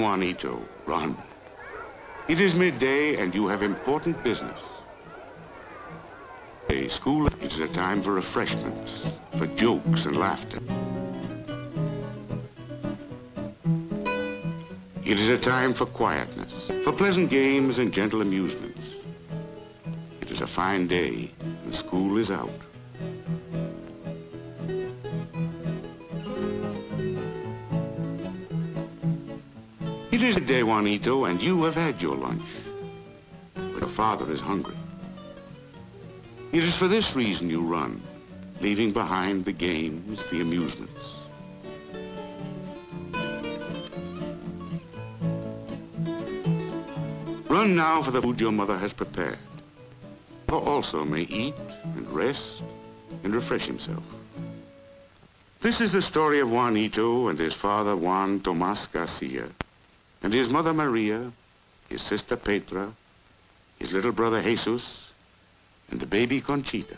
Juanito, run. It is midday and you have important business. A school is a time for refreshments, for jokes and laughter. It is a time for quietness, for pleasant games and gentle amusements. It is a fine day and school is out. It is a day, Juanito, and you have had your lunch. But your father is hungry. It is for this reason you run, leaving behind the games, the amusements. Run now for the food your mother has prepared. Father also may eat and rest and refresh himself. This is the story of Juanito and his father Juan Tomas Garcia, and his mother Maria, his sister Petra, his little brother Jesus, and the baby Conchita.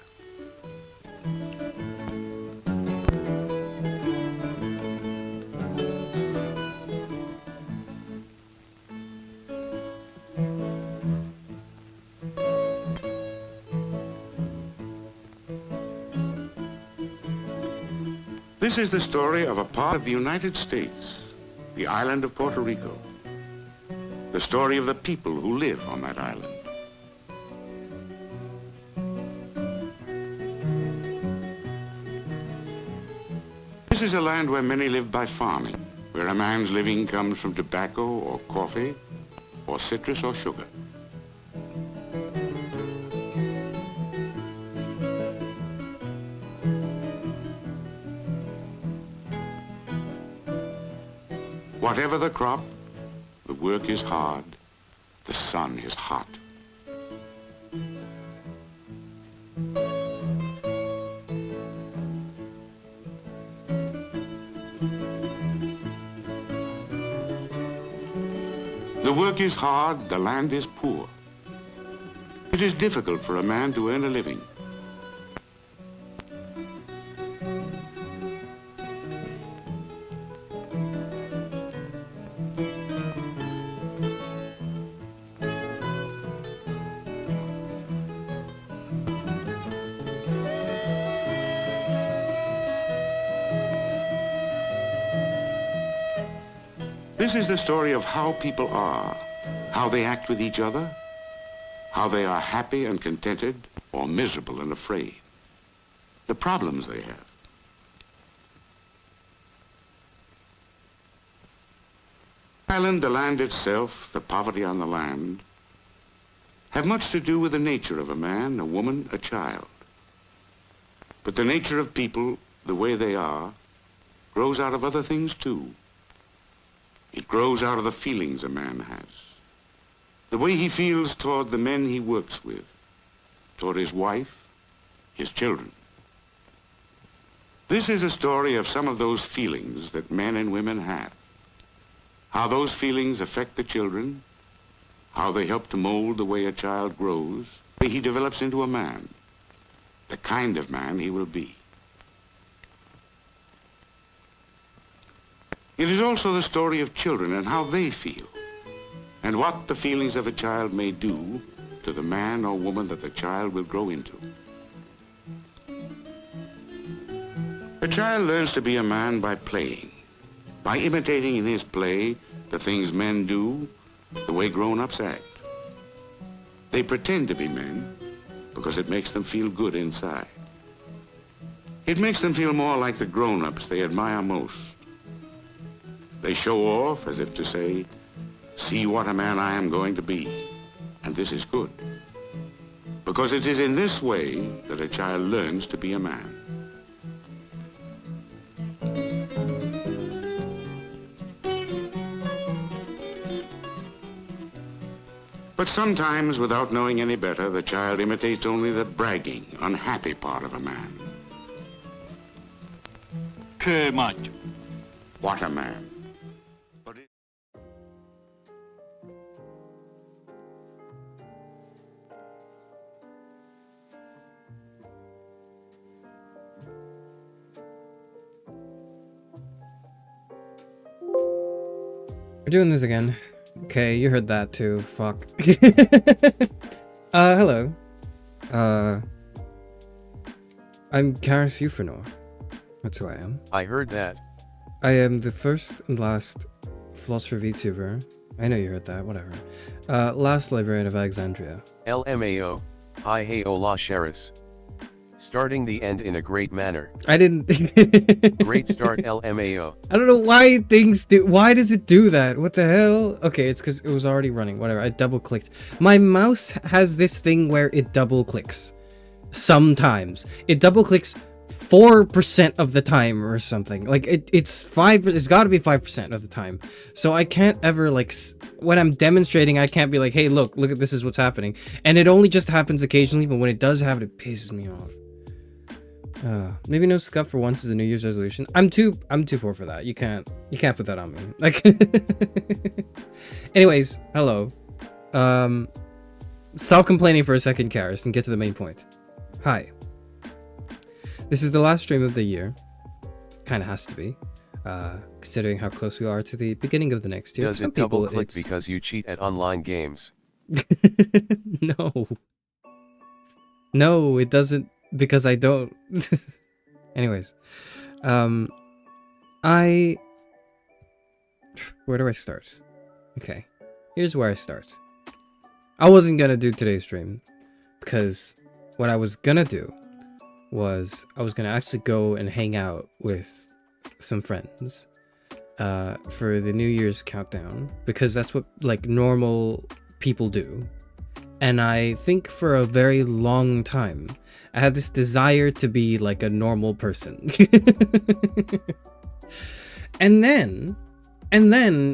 This is the story of a part of the United States, the island of Puerto Rico. The story of the people who live on that island. This is a land where many live by farming, where a man's living comes from tobacco or coffee or citrus or sugar. Whatever the crop, the work is hard, the sun is hot. The work is hard, the land is poor. It is difficult for a man to earn a living. This is the story of how people are, how they act with each other, how they are happy and contented or miserable and afraid, the problems they have. Island, the land itself, the poverty on the land, have much to do with the nature of a man, a woman, a child. But the nature of people, the way they are, grows out of other things too. It grows out of the feelings a man has. The way he feels toward the men he works with, toward his wife, his children. This is a story of some of those feelings that men and women have. How those feelings affect the children, how they help to mold the way a child grows, the way he develops into a man, the kind of man he will be. It is also the story of children and how they feel, and what the feelings of a child may do to the man or woman that the child will grow into. A child learns to be a man by playing, by imitating in his play the things men do, the way grown-ups act. They pretend to be men because it makes them feel good inside. It makes them feel more like the grown-ups they admire most. They show off as if to say, see what a man I am going to be, and this is good. Because it is in this way that a child learns to be a man. But sometimes, without knowing any better, the child imitates only the bragging, unhappy part of a man. Que macho. What a man. We're doing this again. Okay, you heard that too. Fuck. Hello. I'm Charis Euphranor. That's who I am. I heard that. I am the first and last philosopher VTuber. I know you heard that, whatever. Last librarian of Alexandria. LMAO. Hi hey hola Charis. Starting the end in a great manner. I didn't... Great start LMAO. I don't know why things do... Why does it do that? What the hell? Okay, it's because it was already running. Whatever, I double-clicked. My mouse has this thing where it double-clicks. Sometimes. It double-clicks 4% of the time or something. Like, it's gotta be 5% of the time. So I can't ever, like... When I'm demonstrating, I can't be like, hey, look, this is what's happening. And it only just happens occasionally, but when it does happen, it pisses me off. Maybe no scuff for once is a New Year's resolution. I'm too poor for that. You can't put that on me. Like, anyways, hello. Stop complaining for a second, Charis, and get to the main point. Hi. This is the last stream of the year. Kind of has to be, considering how close we are to the beginning of the next year. Does it double click because you cheat at online games? No. No, it doesn't. Because I don't. Anyways, where do I start? Okay, here's where I start. I wasn't gonna do today's stream because what I was gonna do was I was gonna actually go and hang out with some friends for the New Year's countdown, because that's what like normal people do. And I think for a very long time, I had this desire to be like a normal person. and then,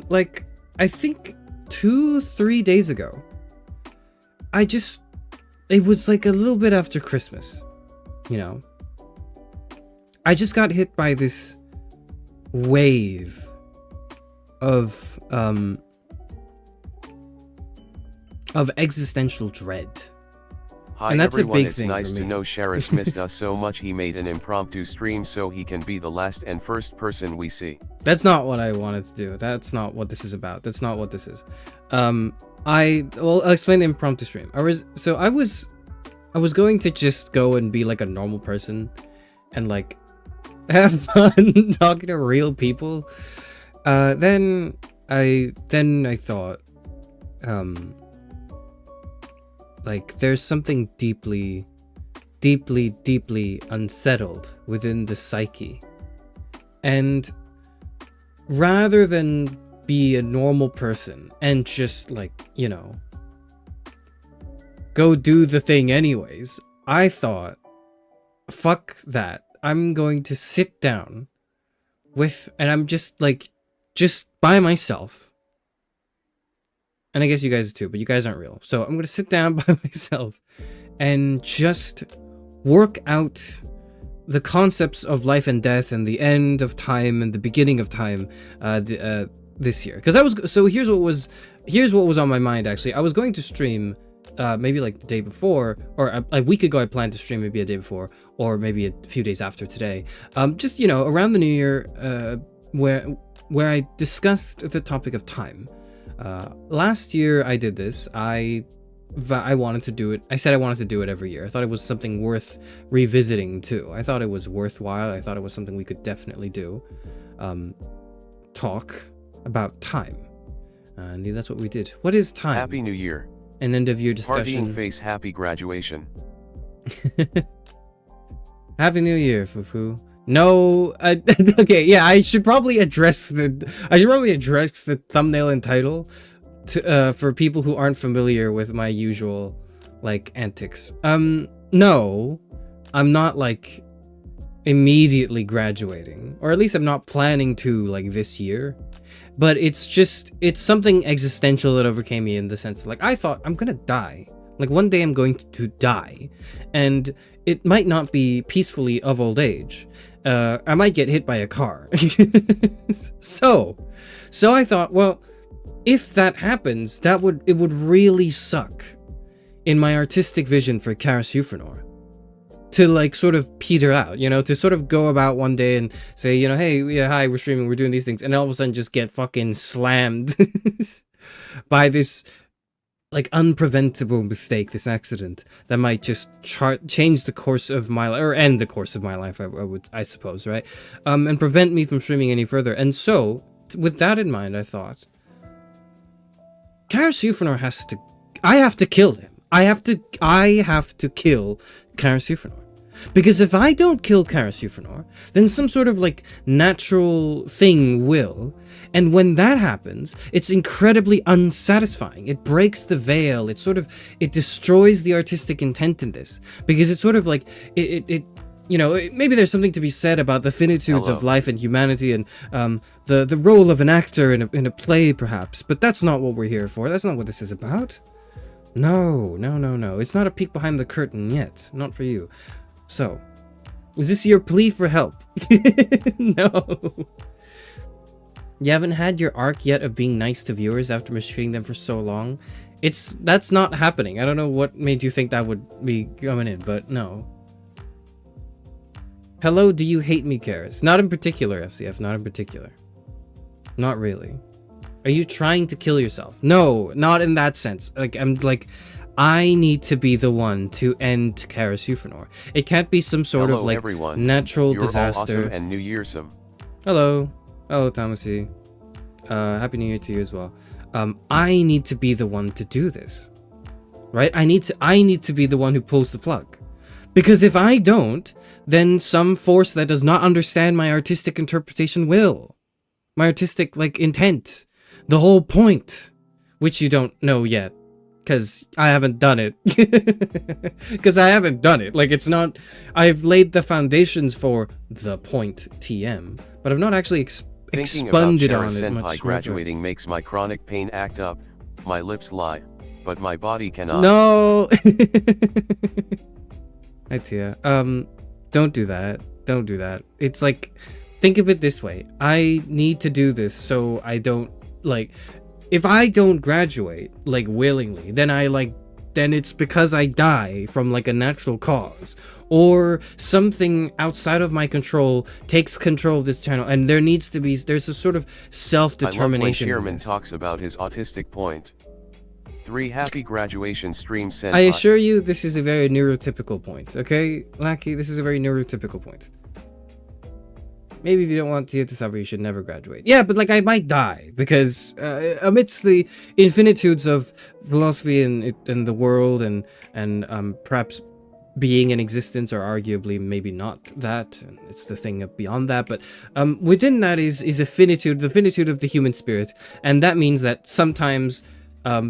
like, I think 2-3 days ago, it was like a little bit after Christmas, you know? I just got hit by this wave of existential dread. Hi and that's everyone, a big it's thing nice for to me. know Charis missed us so much he made an impromptu stream so he can be the last and first person we see. That's not what I wanted to do. That's not what this is about. That's not what this is. I'll explain the impromptu stream. I was going to just go and be like a normal person and like have fun talking to real people. Then I thought, like, there's something deeply unsettled within the psyche. And rather than be a normal person and just, like, you know, go do the thing anyways, I thought, fuck that. I'm going to sit down and I'm just by myself. And I guess you guys too, but you guys aren't real. So I'm going to sit down by myself and just work out the concepts of life and death and the end of time and the beginning of time this year. Because here's what was on my mind, actually. I was going to stream maybe like the day before, or a week ago I planned to stream maybe a day before, or maybe a few days after today. Just, you know, around the new year, where I discussed the topic of time. Last year I did this. I wanted to do it. I said I wanted to do it every year. I thought it was something worth revisiting too. I thought it was worthwhile. I thought it was something we could definitely do. Talk about time. And that's what we did. What is time? Happy New Year. An end of year discussion. Partying face, happy graduation. Happy New Year, Fufu. No, okay, yeah, I should probably address the thumbnail and title for people who aren't familiar with my usual, like, antics. No, I'm not, like, immediately graduating, or at least I'm not planning to, like, this year, but it's something existential that overcame me in the sense that, like, I thought I'm gonna die. Like, one day I'm going to die, and it might not be peacefully of old age. I might get hit by a car. So I thought, well, if that happens, it would really suck in my artistic vision for Charis Euphranor. to like sort of peter out, you know, to sort of go about one day and say, you know, hey, yeah, hi, we're streaming, we're doing these things, and all of a sudden just get fucking slammed by this like unpreventable mistake, this accident that might just change the course of my life, or end the course of my life, I suppose, right? And prevent me from streaming any further. And so, with that in mind, I thought, Charis Euphranor I have to kill him. I have to kill Charis Euphranor. Because if I don't kill Charis Euphranor, then some sort of like natural thing will. And when that happens, it's incredibly unsatisfying. It breaks the veil. It destroys the artistic intent in this. Because it's sort of like, maybe there's something to be said about the finitudes of life and humanity and the role of an actor in a play, perhaps. But that's not what we're here for. That's not what this is about. No. It's not a peek behind the curtain yet. Not for you. So, is this your plea for help? No. You haven't had your arc yet of being nice to viewers after mistreating them for so long? That's not happening. I don't know what made you think that would be coming in, but no. Hello, do you hate me, Charis? Not in particular, FCF, not in particular. Not really. Are you trying to kill yourself? No, not in that sense. I need to be the one to end Charis Euphranor. It can't be some sort of like everyone. Natural You're disaster. All awesome and New Year'some. Hello, Thomasy. Happy New Year to you as well. I need to be the one to do this, right? I need to be the one who pulls the plug, because if I don't, then some force that does not understand my artistic interpretation will, my artistic like intent, the whole point, which you don't know yet. Because I haven't done it. Like, it's not... I've laid the foundations for the point TM, but I've not actually expunged on it much. Graduating makes my chronic pain act up, my lips lie, but my body cannot. No! Hi, Tia. Don't do that. Don't do that. It's like... Think of it this way. I need to do this so I don't, like... If I don't graduate, like, willingly, then it's because I die from, like, a natural cause. Or something outside of my control takes control of this channel, and there's a sort of self-determination. I love when Chairman talks about his autistic point. 3 happy graduation streams sent. I assure you, this is a very neurotypical point, okay? Lackey, this is a very neurotypical point. Maybe if you don't want Tia to suffer, you should never graduate. Yeah, but like I might die because amidst the infinitudes of philosophy and the world and perhaps being in existence, or arguably maybe not that, and it's the thing beyond that. But within that is a finitude, the finitude of the human spirit, and that means that sometimes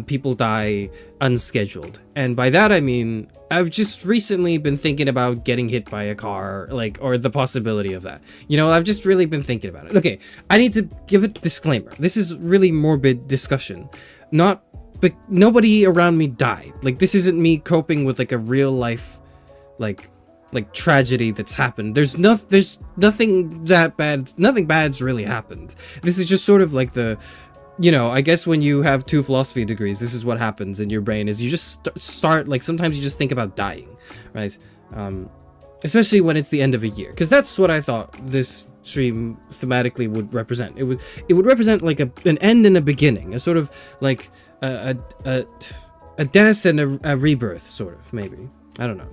people die unscheduled. And by that I mean I've just recently been thinking about getting hit by a car, like, or the possibility of that. You know, I've just really been thinking about it. Okay, I need to give a disclaimer. This is really morbid discussion. But nobody around me died. Like, this isn't me coping with like a real life, like tragedy that's happened. There's nothing that bad. Nothing bad's really happened. This is just sort of like the... You know, I guess when you have 2 philosophy degrees, this is what happens in your brain, is you just start, like, sometimes you just think about dying, right? Especially when it's the end of a year, because that's what I thought this stream thematically would represent. It would represent, like, an end and a beginning, a sort of, like, a death and a rebirth, sort of, maybe. I don't know.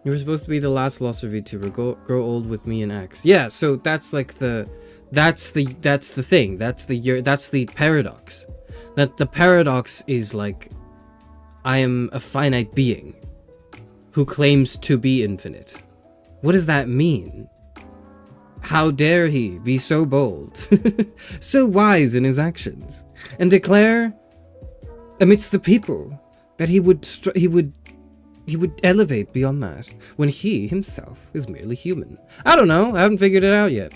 You were supposed to be the last lost VTuber. Grow old with me and X. Yeah, so that's like that's the thing. That's the paradox. That the paradox is like, I am a finite being who claims to be infinite. What does that mean? How dare he be so bold, so wise in his actions, and declare amidst the people that he would elevate beyond that, when he himself is merely human. I don't know. I haven't figured it out yet.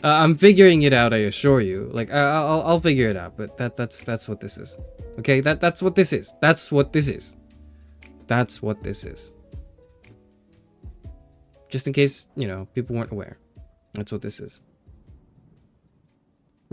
I'm figuring it out, I assure you. Like, I'll figure it out, but that's what this is. Okay? That's what this is. That's what this is. That's what this is. Just in case, you know, people weren't aware. That's what this is.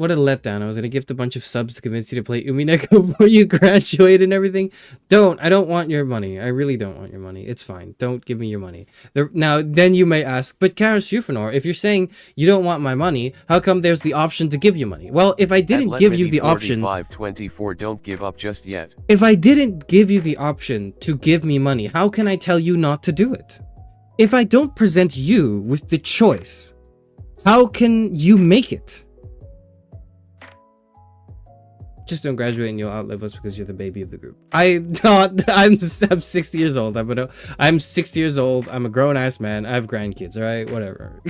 What a letdown. I was gonna gift a bunch of subs to convince you to play Umineko before you graduate and everything. I don't want your money. I really don't want your money. It's fine. Don't give me your money. Now, then you may ask, but Charis Euphranor, if you're saying you don't want my money, how come there's the option to give you money? Well, if I didn't give you the option... 4524, don't give up just yet. If I didn't give you the option to give me money, how can I tell you not to do it? If I don't present you with the choice, how can you make it? Just don't graduate and you'll outlive us because you're the baby of the group. I'm 60 years old. I'm 60 years old. I'm a grown-ass man. I have grandkids, all right? Whatever.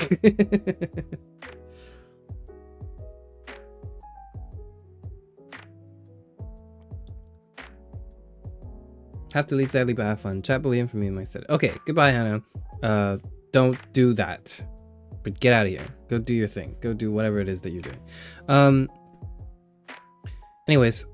Have to lead sadly, but have fun. Chat bullying for me and my set. Okay, goodbye, Hannah. Don't do that. But get out of here. Go do your thing. Go do whatever it is that you're doing. Anyways,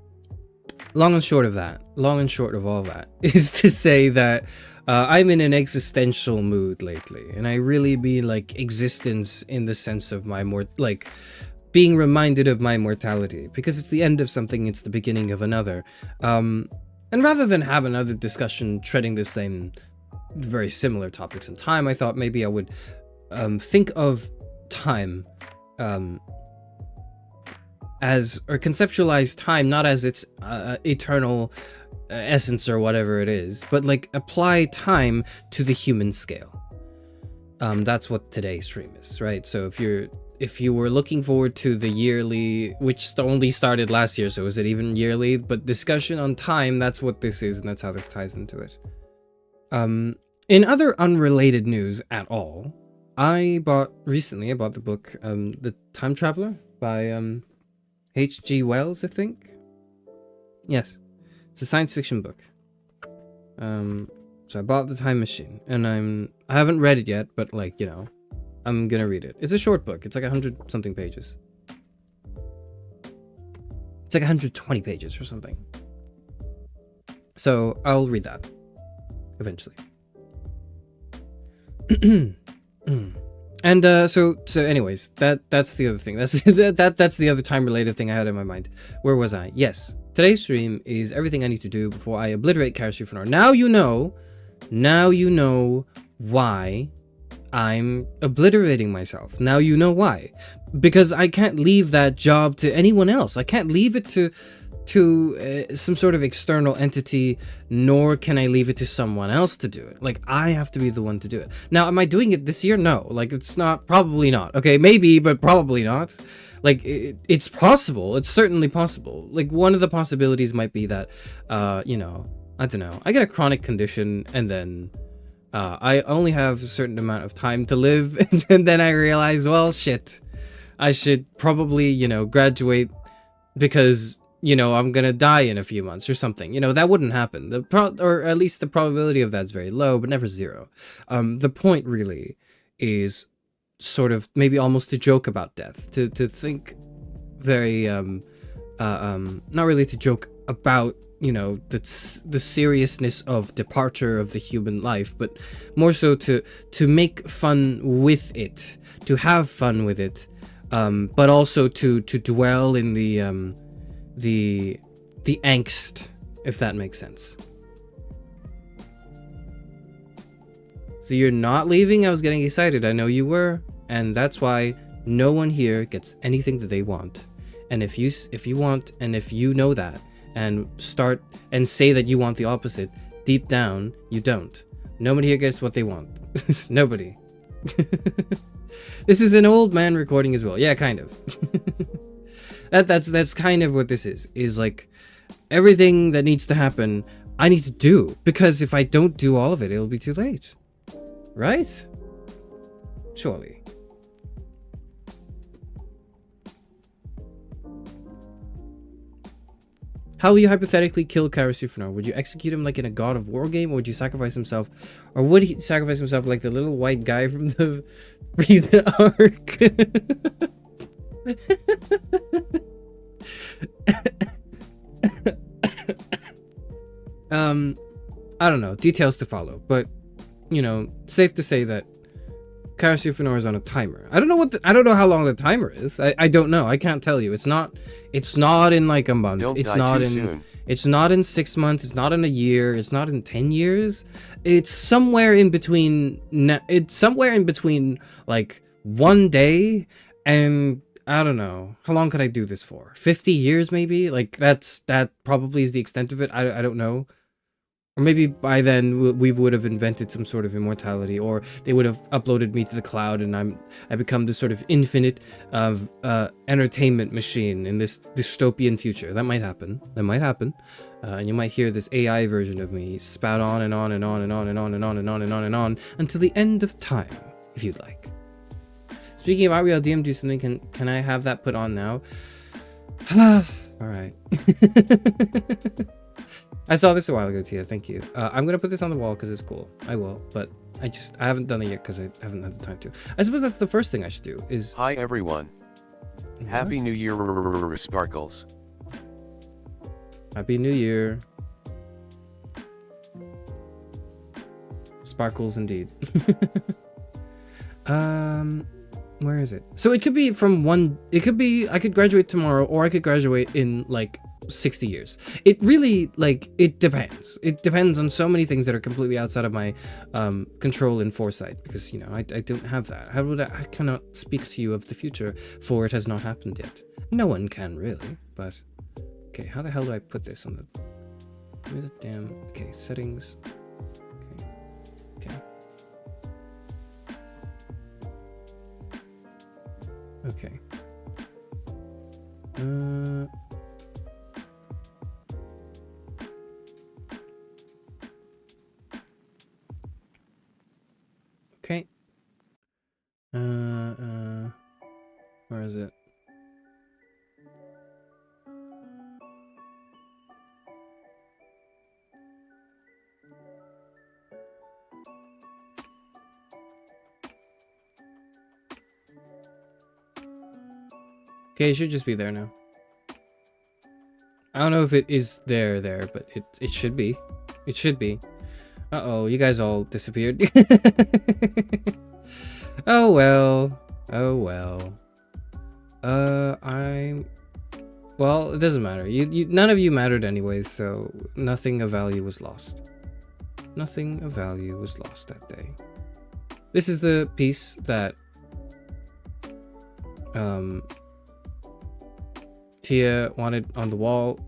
long and short of all that, is to say that I'm in an existential mood lately, and I really mean like existence in the sense of my being reminded of my mortality, because it's the end of something, it's the beginning of another. And rather than have another discussion treading the same very similar topics in time, I thought maybe I would think of time or conceptualize time not as its eternal essence or whatever it is, but like apply time to the human scale. That's what today's stream is, right? So if you were looking forward to the yearly, which only started last year, so is it even yearly? But discussion on time, that's what this is, and that's how this ties into it. In other unrelated news at all, I bought the book The Time Traveler by H.G. Wells, I think. Yes, it's a science fiction book. So I bought The Time Machine, and I haven't read it yet, but like, you know, I'm gonna read it. It's a short book. It's like 100 something pages. It's like 120 pages or something. So I'll read that eventually. And so anyways, that's the other thing. That's the other time related thing I had in my mind. Where was I? Yes, today's stream is everything I need to do before I obliterate Charis Euphranor. Now you know why I'm obliterating myself. Now you know why. Because I can't leave that job to anyone else. I can't leave it to some sort of external entity, nor can I leave it to someone else to do it. Like, I have to be the one to do it. Now, am I doing it this year? No. Like, it's not, probably not. Okay, maybe, but probably not. Like, it's possible. It's certainly possible. Like, one of the possibilities might be that, you know, I don't know. I get a chronic condition, and then I only have a certain amount of time to live, and then I realize, well, shit. I should probably, you know, graduate because, you know, I'm gonna die in a few months or something. You know, that wouldn't happen. Or at least the probability of that's very low, but never zero. The point really is sort of maybe almost to joke about death, to think very not really to joke about, you know, the seriousness of departure of the human life, but more so to make fun with it, to have fun with it, but also to dwell in the angst, if that makes sense. So you're not leaving? I was getting excited. I know you were, and that's why no one here gets anything that they want. And if you want, and if you know that, and start and say that you want the opposite, deep down you don't. Nobody here gets what they want. Nobody. This is an old man recording as well. Yeah, kind of. That's kind of what this is like everything that needs to happen I need to do, because if I don't do all of it, it'll be too late, right? Surely. How will you hypothetically kill Charis Euphranor? Would you execute him like in a God of War game, or would you sacrifice himself, or would he sacrifice himself like the little white guy from the Frieza arc? I don't know, details to follow, but you know, safe to say that Charis Euphranor is on a timer. I don't know I don't know how long the timer is. I don't know. I can't tell you. It's not in like a month. Don't it's die not too in soon. It's not in 6 months. It's not in a year. It's not in 10 years. It's somewhere in between. It's somewhere in between like 1 day and I don't know. How long could I do this for? 50 years maybe? Like that probably is the extent of it. I don't know. Or maybe by then we would have invented some sort of immortality, or they would have uploaded me to the cloud, and I become this sort of infinite entertainment machine in this dystopian future. That might happen. That might happen. And you might hear this AI version of me spout on and on and on and on and on and on and on and on and on until the end of time, if you'd like. Speaking of Ariel DM, do something. Can I have that put on now? All right. I saw this a while ago, Tia. Thank you. I'm gonna put this on the wall because it's cool. I will, but I haven't done it yet because I haven't had the time to. I suppose that's the first thing I should do. Is Hi everyone. What? Happy New Year, Sparkles. Happy New Year. Sparkles indeed. Where is it? So it could be from one. It could be I could graduate tomorrow, or I could graduate in like 60 years. It really, like, it depends. It depends on so many things that are completely outside of my control and foresight, because, you know, I don't have that. How would I cannot speak to you of the future, for it has not happened yet. No one can, really, but... Okay, how the hell do I put this on the... Give me the damn... Okay, settings... Okay. Okay. Okay. Where is it? Okay, it should just be there now. I don't know if it is there, but it should be. It should be. Uh-oh, you guys all disappeared. Oh well. Oh well. Well, it doesn't matter. None of you mattered anyways, so nothing of value was lost. Nothing of value was lost that day. This is the piece that Tia wanted on the wall.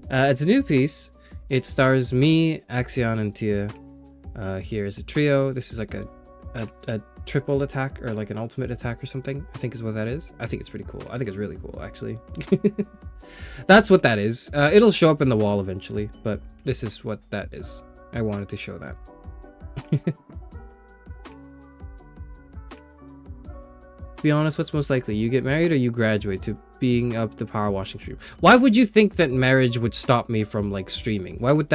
It's a new piece. It stars me, Axion, and Tia here as a trio. This is like a triple attack, or like an ultimate attack or something, I think is what that is. I think it's pretty cool. I think it's really cool, actually. That's what that is. It'll show up in the wall eventually, but this is what that is. I wanted to show that. Be honest, what's most likely? You get married or you graduate to being up the power washing stream? Why would you think that marriage would stop me from like streaming? Why would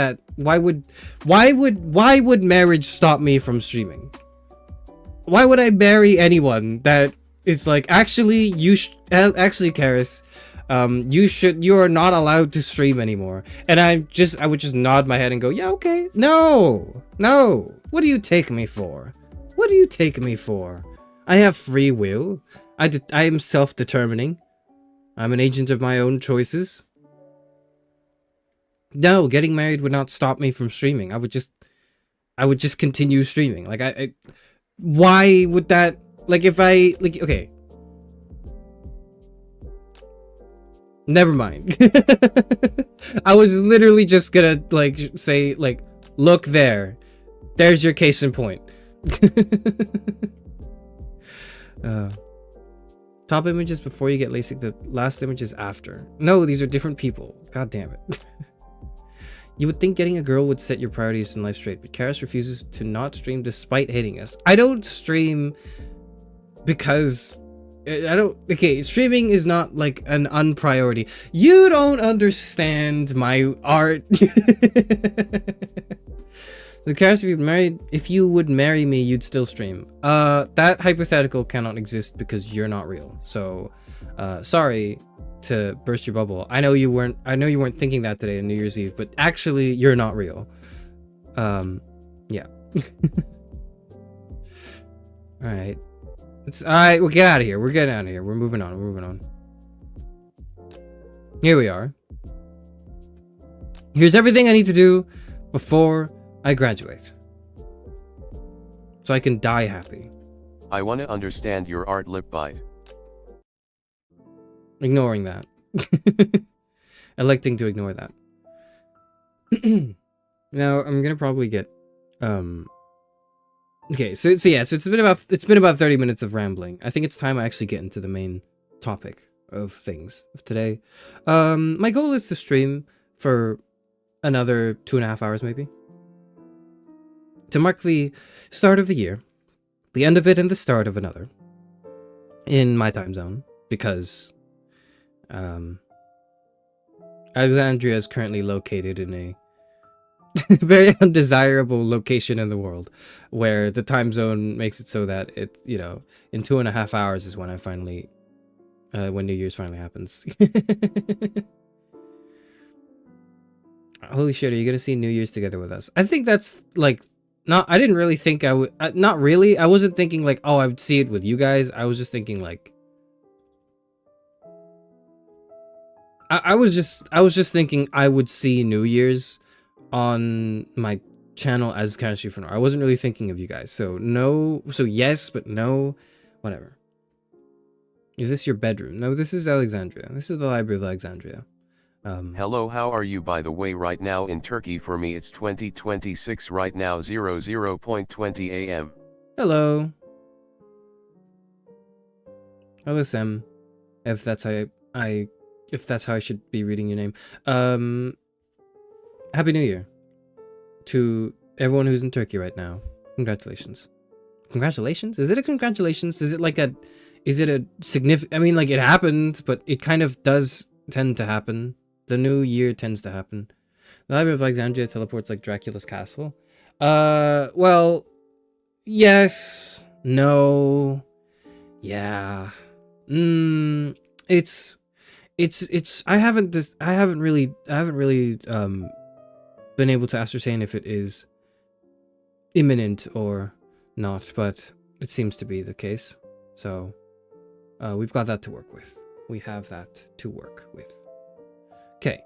marriage stop me from streaming? Why would I marry anyone that is like, actually, actually, Charis, you are not allowed to stream anymore. And I would just nod my head and go, yeah, okay. No. What do you take me for? What do you take me for? I have free will. I am self-determining. I'm an agent of my own choices. No, getting married would not stop me from streaming. I would just continue streaming. Like why would that, like, if I, like, okay. Never mind. I was literally just gonna, like, say, like, look there. There's your case in point. Top images before you get LASIK, the last image is after. No, these are different people. God damn it. You would think getting a girl would set your priorities in life straight, but Charis refuses to not stream despite hating us. I don't stream because okay, streaming is not like an unpriority. You don't understand my art. The Charis, if you would marry me, you'd still stream. That hypothetical cannot exist because you're not real. So, sorry to burst your bubble. I know you weren't thinking that today on New Year's Eve, but actually you're not real. Yeah. Alright. Alright, we'll get out of here. We're getting out of here. We're moving on. We're moving on. Here we are. Here's everything I need to do before I graduate. So I can die happy. I wanna understand your art lip bite. Ignoring that. Electing to ignore that. Now I'm gonna probably get okay, so it's been about 30 minutes of rambling. I think it's time I actually get into the main topic of things of today. My goal is to stream for another 2.5 hours maybe, to mark the start of the year, the end of it, and the start of another in my time zone, because Alexandria is currently located in a very undesirable location in the world, where the time zone makes it so that it, you know, in 2.5 hours is when I finally, when New Year's finally happens. Holy shit, are you gonna see New Year's together with us? I think that's like, I didn't really think I would, not really. I wasn't thinking like, oh, I would see it with you guys. I was just thinking like, I was just thinking I would see New Year's on my channel as Charis Euphranor. I wasn't really thinking of you guys. So no, so yes, but no, whatever. Is this your bedroom? No, this is Alexandria. This is the Library of Alexandria. Hello, how are you? By the way, right now in Turkey for me it's 2026 right now 00:20 AM. Hello. Hello, Sam. If that's how I should be reading your name. Happy New Year to everyone who's in Turkey right now. Congratulations. Congratulations? Is it a congratulations? Is it a significant, I mean, like, it happened, but it kind of does tend to happen. The new year tends to happen. The Library of Alexandria teleports like Dracula's castle. Well, yes, no, yeah. It's I haven't really been able to ascertain if it is imminent or not, but it seems to be the case. So we've got that to work with. We have that to work with. Okay.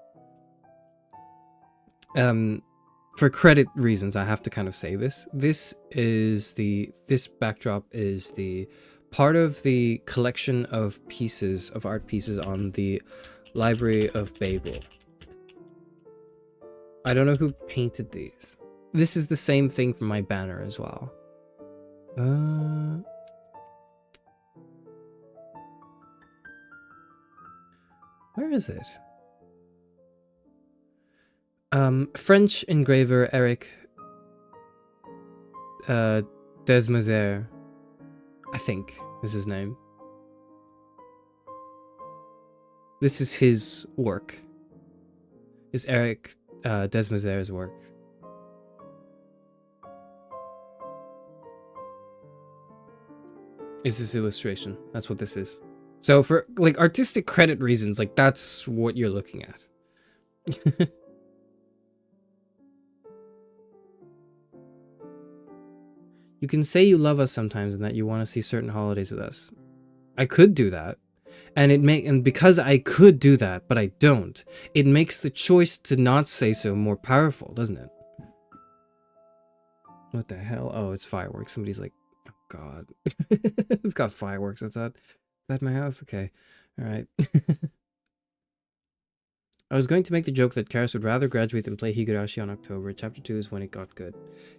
For credit reasons, I have to kind of say this. This backdrop is the part of the collection of pieces, of art pieces on the Library of Babel. I don't know who painted these. This is the same thing for my banner as well. Where is it? French engraver Eric Desmazer, I think is his name. This is his work. Is Eric Desmazer's work. Is this illustration? That's what this is. So for like artistic credit reasons, like that's what you're looking at. You can say you love us sometimes and that you want to see certain holidays with us. I could do that. And because I could do that, but I don't, it makes the choice to not say so more powerful, doesn't it? What the hell? Oh, it's fireworks. Somebody's like, oh god. We've got fireworks outside. Is that my house? Okay. Alright. I was going to make the joke that Charis would rather graduate than play Higurashi on October. Chapter 2 is when it got good.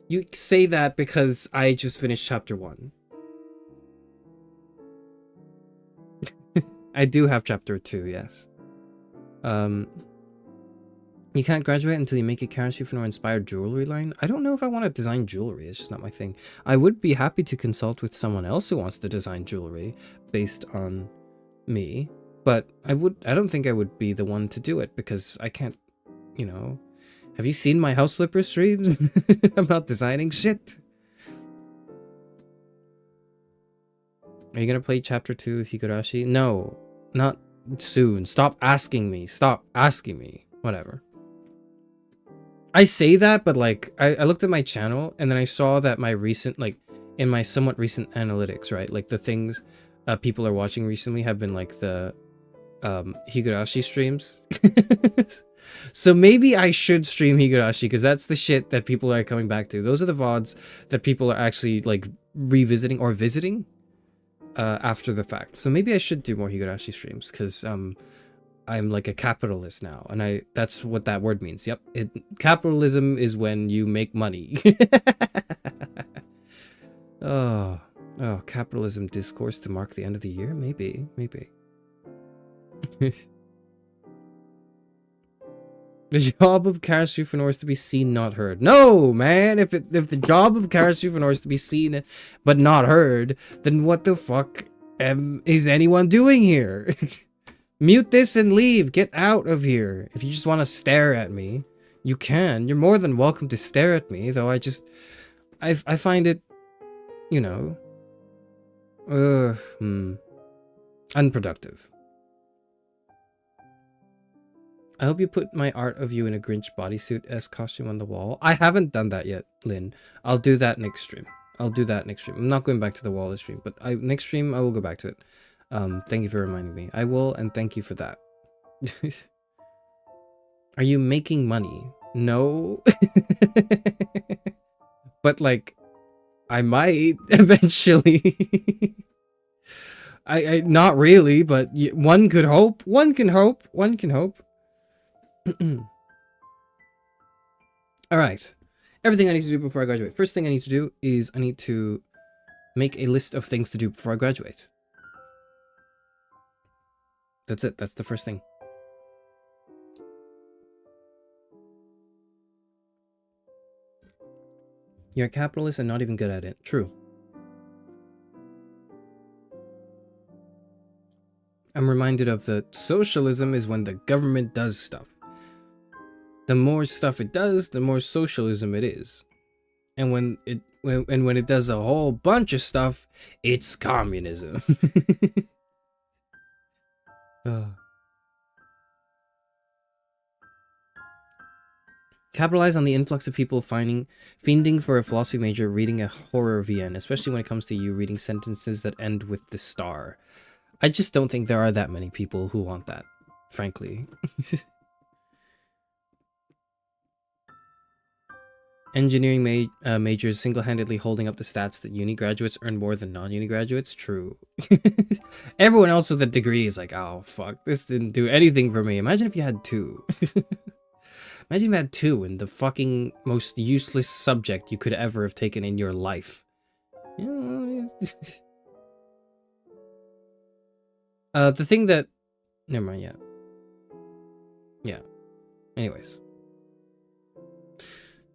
You say that because I just finished Chapter 1. I do have Chapter 2, yes. You can't graduate until you make a Charis Euphranor inspired jewelry line. I don't know if I want to design jewelry. It's just not my thing. I would be happy to consult with someone else who wants to design jewelry based on me. But I don't think I would be the one to do it because I can't, you know. Have you seen my House Flipper streams? I'm not designing shit. Are you gonna play Chapter 2 of Higurashi? No, not soon. Stop asking me. Stop asking me. Whatever. I say that, but like, I looked at my channel and then I saw that my recent, like, in my somewhat recent analytics, right? Like the things people are watching recently have been like the Higurashi streams. So maybe I should stream Higurashi, because that's the shit that people are coming back to. Those are the VODs that people are actually like revisiting or visiting after the fact. So maybe I should do more Higurashi streams, because I'm like a capitalist now, and that's what that word means. Yep, capitalism is when you make money. Oh, capitalism discourse to mark the end of the year? Maybe. The job of Charis Euphranor is to be seen, not heard. No, man! If the job of Charis Euphranor is to be seen but not heard, then what the fuck is anyone doing here? Mute this and leave. Get out of here. If you just want to stare at me, you can. You're more than welcome to stare at me, though I find it, you know, unproductive. I hope you put my art of you in a Grinch bodysuit-esque costume on the wall. I haven't done that yet, Lynn. I'll do that next stream. I'm not going back to the wall this stream, but next stream I will go back to it. Thank you for reminding me. I will, and thank you for that. Are you making money? No. But like, I might eventually. I not really, but one could hope. One can hope. All right. Everything I need to do before I graduate. First thing I need to do is I need to make a list of things to do before I graduate. That's it. That's the first thing. You're a capitalist and not even good at it. True. I'm reminded of the socialism is when the government does stuff. The more stuff it does, the more socialism it is. And when it does a whole bunch of stuff, it's communism. Capitalize on the influx of people fiending for a philosophy major reading a horror VN, especially when it comes to you reading sentences that end with the star. I just don't think there are that many people who want that, frankly. Engineering majors single-handedly holding up the stats that uni graduates earn more than non-uni graduates? True. Everyone else with a degree is like, oh, fuck, this didn't do anything for me. Imagine if you had two. Imagine if you had two in the fucking most useless subject you could ever have taken in your life. The thing that... Never mind, yeah. Yeah. Anyways.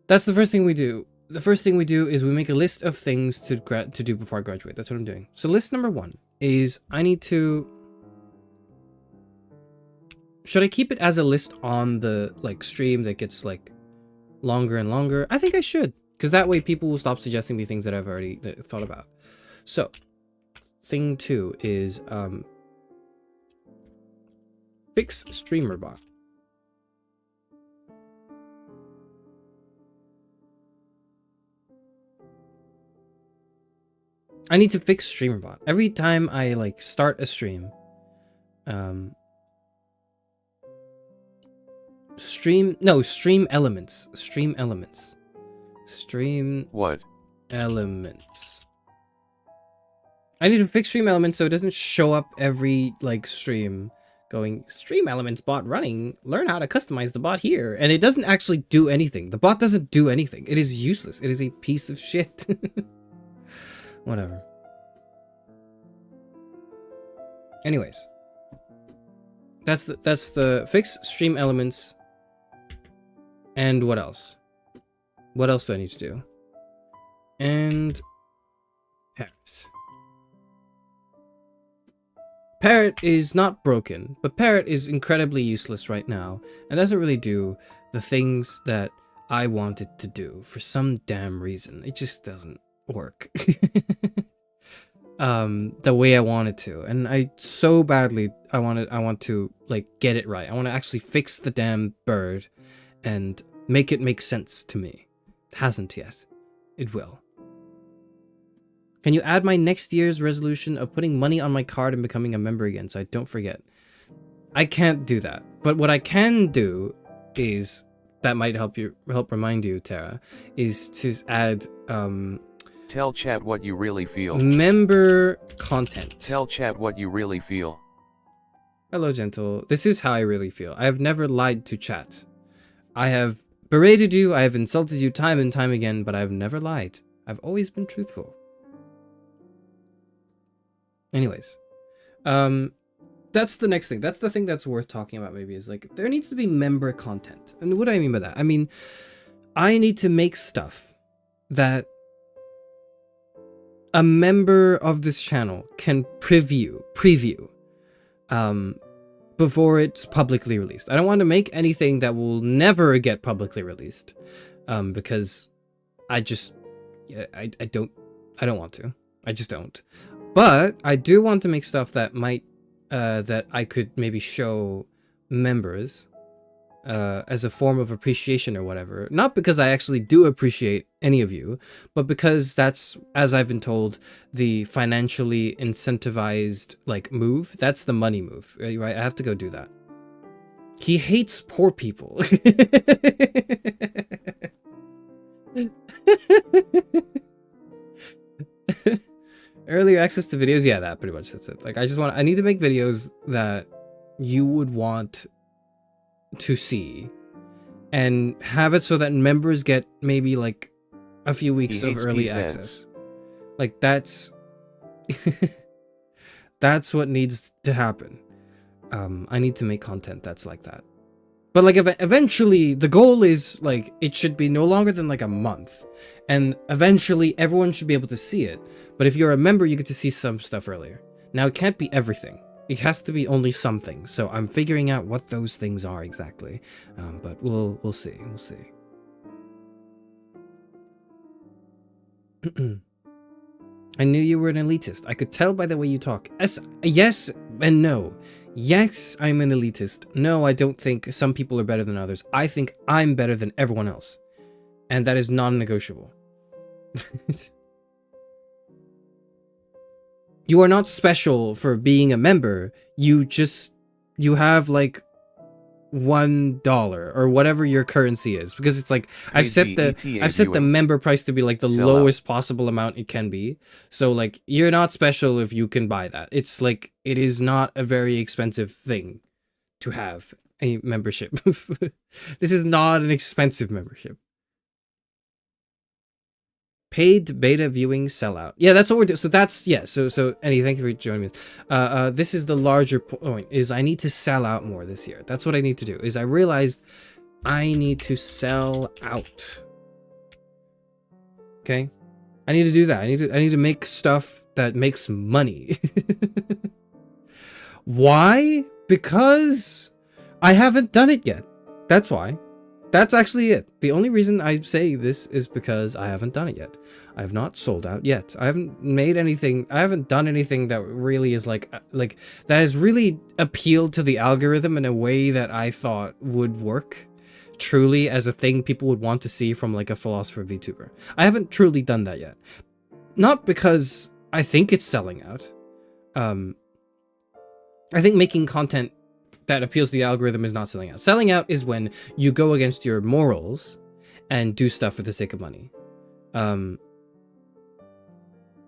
That's the first thing we do. The first thing we do is we make a list of things to do before I graduate. That's what I'm doing. So list number one is I need to... Should I keep it as a list on the like stream that gets like longer and longer? I think I should, because that way people will stop suggesting me things that I've already thought about. So thing two is fix streamer bot. I need to fix streamerbot. Every time I like start a stream, stream elements. What? Elements. I need to fix stream elements so it doesn't show up every like stream going stream elements bot running. Learn how to customize the bot here, and it doesn't actually do anything. The bot doesn't do anything. It is useless. It is a piece of shit. Whatever. Anyways, that's the fix stream elements. And what else? What else do I need to do? And Parrot. Parrot is not broken, but Parrot is incredibly useless right now and doesn't really do the things that I want it to do for some damn reason. It just doesn't work the way I want it to, and I so badly I want to like get it right. I want to actually fix the damn bird and make it make sense to me. It hasn't yet. It will. Can you add my next year's resolution of putting money on my card and becoming a member again so I don't forget? I can't do that. But what I can do is, that might help remind you, Tara, is to add Tell chat what you really feel. member content. Tell chat what you really feel. Hello, Gentle. This is how I really feel. I have never lied to chat. I have berated you, I have insulted you time and time again, but I've never lied. I've always been truthful. Anyways, that's the next thing. That's the thing that's worth talking about, maybe, is like, there needs to be member content. And what do I mean by that? I mean, I need to make stuff that a member of this channel can preview, before it's publicly released. I don't want to make anything that will never get publicly released, because I just, I don't want to. I just don't. But I do want to make stuff that might, that I could maybe show members, as a form of appreciation or whatever. Not because I actually do appreciate any of you, but because that's, as I've been told, the financially incentivized, like, move. That's the money move, right? I have to go do that. He hates poor people. Earlier access to videos, yeah, that pretty much, that's it. Like, I need to make videos that you would want to see, and have it so that members get maybe like a few weeks of early access. Like, that's that's what needs to happen. I need to make content that's like that. But like, eventually the goal is like, it should be no longer than like a month, and eventually everyone should be able to see it. But if you're a member, you get to see some stuff earlier. Now, it can't be everything. It has to be only some things. So I'm figuring out what those things are exactly. But we'll see. We'll see. I knew you were an elitist. I could tell by the way you talk. Yes and no. Yes, I'm an elitist. No, I don't think some people are better than others. I think I'm better than everyone else. And that is non-negotiable. You are not special for being a member. You have like $1 or whatever your currency is, because it's like, I've set the member price to be like the lowest possible amount it can be. So like, you're not special if you can buy that. It's like, it is not a very expensive thing to have a membership. This is not an expensive membership. Paid beta viewing sellout. Yeah, that's what we're doing. So that's, yeah, so Eddie, thank you for joining me. This is the larger point, is I need to sell out more this year. That's what I need to do, is I realized I need to sell out. Okay? I need to do that. I need to make stuff that makes money. Why? Because I haven't done it yet. That's why. That's actually it. The only reason I say this is because I haven't done it yet. I have not sold out yet. I haven't made anything. I haven't done anything that really is like that has really appealed to the algorithm in a way that I thought would work truly as a thing people would want to see from like a philosopher VTuber. I haven't truly done that yet. Not because I think it's selling out. I think making content that appeals to the algorithm is not selling out. Selling out is when you go against your morals and do stuff for the sake of money.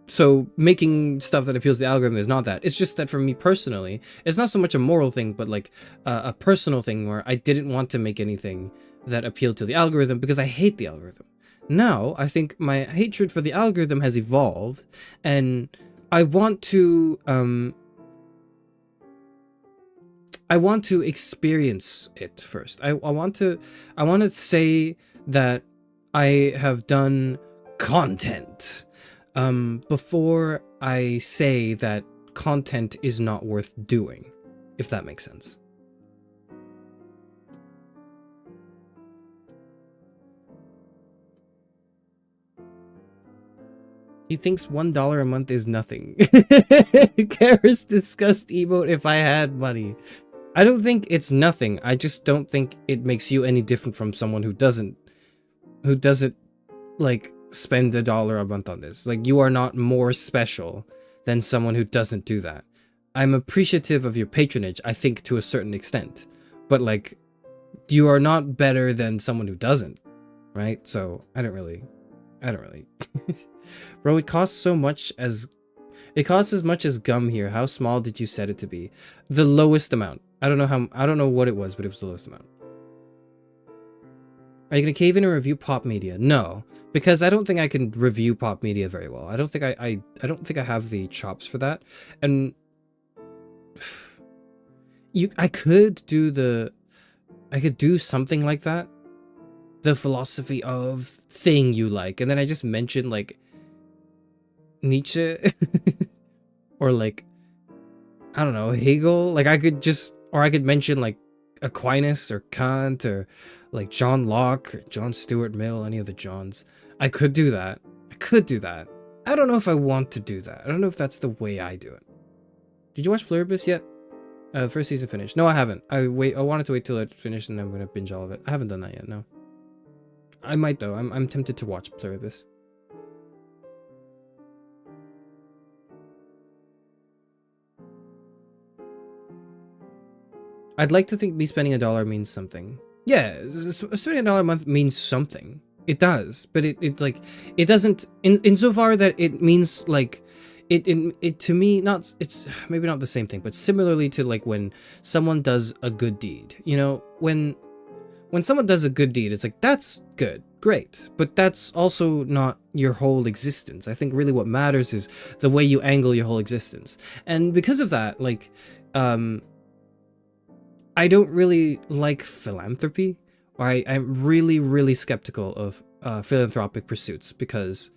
So making stuff that appeals to the algorithm is not that. It's just that for me personally, it's not so much a moral thing, but like a personal thing where I didn't want to make anything that appealed to the algorithm because I hate the algorithm. Now, I think my hatred for the algorithm has evolved, and I want to experience it first. I want to say that I have done content before I say that content is not worth doing, if that makes sense. He thinks $1 a month is nothing. Charis discussed emote if I had money. I don't think it's nothing. I just don't think it makes you any different from someone who doesn't like spend $1 a month on this. Like, you are not more special than someone who doesn't do that. I'm appreciative of your patronage, I think, to a certain extent. But, like, you are not better than someone who doesn't, right? So, I don't really. Bro, it costs so much as... It costs as much as gum here. How small did you set it to be? The lowest amount. I don't know what it was, but it was the lowest amount. Are you gonna cave in and review pop media? No, because I don't think I can review pop media very well. I don't think I don't think I have the chops for that. And I could do something like that. The philosophy of thing you like, and then I just mentioned like Nietzsche or like, I don't know, Hegel. Like I could mention like Aquinas or Kant or like John Locke or John Stuart Mill, any of the Johns. I could do that. I don't know if I want to do that. I don't know if that's the way I do it. Did you watch Pluribus yet? The first season finished. No, I haven't. I wanted to wait till it finished and I'm gonna binge all of it. I haven't done that yet, no. I might though. I'm tempted to watch Pluribus. I'd like to think me spending $1 means something. Yeah, spending $1 a month means something. It does, but it like it doesn't insofar that it means like it to me not it's maybe not the same thing, but similarly to like when someone does a good deed. You know, when someone does a good deed, it's like that's good, great, but that's also not your whole existence. I think really what matters is the way you angle your whole existence, and because of that, like I don't really like philanthropy, or I'm really, really skeptical of philanthropic pursuits because,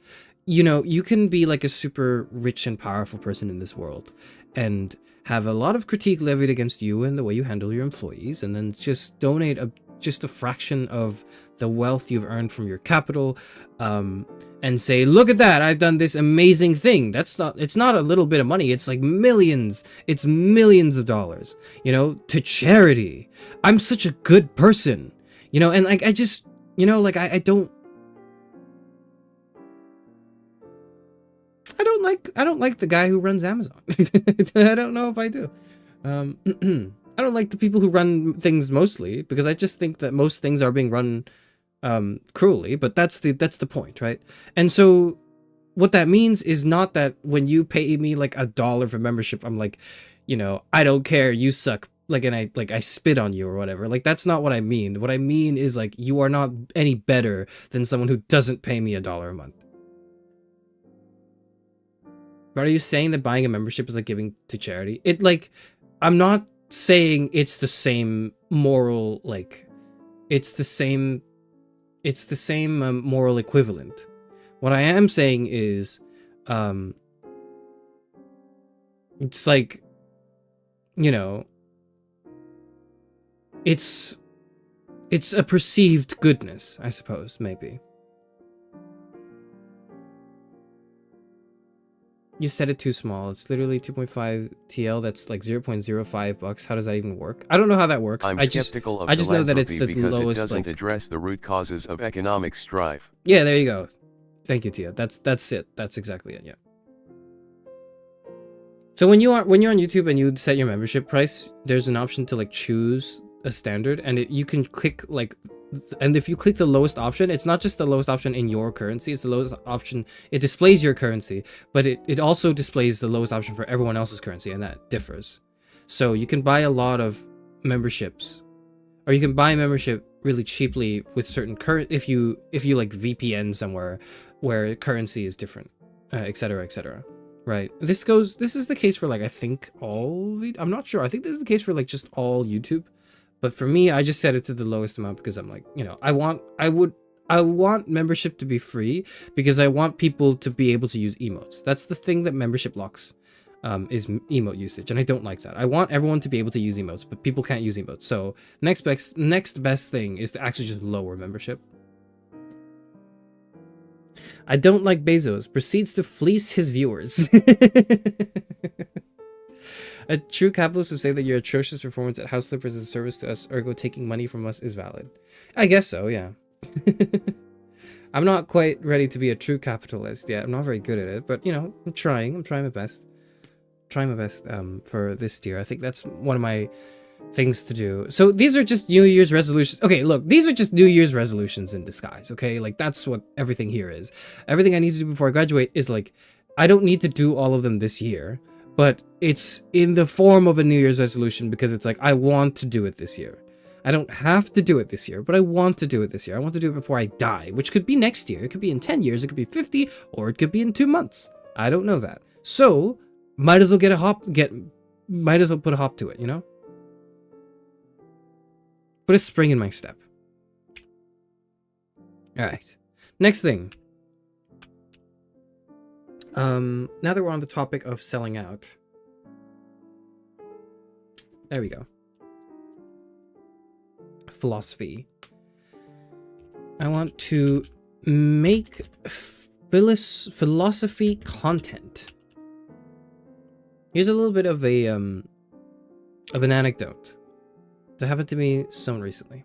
you know, you can be like a super rich and powerful person in this world and have a lot of critique levied against you and the way you handle your employees, and then just donate just a fraction of the wealth you've earned from your capital, and say, look at that, I've done this amazing thing. It's not a little bit of money, it's like millions, it's millions of dollars, you know, to charity. I'm such a good person, you know, and like, I just, you know, like, I don't like the guy who runs Amazon. I don't know if I do. I don't like the people who run things mostly, because I just think that most things are being run cruelly, but that's the point, right? And so what that means is not that when you pay me like $1 for membership, I'm like, you know, I don't care, you suck, like, and I spit on you or whatever. Like, that's not what I mean. What I mean is like, you are not any better than someone who doesn't pay me $1 a month. But are you saying that buying a membership is like giving to charity? It like, I'm not saying it's the same moral, like, it's the same moral equivalent. What I am saying is, it's like, you know, it's a perceived goodness, I suppose, maybe. You set it too small. It's literally 2.5 TL. That's like 0.05 bucks. How does that even work? I don't know how that works. I'm skeptical of I just know that it's the because lowest. It doesn't like, address the root causes of economic strife. Yeah, there you go. Thank you, Tia. That's it. That's exactly it. Yeah. So when you're on YouTube and you set your membership price, there's an option to like choose a standard, and you can click like. And if you click the lowest option, it's not just the lowest option in your currency, it's the lowest option. It displays your currency, but it also displays the lowest option for everyone else's currency, and that differs. So you can buy a lot of memberships, or you can buy membership really cheaply with certain if you like VPN somewhere where currency is different, etc., etc. Right? This is the case for like, I think I'm not sure. I think this is the case for like just all YouTube. But for me, I just set it to the lowest amount because I'm like, you know, I want membership to be free because I want people to be able to use emotes. That's the thing that membership locks, is emote usage, and I don't like that. I want everyone to be able to use emotes, but people can't use emotes. So next best thing is to actually just lower membership. I don't like Bezos. Proceeds to fleece his viewers. A true capitalist would say that your atrocious performance at House Slippers is a service to us, ergo taking money from us is valid. I guess so, yeah. I'm not quite ready to be a true capitalist yet. I'm not very good at it, but you know, I'm trying. I'm trying my best. Trying my best for this year. I think that's one of my things to do. So these are just New Year's resolutions. Okay, look, these are just New Year's resolutions in disguise, okay? Like, that's what everything here is. Everything I need to do before I graduate is like, I don't need to do all of them this year, but it's in the form of a New Year's resolution because it's like, I want to do it this year. I don't have to do it this year, but I want to do it this year. I want to do it before I die, which could be next year. It could be in 10 years, it could be 50, or it could be in 2 months. I don't know that. So, might as well might as well put a hop to it, you know? Put a spring in my step. Alright. Next thing. Now that we're on the topic of selling out. There we go. Philosophy. I want to make philosophy content. Here's a little bit of an anecdote that happened to me someone recently.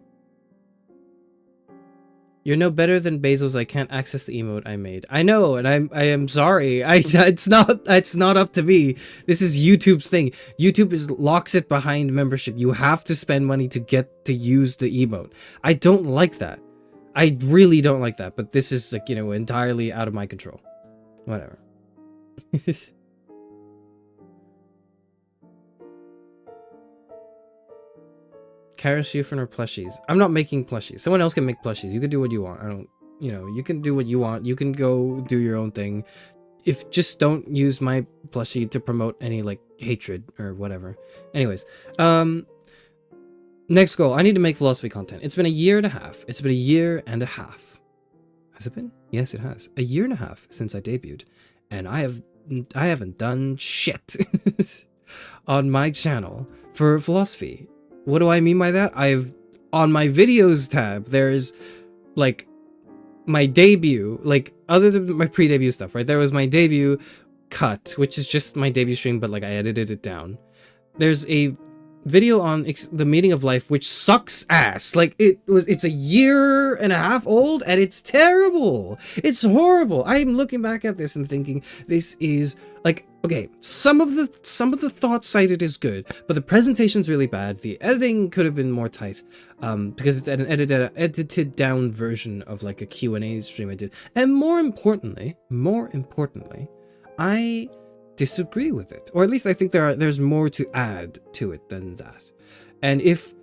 You're no better than Bezos. I can't access the emote I made. I know, and I am sorry. It's not up to me. This is YouTube's thing. YouTube locks it behind membership. You have to spend money to get to use the emote. I don't like that. I really don't like that. But this is like, you know, entirely out of my control. Whatever. Charis Euphranor plushies. I'm not making plushies. Someone else can make plushies. You can do what you want. I don't, you know, you can do what you want. You can go do your own thing. Just don't use my plushie to promote any like hatred or whatever. Anyways, next goal. I need to make philosophy content. It's been a year and a half. It's been a year and a half. Has it been? Yes, it has. A year and a half since I debuted, and I haven't done shit on my channel for philosophy. What do I mean by that? On my videos tab, there's like my debut, like other than my pre-debut stuff, right? There was my debut cut, which is just my debut stream, but like I edited it down. There's a video on the meaning of life, which sucks ass. Like it's a year and a half old and it's terrible. It's horrible. I'm looking back at this and thinking this is like, okay, some of the thoughts cited is good, but the presentation's really bad. The editing could have been more tight, because it's an edited down version of like a Q&A stream I did. And more importantly, I disagree with it, or at least I think there's more to add to it than that. And if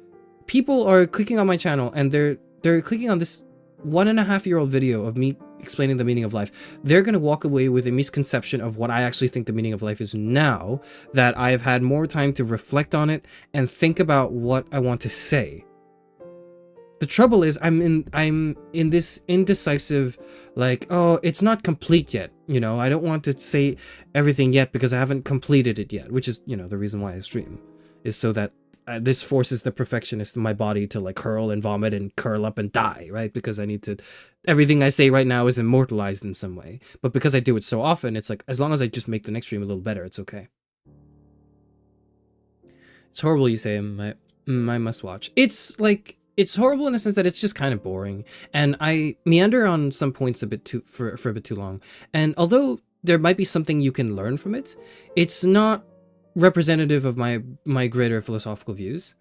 people are clicking on my channel and they're clicking on this 1.5-year-old video of me explaining the meaning of life, they're going to walk away with a misconception of what I actually think the meaning of life is now that I've had more time to reflect on it and think about what I want to say. The trouble is I'm in this indecisive, like, oh, it's not complete yet. You know, I don't want to say everything yet because I haven't completed it yet, which is, you know, the reason why I stream, is so that this forces the perfectionist in my body to like hurl and vomit and curl up and die, right? Because I need to, everything I say right now is immortalized in some way. But because I do it so often, it's like, as long as I just make the next stream a little better, it's okay. It's horrible, you say, my must watch. It's like, it's horrible in the sense that it's just kind of boring, and I meander on some points a bit for a bit too long. And although there might be something you can learn from it, it's not representative of my greater philosophical views.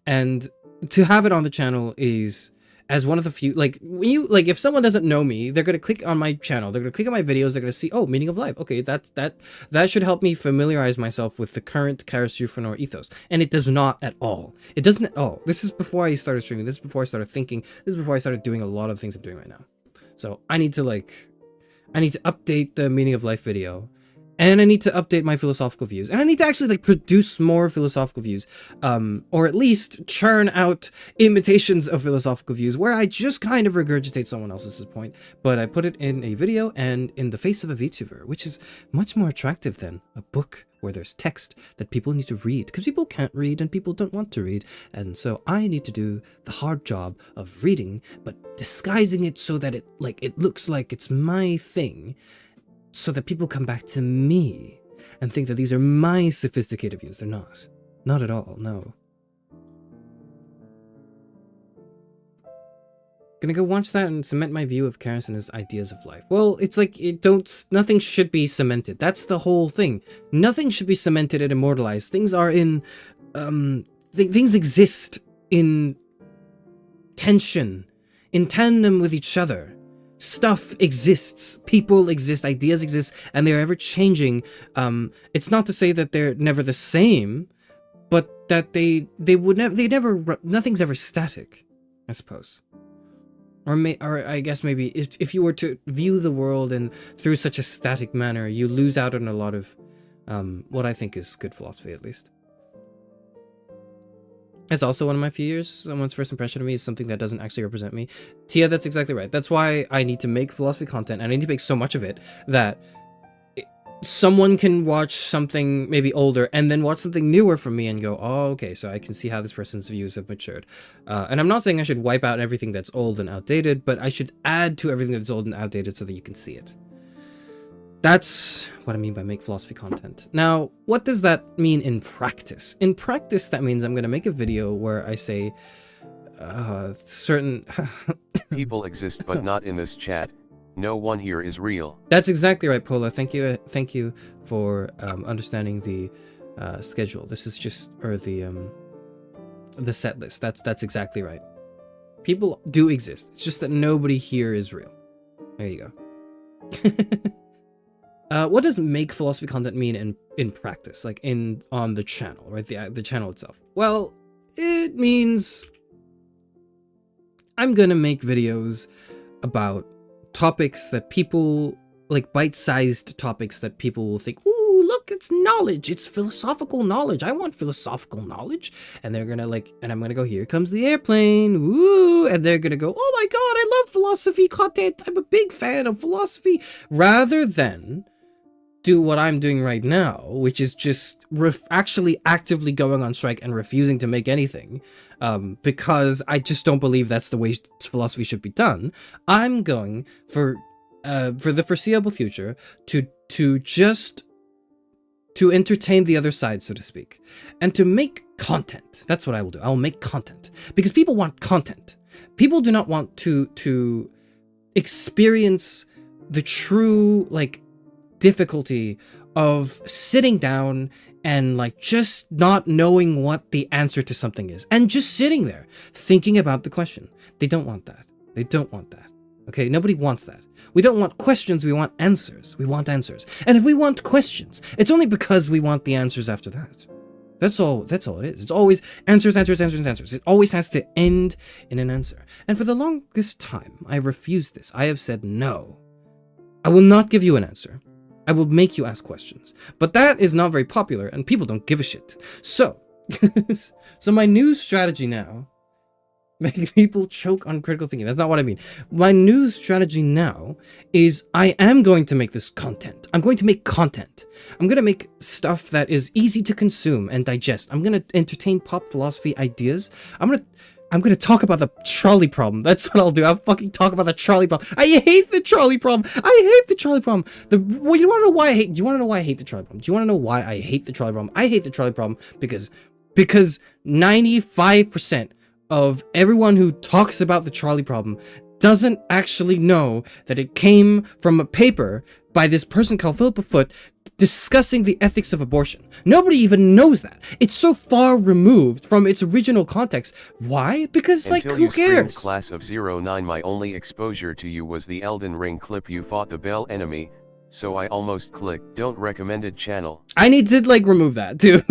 And to have it on the channel is as one of the few, like, when you, like, if someone doesn't know me, they're gonna click on my channel, they're gonna click on my videos, they're gonna see, oh, meaning of life, okay, that should help me familiarize myself with the current Charis Euphranor ethos. And it does not at all. It doesn't at all. This is before I started streaming, this is before I started thinking, this is before I started doing a lot of the things I'm doing right now. So I need to update the meaning of life video, and I need to update my philosophical views, and I need to actually like produce more philosophical views, or at least churn out imitations of philosophical views where I just kind of regurgitate someone else's point, but I put it in a video and in the face of a VTuber, which is much more attractive than a book where there's text that people need to read, because people can't read and people don't want to read. And so I need to do the hard job of reading, but disguising it so that it looks like it's my thing, so that people come back to me and think that these are my sophisticated views. They're not. Not at all, no. Gonna go watch that and cement my view of Charis and his ideas of life. Well, it's like, nothing should be cemented. That's the whole thing. Nothing should be cemented and immortalized. Things are in, things exist in tension, in tandem with each other. Stuff exists, people exist, ideas exist, and they're ever changing. It's not to say that they're never the same, but that nothing's ever static, I suppose. Or I guess maybe if you were to view the world and through such a static manner, you lose out on a lot of what I think is good philosophy, at least. It's also one of my fears. Someone's first impression of me is something that doesn't actually represent me. Tia, that's exactly right. That's why I need to make philosophy content, and I need to make so much of it that someone can watch something maybe older and then watch something newer from me and go, oh, okay, so I can see how this person's views have matured. And I'm not saying I should wipe out everything that's old and outdated, but I should add to everything that's old and outdated so that you can see it. That's what I mean by make philosophy content. Now, what does that mean in practice? In practice, that means I'm going to make a video where I say certain... People exist but not in this chat. No one here is real. That's exactly right, Pola. Thank you for understanding the schedule. This is just, or the set list. That's exactly right. People do exist. It's just that nobody here is real. There you go. What does make philosophy content mean in practice, like on the channel, right? The channel itself. Well, it means I'm gonna make videos about topics that people, like bite-sized topics that people will think, ooh, look, it's knowledge, it's philosophical knowledge, I want philosophical knowledge, and they're gonna and I'm gonna go, here comes the airplane, woo, and they're gonna go, oh my god, I love philosophy content, I'm a big fan of philosophy, rather than do what I'm doing right now, which is just actually actively going on strike and refusing to make anything, because I just don't believe that's the way philosophy should be done. I'm going for the foreseeable future to entertain the other side, so to speak, and to make content. That's what I will do. I will make content because people want content. People do not want to experience the true, like, difficulty of sitting down and like just not knowing what the answer to something is and just sitting there thinking about the question. They don't want that. They don't want that. Okay, nobody wants that. We don't want questions, we want answers. We want answers. And if we want questions, it's only because we want the answers after that. That's all it is. It's always answers, answers, answers, answers. It always has to end in an answer. And for the longest time, I refused this. I have said no. I will not give you an answer. I will make you ask questions. But that is not very popular, and people don't give a shit. So, so my new strategy now, making people choke on critical thinking. That's not what I mean. My new strategy now is I am going to make this content. I'm going to make content. I'm going to make stuff that is easy to consume and digest. I'm going to entertain pop philosophy ideas. I'm going to talk about the trolley problem. That's what I'll do. I'll fucking talk about the trolley problem. I hate the trolley problem. I hate the trolley problem. Well, you want to know why I hate? Do you want to know why I hate the trolley problem? Do you want to know why I hate the trolley problem? I hate the trolley problem because 95% of everyone who talks about the trolley problem doesn't actually know that it came from a paper by this person called Philippa Foot discussing the ethics of abortion. Nobody even knows that. It's so far removed from its original context. Why? Because, like, who cares? Class of 09, my only exposure to you was the Elden Ring clip you fought the Bell enemy, so I almost clicked don't recommended channel. I need to, like, remove that, too.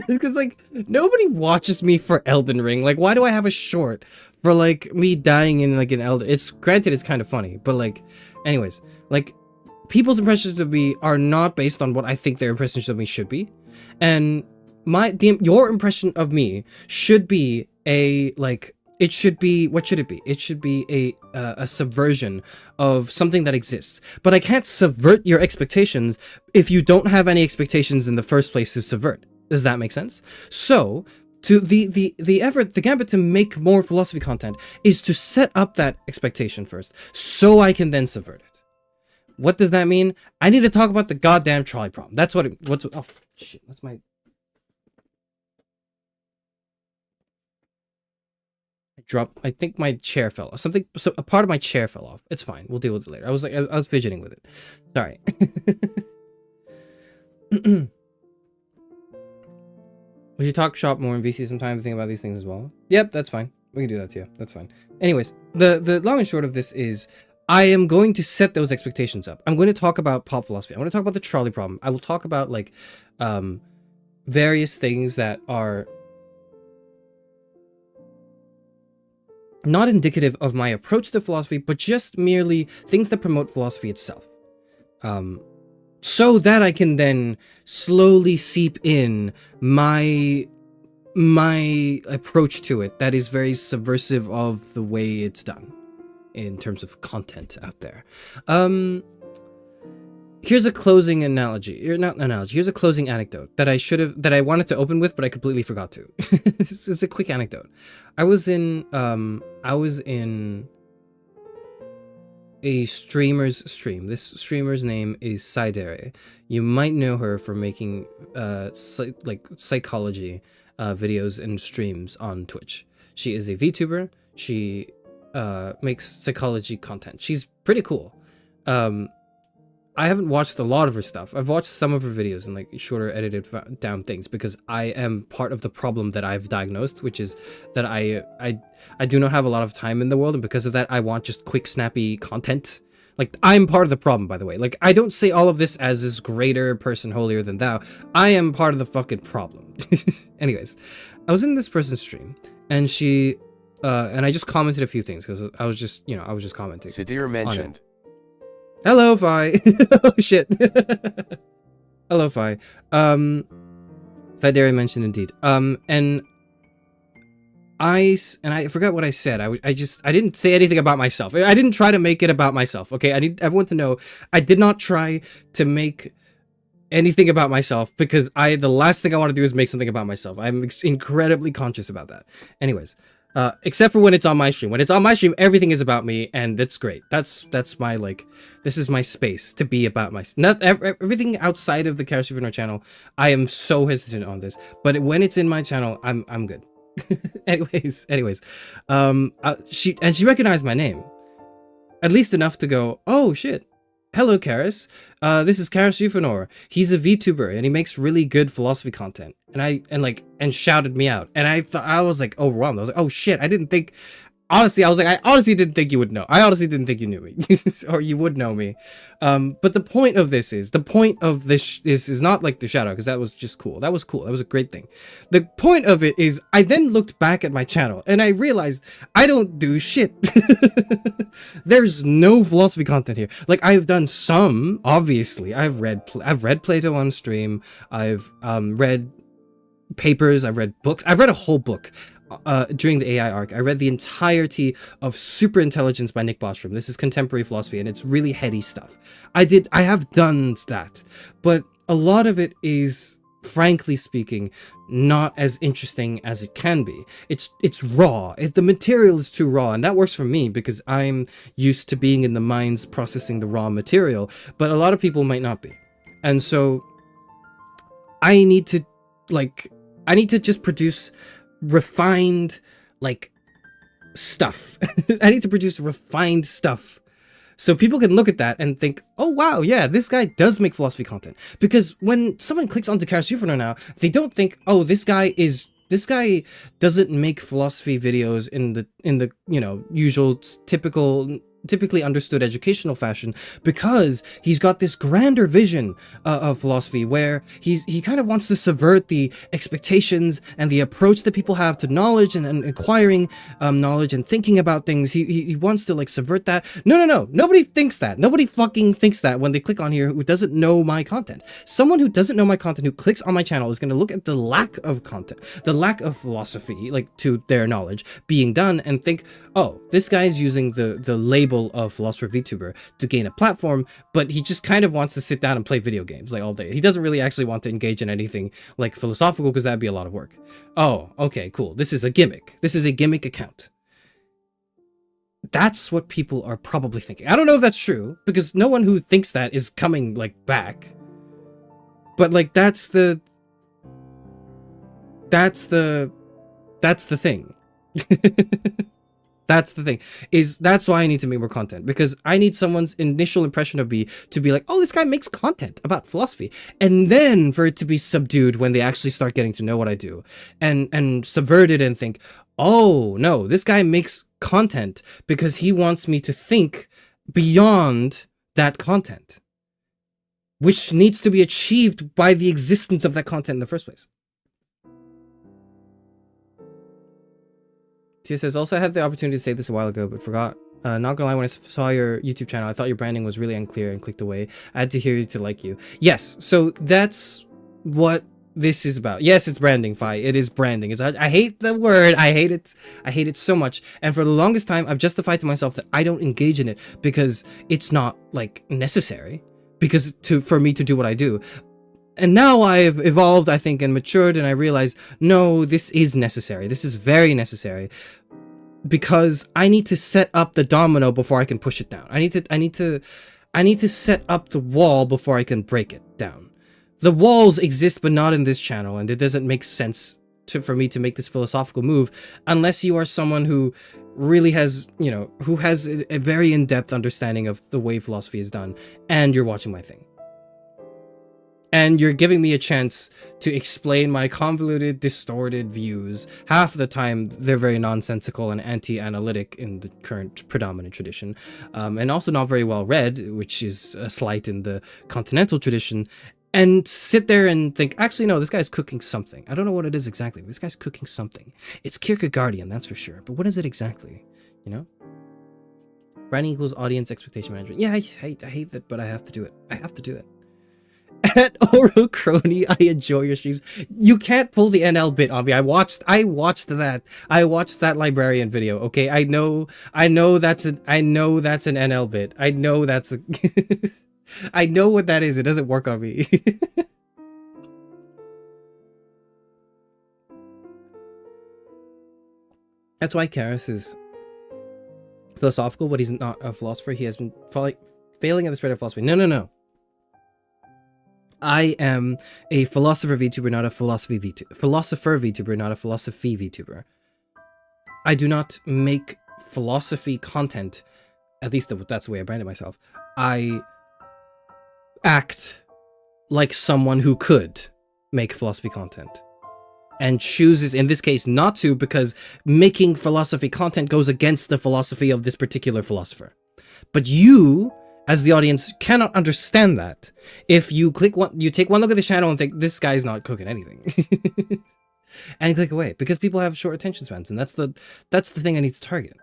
Because, like, nobody watches me for Elden Ring. Like, why do I have a short for, like, me dying in, like, an Elden... Granted, it's kind of funny, but, like, anyways, like, people's impressions of me are not based on what I think their impressions of me should be. And your impression of me should be it should be, what should it be? It should be a subversion of something that exists. But I can't subvert your expectations if you don't have any expectations in the first place to subvert. Does that make sense? So, to the gambit to make more philosophy content is to set up that expectation first, so I can then subvert it. What does that mean? I need to talk about the goddamn trolley problem. That's what oh, shit, that's my... I dropped. I think my chair fell off. Something. So a part of my chair fell off. It's fine. We'll deal with it later. I was fidgeting with it. Sorry. We should talk shop more in VC sometime to think about these things as well. Yep, that's fine. We can do that too. That's fine. Anyways, the long and short of this is I am going to set those expectations up. I'm going to talk about pop philosophy. I'm going to talk about the trolley problem. I will talk about like various things that are not indicative of my approach to philosophy, but just merely things that promote philosophy itself. So that I can then slowly seep in my approach to it that is very subversive of the way it's done in terms of content out there. Here's a closing analogy, or not analogy, here's a closing anecdote that I wanted to open with, but I completely forgot to. This is a quick anecdote. I was in a streamer's stream. This streamer's name is Saidere. You might know her for making psychology videos and streams on Twitch. She is a VTuber. She makes psychology content. She's pretty cool. I haven't watched a lot of her stuff. I've watched some of her videos and like shorter edited down things because I am part of the problem that I've diagnosed, which is that I do not have a lot of time in the world, and because of that I want just quick snappy content. Like, I'm part of the problem, by the way. Like, I don't say all of this as this greater person holier than thou. I am part of the fucking problem. Anyways, I was in this person's stream and she and I just commented a few things because I was just commenting. Sadir mentioned. Hello, Fi. Oh, shit. Hello, Fi. Saidere mentioned indeed. And I forgot what I said. I didn't say anything about myself. I didn't try to make it about myself. Okay, I need everyone to know I did not try to make anything about myself because the last thing I want to do is make something about myself. I'm incredibly conscious about that. Anyways. Except for when it's on my stream. When it's on my stream, everything is about me, and that's great. That's my, like, this is my space to be about my... Not everything outside of the Charis Euphranor channel, I am so hesitant on this. But when it's in my channel, I'm good. anyways, she recognized my name. At least enough to go, oh, shit. Hello, Charis. This is Charis Euphranor. He's a VTuber and he makes really good philosophy content. And shouted me out. And I was like overwhelmed. I was like, oh shit, I didn't think. Honestly, I honestly didn't think you would know. I honestly didn't think you knew me, or you would know me. But the point of this is not like the shout out, because that was just cool. That was cool. That was a great thing. The point of it is, I then looked back at my channel and I realized I don't do shit. There's no philosophy content here. Like, I've done some, obviously. I've read Plato on stream. I've read papers. I've read books. I've read a whole book. During the AI arc, I read the entirety of Superintelligence by Nick Bostrom. This is contemporary philosophy, and it's really heady stuff. I have done that, but a lot of it is, frankly speaking, not as interesting as it can be. It's raw. The material is too raw, and that works for me because I'm used to being in the mines processing the raw material, but a lot of people might not be. And so I need to just produce refined, like, stuff. I need to produce refined stuff so people can look at that and think, oh wow, yeah, this guy does make philosophy content. Because when someone clicks onto Charis Euphranor now, they don't think, oh, this guy doesn't make philosophy videos in the usual typically understood educational fashion, because he's got this grander vision of philosophy where he kind of wants to subvert the expectations and the approach that people have to knowledge and acquiring knowledge and thinking about things. He wants to, like, subvert that. No. Nobody thinks that. Nobody fucking thinks that when they click on here who doesn't know my content. Someone who doesn't know my content who clicks on my channel is going to look at the lack of content, the lack of philosophy, like, to their knowledge being done, and think, oh, this guy's using the label of philosopher VTuber to gain a platform, but he just kind of wants to sit down and play video games like all day. He doesn't really actually want to engage in anything like philosophical, because that'd be a lot of work. Oh, okay, cool. This is a gimmick. This is a gimmick account. That's what people are probably thinking. I don't know if that's true, because no one who thinks that is coming, like, back. But, like, that's the thing. That's the thing. That's why I need to make more content, because I need someone's initial impression of me to be like, oh, this guy makes content about philosophy, and then for it to be subdued when they actually start getting to know what I do, and subverted and think, oh no, this guy makes content because he wants me to think beyond that content, which needs to be achieved by the existence of that content in the first place. Tia says, also I had the opportunity to say this a while ago, but forgot. Not gonna lie, when I saw your YouTube channel, I thought your branding was really unclear and clicked away. I had to hear you to like you. Yes, so that's what this is about. Yes, it's branding, Fi. It is branding. I hate the word. I hate it. I hate it so much. And for the longest time, I've justified to myself that I don't engage in it because it's not, like, necessary. Because for me to do what I do. And now I've evolved, I think, and matured, and I realize, no, this is necessary. This is very necessary. Because I need to set up the domino before I can push it down. I need to set up the wall before I can break it down. The walls exist, but not in this channel, and it doesn't make sense for me to make this philosophical move unless you are someone who really has, who has a very in-depth understanding of the way philosophy is done, and you're watching my thing. And you're giving me a chance to explain my convoluted, distorted views. Half of the time, they're very nonsensical and anti-analytic in the current predominant tradition. And also not very well read, which is a slight in the continental tradition. And sit there and think, actually, no, this guy's cooking something. I don't know what it is exactly, but this guy's cooking something. It's Kierkegaardian, that's for sure. But what is it exactly? Branding equals audience expectation management. Yeah, I hate that, but I have to do it. I have to do it. At Oro Crony, I enjoy your streams. You can't pull the NL bit on me. I watched that. I watched that librarian video. Okay, I know that's an NL bit. I know that's a I know what that is. It doesn't work on me. That's why Charis is philosophical, but he's not a philosopher. He has been failing at the spread of philosophy. No. I am a philosopher VTuber, not a philosopher VTuber, not a philosophy VTuber. I do not make philosophy content, at least that's the way I branded myself. I act like someone who could make philosophy content and chooses, in this case, not to, because making philosophy content goes against the philosophy of this particular philosopher. But you, as the audience, cannot understand that if you take one look at the channel and think, this guy's not cooking anything. And you click away, because people have short attention spans, and that's the thing I need to target.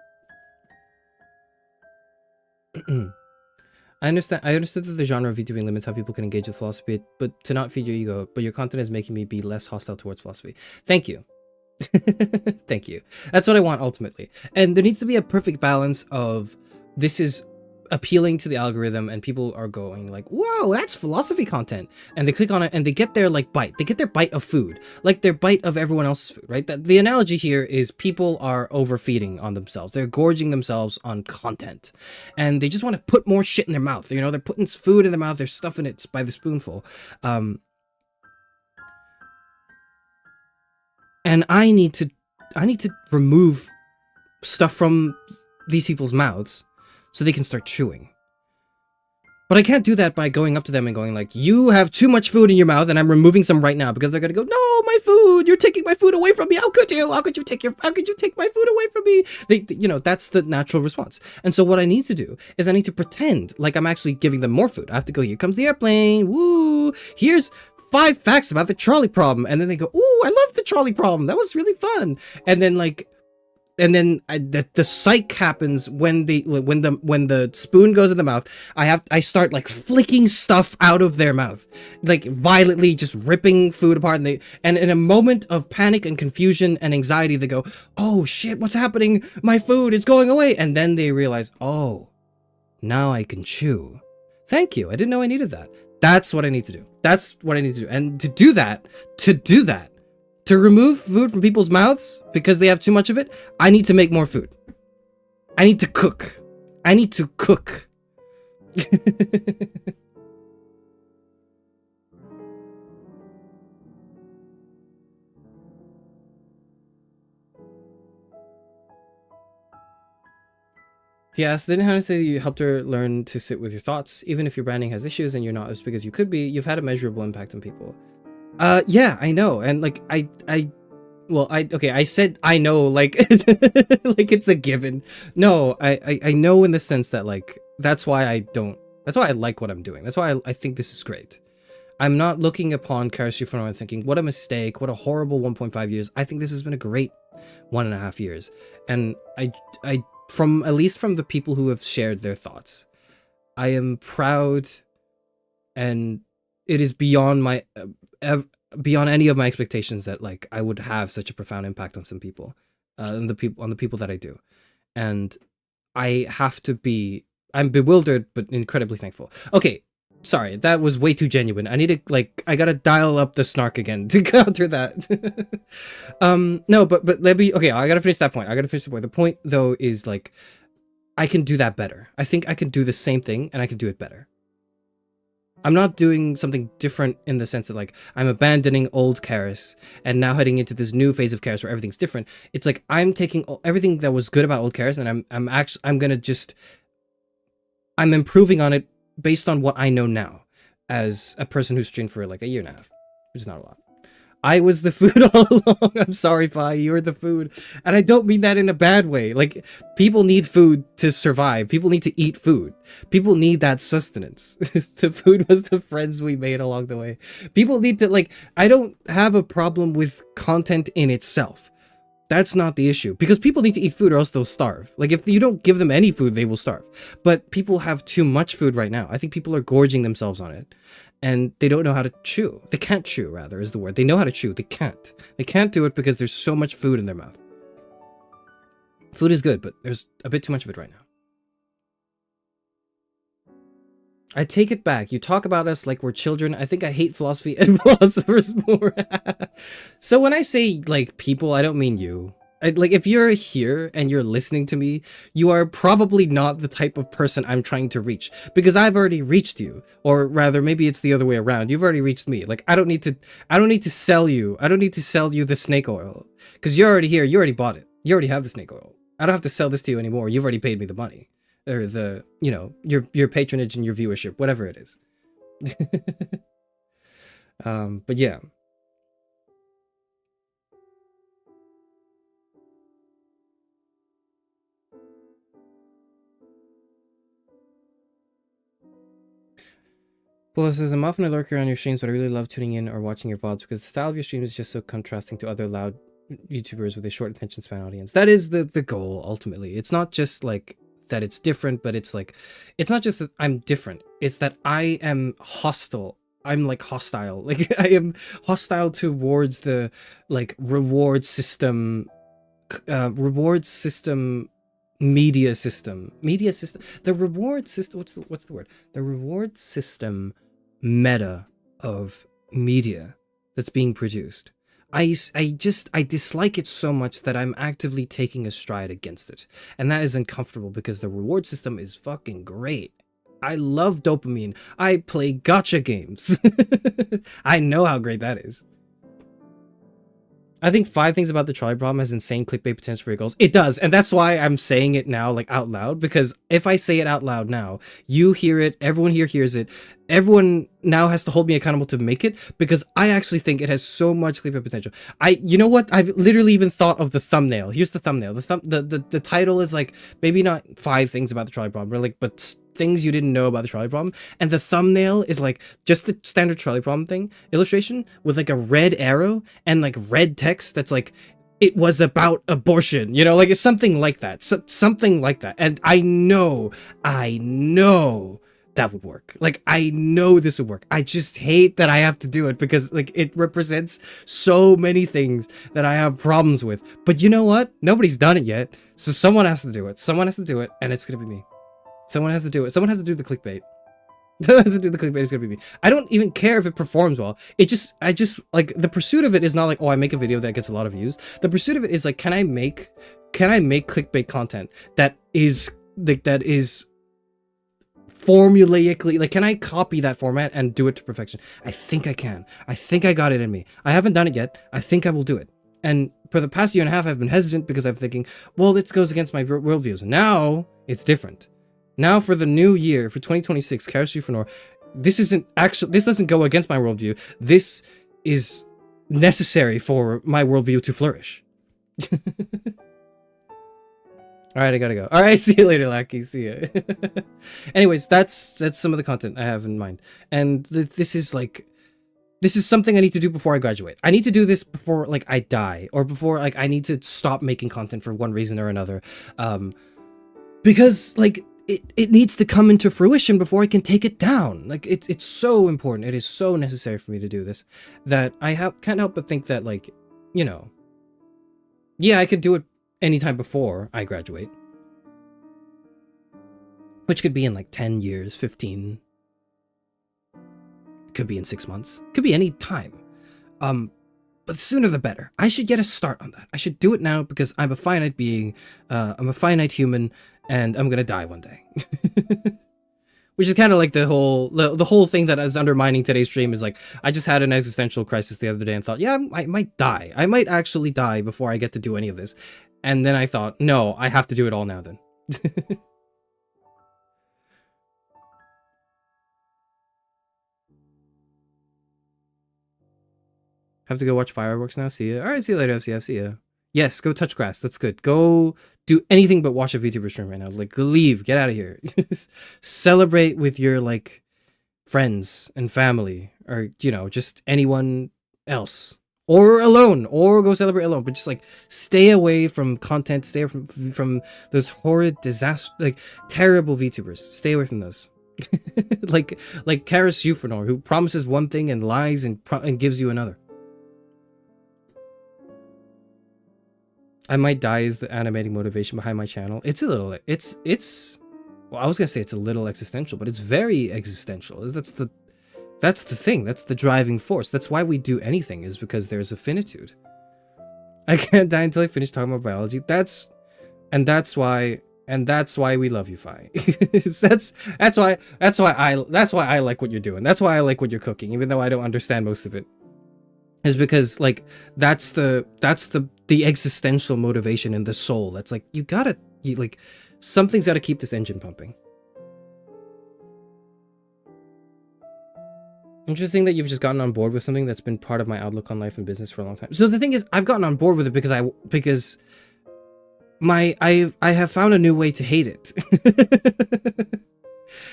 I understood that the genre of VTubing limits how people can engage with philosophy, but to not feed your ego, but your content is making me be less hostile towards philosophy. Thank you. Thank you. That's what I want ultimately. And there needs to be a perfect balance of, this is appealing to the algorithm and people are going like, whoa, that's philosophy content, and they click on it and they get their bite. They get their bite of food, like their bite of everyone else's food, right? That the analogy here is people are overfeeding on themselves. They're gorging themselves on content, and they just want to put more shit in their mouth. They're putting food in their mouth. They're stuffing it by the spoonful. And I need to remove stuff from these people's mouths so they can start chewing. But I can't do that by going up to them and going like, you have too much food in your mouth and I'm removing some right now, because they're gonna go, no, my food, you're taking my food away from me. How could you take my food away from me? That's the natural response. And so what I need to do is I need to pretend like I'm actually giving them more food. I have to go, here comes the airplane. Woo, here's 5 facts about the trolley problem. And then they go, ooh, I love the trolley problem. That was really fun. And then the psych happens when the spoon goes in the mouth. I start like flicking stuff out of their mouth, like violently just ripping food apart, and in a moment of panic and confusion and anxiety, they go, oh shit, what's happening? My food is going away. And then they realize, oh, now I can chew. Thank you. I didn't know I needed that. That's what I need to do. And to do that, to remove food from people's mouths because they have too much of it, I need to make more food. I need to cook. He asked, then how to say you helped her learn to sit with your thoughts, even if your branding has issues and you're not as big as you could be. You've had a measurable impact on people. Yeah, I know, and like I said I know, like like it's a given. No, I know in the sense that like that's why I like what I'm doing. That's why I think this is great. I'm not looking upon Charis Euphranor and thinking, what a mistake, what a horrible 1.5 years. I think this has been a great 1.5 years. And I from at least from the people who have shared their thoughts, I am proud, and it is beyond my beyond any of my expectations that like I would have such a profound impact on some people, on the people that I do. And I'm bewildered but incredibly thankful. Okay, sorry, that was way too genuine. I gotta dial up the snark again to counter that. No, but let me, okay, I gotta finish that point. The point though is like, I can do that better. I think I can do the same thing and I can do it better. I'm not doing something different in the sense that like I'm abandoning old Charis and now heading into this new phase of Charis where everything's different. It's like I'm taking everything that was good about old Charis and I'm improving on it based on what I know now as a person who's streamed for like a year and a half, which is not a lot. I was the food all along. I'm sorry, Fi, you're the food. And I don't mean that in a bad way. Like, people need food to survive. People need to eat food. People need that sustenance. The food was the friends we made along the way. People need to, like, I don't have a problem with content in itself. That's not the issue. Because people need to eat food or else they'll starve. Like, if you don't give them any food, they will starve. But people have too much food right now. I think people are gorging themselves on it. And they don't know how to chew. They can't chew, rather, is the word. They know how to chew. They can't. They can't do it because there's so much food in their mouth. Food is good, but there's a bit too much of it right now. I take it back. You talk about us like we're children. I think I hate philosophy and philosophers more. So when I say, like, people, I don't mean you. Like, if you're here and you're listening to me, you are probably not the type of person I'm trying to reach, because I've already reached you. Or rather, maybe it's the other way around. You've already reached me. Like, I don't need to sell you. I don't need to sell you the snake oil, because you're already here. You already bought it. You already have the snake oil. I don't have to sell this to you anymore. You've already paid me the money, or the, you know, your patronage and your viewership, whatever it is. But yeah. Well, says, I'm often a lurker on your streams, but I really love tuning in or watching your VODs because the style of your stream is just so contrasting to other loud YouTubers with a short attention span audience. That is the goal, ultimately. It's not just, like, that it's different, but it's, like, it's not just that I'm different. It's that I am hostile. I'm, like, hostile. Like, I am hostile towards the, like, reward system, the reward system, what's the word? The reward system meta of media that's being produced. I dislike it so much that I'm actively taking a stride against it. And that is uncomfortable because the reward system is fucking great. I love dopamine. I play gacha games. I know how great that is. I think 5 things about the trolley problem has insane clickbait potential for your goals. It does, and that's why I'm saying it now, like, out loud, because if I say it out loud now, you hear it, everyone here hears it, everyone now has to hold me accountable to make it, because I actually think it has so much clickbait potential. You know what? I've literally even thought of the thumbnail. Here's the thumbnail. The title is, like, maybe not 5 things about the trolley problem, but things you didn't know about the trolley problem, and the thumbnail is like just the standard trolley problem thing illustration with like a red arrow and like red text that's like, it was about abortion, you know, like it's something like that, something like that. And I know that would work. Like, I know this would work. I just hate that I have to do it because, like, it represents so many things that I have problems with. But you know what? Nobody's done it yet, so someone has to do it. Someone has to do it, and it's gonna be me. Someone has to do it. Someone has to do the clickbait. Someone has to do the clickbait. It's gonna be me. I don't even care if it performs well. I just like, the pursuit of it is not like, oh, I make a video that gets a lot of views. The pursuit of it is like, can I make clickbait content that is like, that is formulaically, like, can I copy that format and do it to perfection? I think I can. I think I got it in me. I haven't done it yet. I think I will do it. And for the past year and a half, I've been hesitant because I'm thinking, well, this goes against my worldviews. Now It's different. Now for the new year, for 2026, Charis Euphranor, this doesn't go against my worldview. This is necessary for my worldview to flourish. Alright, I gotta go. Alright, see you later, Lackey. See ya. Anyways, that's some of the content I have in mind. And this is something I need to do before I graduate. I need to do this before, like, I die. Or before, like, I need to stop making content for one reason or another. Because, like, it needs to come into fruition before I can take it down. Like, it's so important. It is so necessary for me to do this that I can't help but think that, like, you know, yeah, I could do it anytime before I graduate, which could be in like 10 years, 15, could be in 6 months, could be any time. But the sooner the better. I should get a start on that. I should do it now because I'm a finite being, I'm a finite human, and I'm gonna die one day. Which is kind of like the whole thing that is undermining today's stream is like, I just had an existential crisis the other day and thought, yeah, I might die. I might actually die before I get to do any of this. And then I thought, no, I have to do it all now then. Have to go watch fireworks now. See ya. All right, see you later, FCF. See ya. Yes, go touch grass. That's good. Go do anything but watch a VTuber stream right now. Like, leave. Get out of here. Celebrate with your, like, friends and family. Or, you know, just anyone else. Or alone. Or go celebrate alone. But just, like, stay away from content. Stay away from those horrid, like, terrible VTubers. Stay away from those. like Charis Euphranor, who promises one thing and lies and gives you another. I might die is the animating motivation behind my channel. It's a little, well, I was gonna say it's a little existential, but it's very existential. That's the thing. That's the driving force. That's why we do anything, is because there's a finitude. I can't die until I finish talking about biology. That's why we love you, Fi. that's why I like what you're doing. That's why I like what you're cooking, even though I don't understand most of it. Is because, like, that's the existential motivation in the soul. That's like, like, something's gotta keep this engine pumping. Interesting that you've just gotten on board with something that's been part of my outlook on life and business for a long time. So the thing is, I've gotten on board with it because I have found a new way to hate it.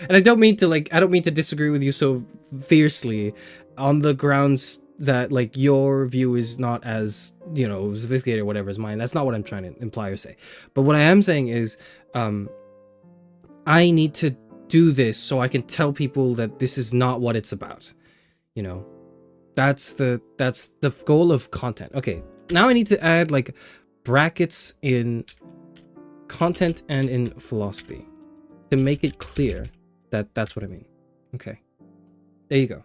And I don't mean to disagree with you so fiercely on the grounds that, like, your view is not as, you know, sophisticated or whatever as mine. That's not what I'm trying to imply or say. But what I am saying is, I need to do this so I can tell people that this is not what it's about. You know, that's the goal of content. Okay, now I need to add, like, brackets in content and in philosophy to make it clear that that's what I mean. Okay, there you go.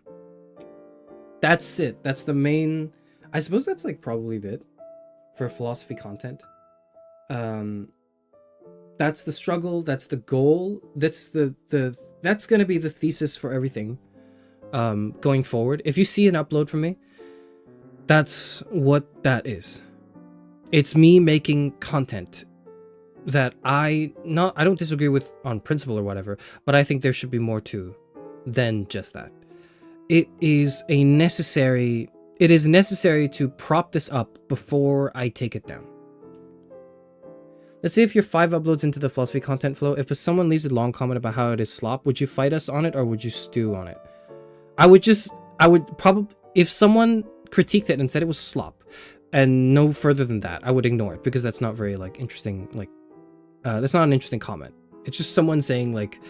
That's it. That's the main, I suppose that's, like, probably it for philosophy content. That's the struggle. That's the goal. That's that's going to be the thesis for everything going forward. If you see an upload from me, that's what that is. It's me making content that I don't disagree with on principle or whatever, but I think there should be more to than just that. It is necessary to prop this up before I take it down. Let's say if you're 5 uploads into the philosophy content flow, if someone leaves a long comment about how it is slop, would you fight us on it or would you stew on it? I would probably, if someone critiqued it and said it was slop and no further than that, I would ignore it because that's not very, like, interesting. Like, that's not an interesting comment. It's just someone saying, like,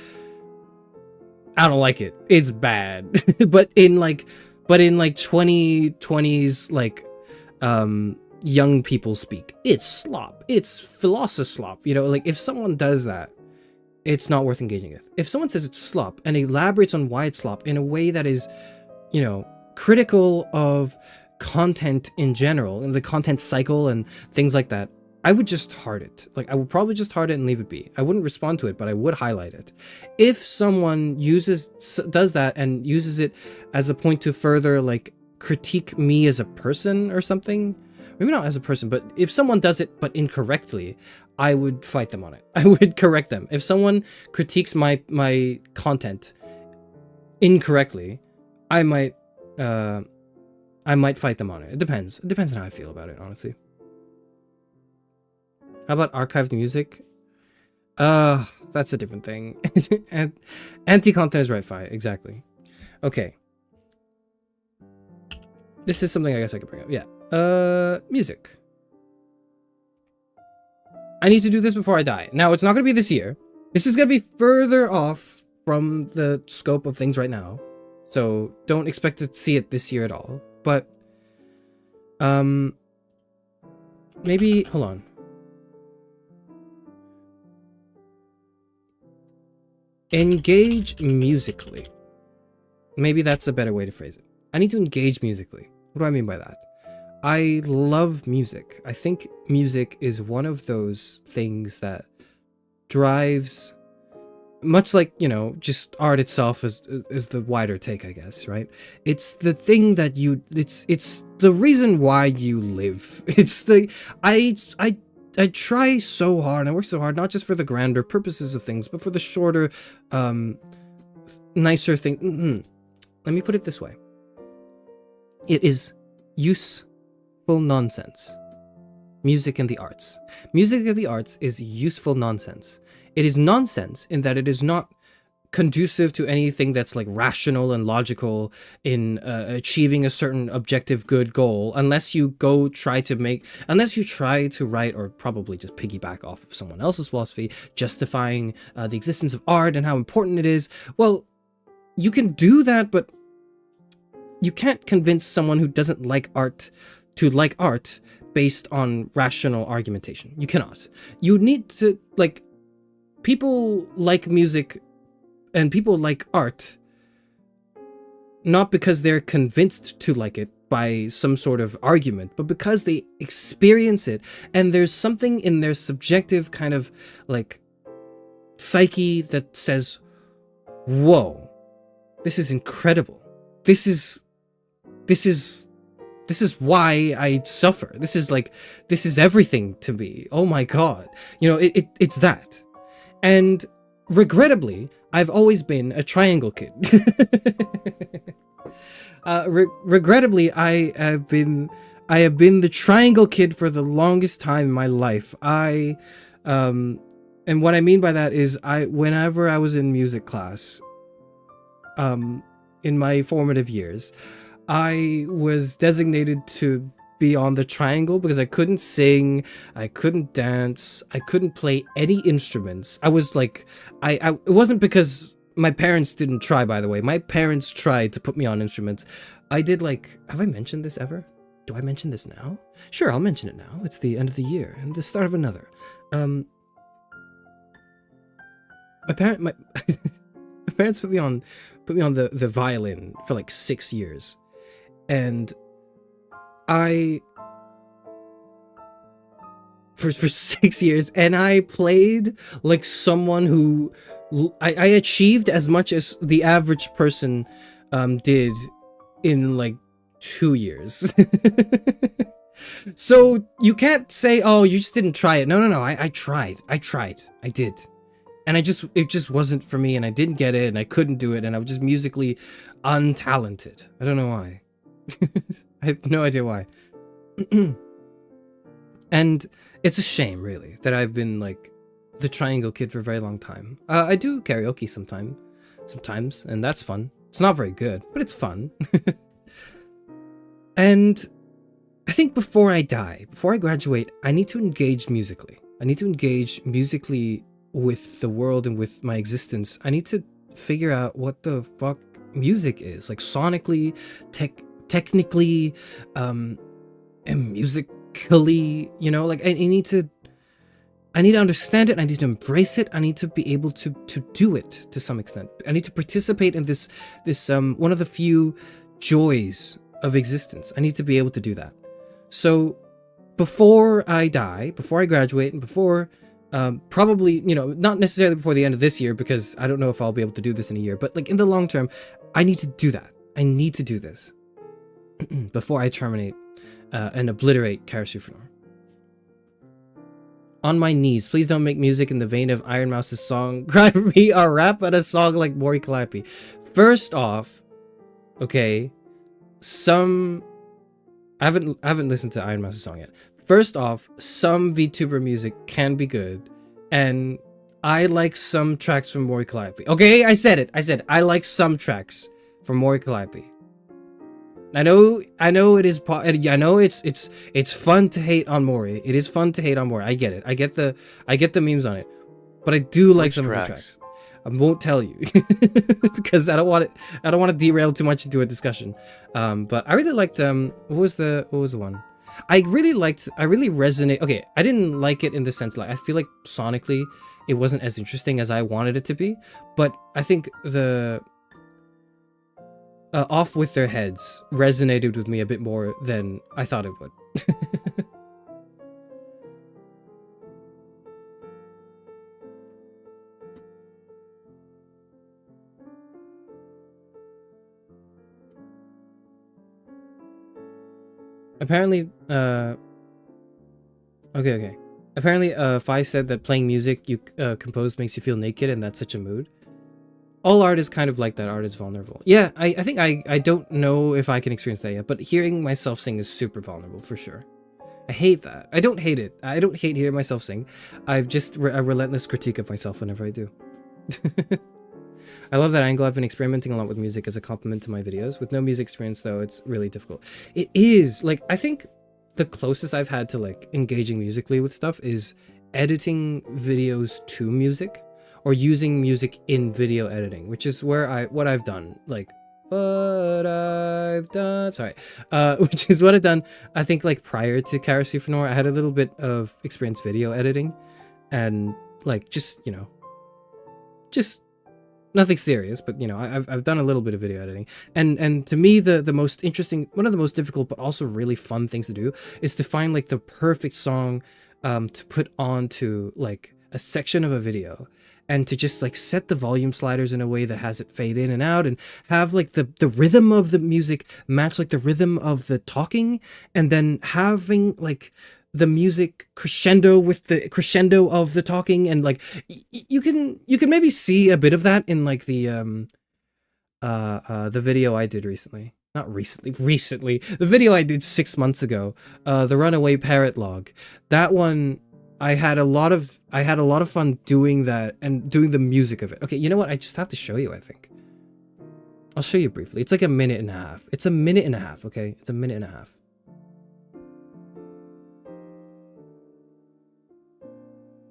I don't like it. It's bad. but in 2020s, like, young people speak, it's slop. It's philosophy slop. You know, like, if someone does that, it's not worth engaging with. If someone says it's slop and elaborates on why it's slop in a way that is, you know, critical of content in general and the content cycle and things like that, I would just heart it. Like, I would probably just heart it and leave it be. I wouldn't respond to it, but I would highlight it. If someone does that and uses it as a point to further, like, critique me as a person or something, maybe not as a person, but if someone does it but incorrectly, I would fight them on it. I would correct them. If someone critiques my content incorrectly, I might fight them on it. It depends. It depends on how I feel about it, honestly. How about archived music? That's a different thing. And anti-content is right, Fi. Exactly. Okay. This is something I guess I could bring up. Yeah. Music. I need to do this before I die. Now, it's not going to be this year. This is going to be further off from the scope of things right now. So, don't expect to see it this year at all. But, maybe, hold on. Engage musically. Maybe that's a better way to phrase it. I need to engage musically. What do I mean by that? I love music. I think music is one of those things that drives, much like, you know, just art itself is the wider take, I guess, right? It's the thing that it's the reason why you live. It's the, I try so hard, I work so hard, not just for the grander purposes of things, but for the shorter, nicer thing. Let me put it this way. It is useful nonsense. Music and the arts. Music and the arts is useful nonsense. It is nonsense in that it is not conducive to anything that's like rational and logical in achieving a certain objective good goal, unless you try to write, or probably just piggyback off of someone else's philosophy, justifying the existence of art and how important it is. Well, you can do that, but you can't convince someone who doesn't like art to like art based on rational argumentation. You cannot. You need to, like, people like music and people like art not because they're convinced to like it by some sort of argument, but because they experience it, and there's something in their subjective kind of like psyche that says, whoa, this is incredible. This is why I suffer. This is everything to me. Oh my God. You know, it's that. And regrettably, I've always been a triangle kid. Regrettably, I have been the triangle kid for the longest time in my life. And what I mean by that is whenever I was in music class, in my formative years, I was designated to be on the triangle because I couldn't sing, I couldn't dance, I couldn't play any instruments. I was like, it wasn't because my parents didn't try, by the way. My parents tried to put me on instruments. I did, like, have I mentioned this ever? Do I mention this now? Sure, I'll mention it now. It's the end of the year and the start of another. My parents put me on the violin for like 6 years. And for 6 years, and I played like someone who I achieved as much as the average person did in like 2 years. So you can't say, oh, you just didn't try it. No, I tried. I did. And it just wasn't for me, and I didn't get it, and I couldn't do it, and I was just musically untalented. I don't know why. I have no idea why. And it's a shame, really, that I've been like the triangle kid for a very long time. I do karaoke sometimes, and that's fun. It's not very good, but it's fun. And I think before I die, before I graduate, I need to engage musically. I need to engage musically with the world and with my existence. I need to figure out what the fuck music is, like sonically, technically, and musically, you know, like I need to understand it. I need to embrace it. I need to be able to do it to some extent. I need to participate in this one of the few joys of existence. I need to be able to do that. So before I die, before I graduate, and before probably, you know, not necessarily before the end of this year, because I don't know if I'll be able to do this in a year, but like in the long term, I need to do that. I need to do this before I terminate and obliterate Charis Euphranor. On my knees, please don't make music in the vein of Iron Mouse's song Cry For Me or rap at a song like Mori Calliope. First off, okay, I haven't listened to Iron Mouse's song yet. First off, some VTuber music can be good, and I like some tracks from Mori Calliope. Okay, I said it. I like some tracks from Mori Calliope. I know it is. I know it's fun to hate on Mori. It is fun to hate on Mori. I get it. I get the memes on it, but I do like some of the tracks. I won't tell you because I don't want to derail too much into a discussion. But I really liked what was the one? I really resonate. Okay, I didn't like it in the sense like I feel like sonically it wasn't as interesting as I wanted it to be, but I think the Off With Their Heads resonated with me a bit more than I thought it would. Apparently, okay. Apparently, Fi said that playing music you compose makes you feel naked, and that's such a mood. All art is kind of like that. Art is vulnerable. Yeah, I think I don't know if I can experience that yet, but hearing myself sing is super vulnerable for sure. I hate that. I don't hate it. I don't hate hearing myself sing. I've just a relentless critique of myself whenever I do. I love that angle. I've been experimenting a lot with music as a complement to my videos. With no music experience, though, it's really difficult. It is. Like, I think the closest I've had to, like, engaging musically with stuff is editing videos to music or using music in video editing, which is where what I've done. Like, what I've done. Sorry. Which is what I've done. I think, like, prior to Charis Euphranor, I had a little bit of experience video editing and, like, just, you know, just nothing serious, but you know, I've done a little bit of video editing, and to me the most interesting, one of the most difficult but also really fun things to do is to find like the perfect song to put onto like a section of a video, and to just like set the volume sliders in a way that has it fade in and out, and have like the rhythm of the music match like the rhythm of the talking, and then having like the music crescendo with the crescendo of the talking, and like you can maybe see a bit of that in like the video I did recently. Not recently. The video I did 6 months ago, the Runaway Parrot log. That one I had a lot of fun doing that and doing the music of it. Okay, you know what? I just have to show you, I think. I'll show you briefly. It's like a minute and a half. It's a minute and a half, okay? It's a minute and a half.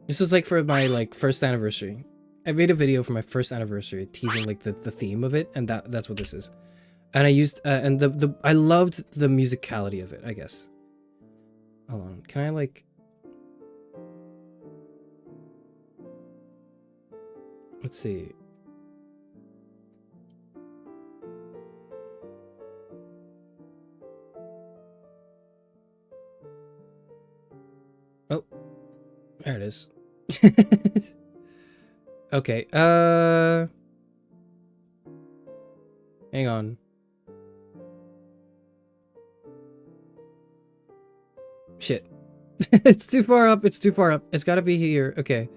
This was like for my like first anniversary. I made a video for my first anniversary teasing like the theme of it, and that's what this is. And I used and I loved the musicality of it, I guess. Hold on, can I like let's see. Oh, there it is. Okay, hang on. Shit. It's too far up, it's too far up. It's gotta be here. Okay.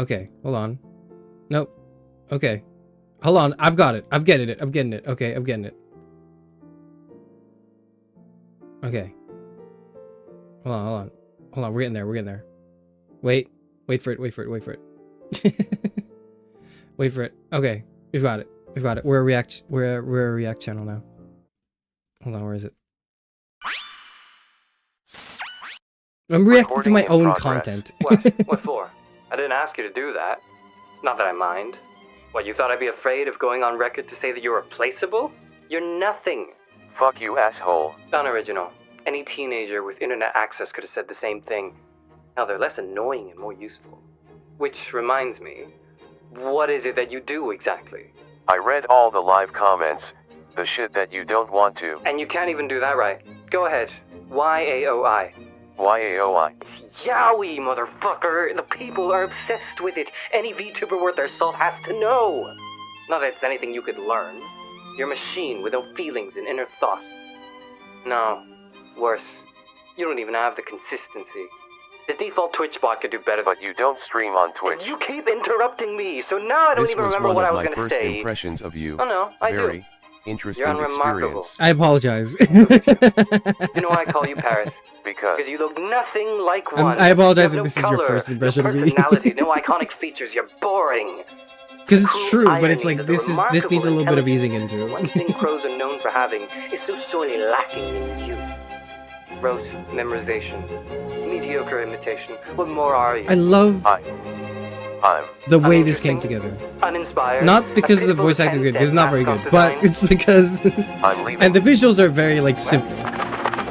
Okay, hold on. Nope. Okay. Hold on, I've got it. I'm getting it. Okay, I'm getting it. Okay. Hold on, we're getting there. Wait for it. Wait for it. Okay, we've got it. We're a React channel now. Hold on, where is it? I'm reacting to my own content. What for? I didn't ask you to do that. Not that I mind. What, you thought I'd be afraid of going on record to say that you're replaceable? You're nothing. Fuck you, asshole. Unoriginal. Any teenager with internet access could have said the same thing. Now they're less annoying and more useful. Which reminds me, what is it that you do exactly? I read all the live comments, the shit that you don't want to. And you can't even do that right. Go ahead. YAOI. YAOI. It's Yowie, motherfucker. The people are obsessed with it. Any VTuber worth their salt has to know. Not that it's anything you could learn. You're a machine with no feelings and inner thought. No. Worse, you don't even have the consistency. The default Twitch bot could do better. But you don't stream on Twitch. You keep interrupting me, so now I don't even remember what I was going to say. This was one of my first impressions of you. Oh no, I do. Very interesting You're unremarkable. experience. I apologize. You know why I call you Paris? Because Because you look nothing like one. I apologize You if have this no is your color, first impression no of me. personality, no iconic features. You're boring. Because it's Cruel true, but it's irony like that the this needs a little bit of remarkable easing into. One thing crows are known for having is so sorely lacking in you. Rote memorization, mediocre imitation. What more are you? I love I'm the way this came Uninteresting, together. Uninspired. Not because a the pitiful voice acting is good, attempt it's at not very mascot good, but design. it's because I'm leaving. and the visuals are very like simple.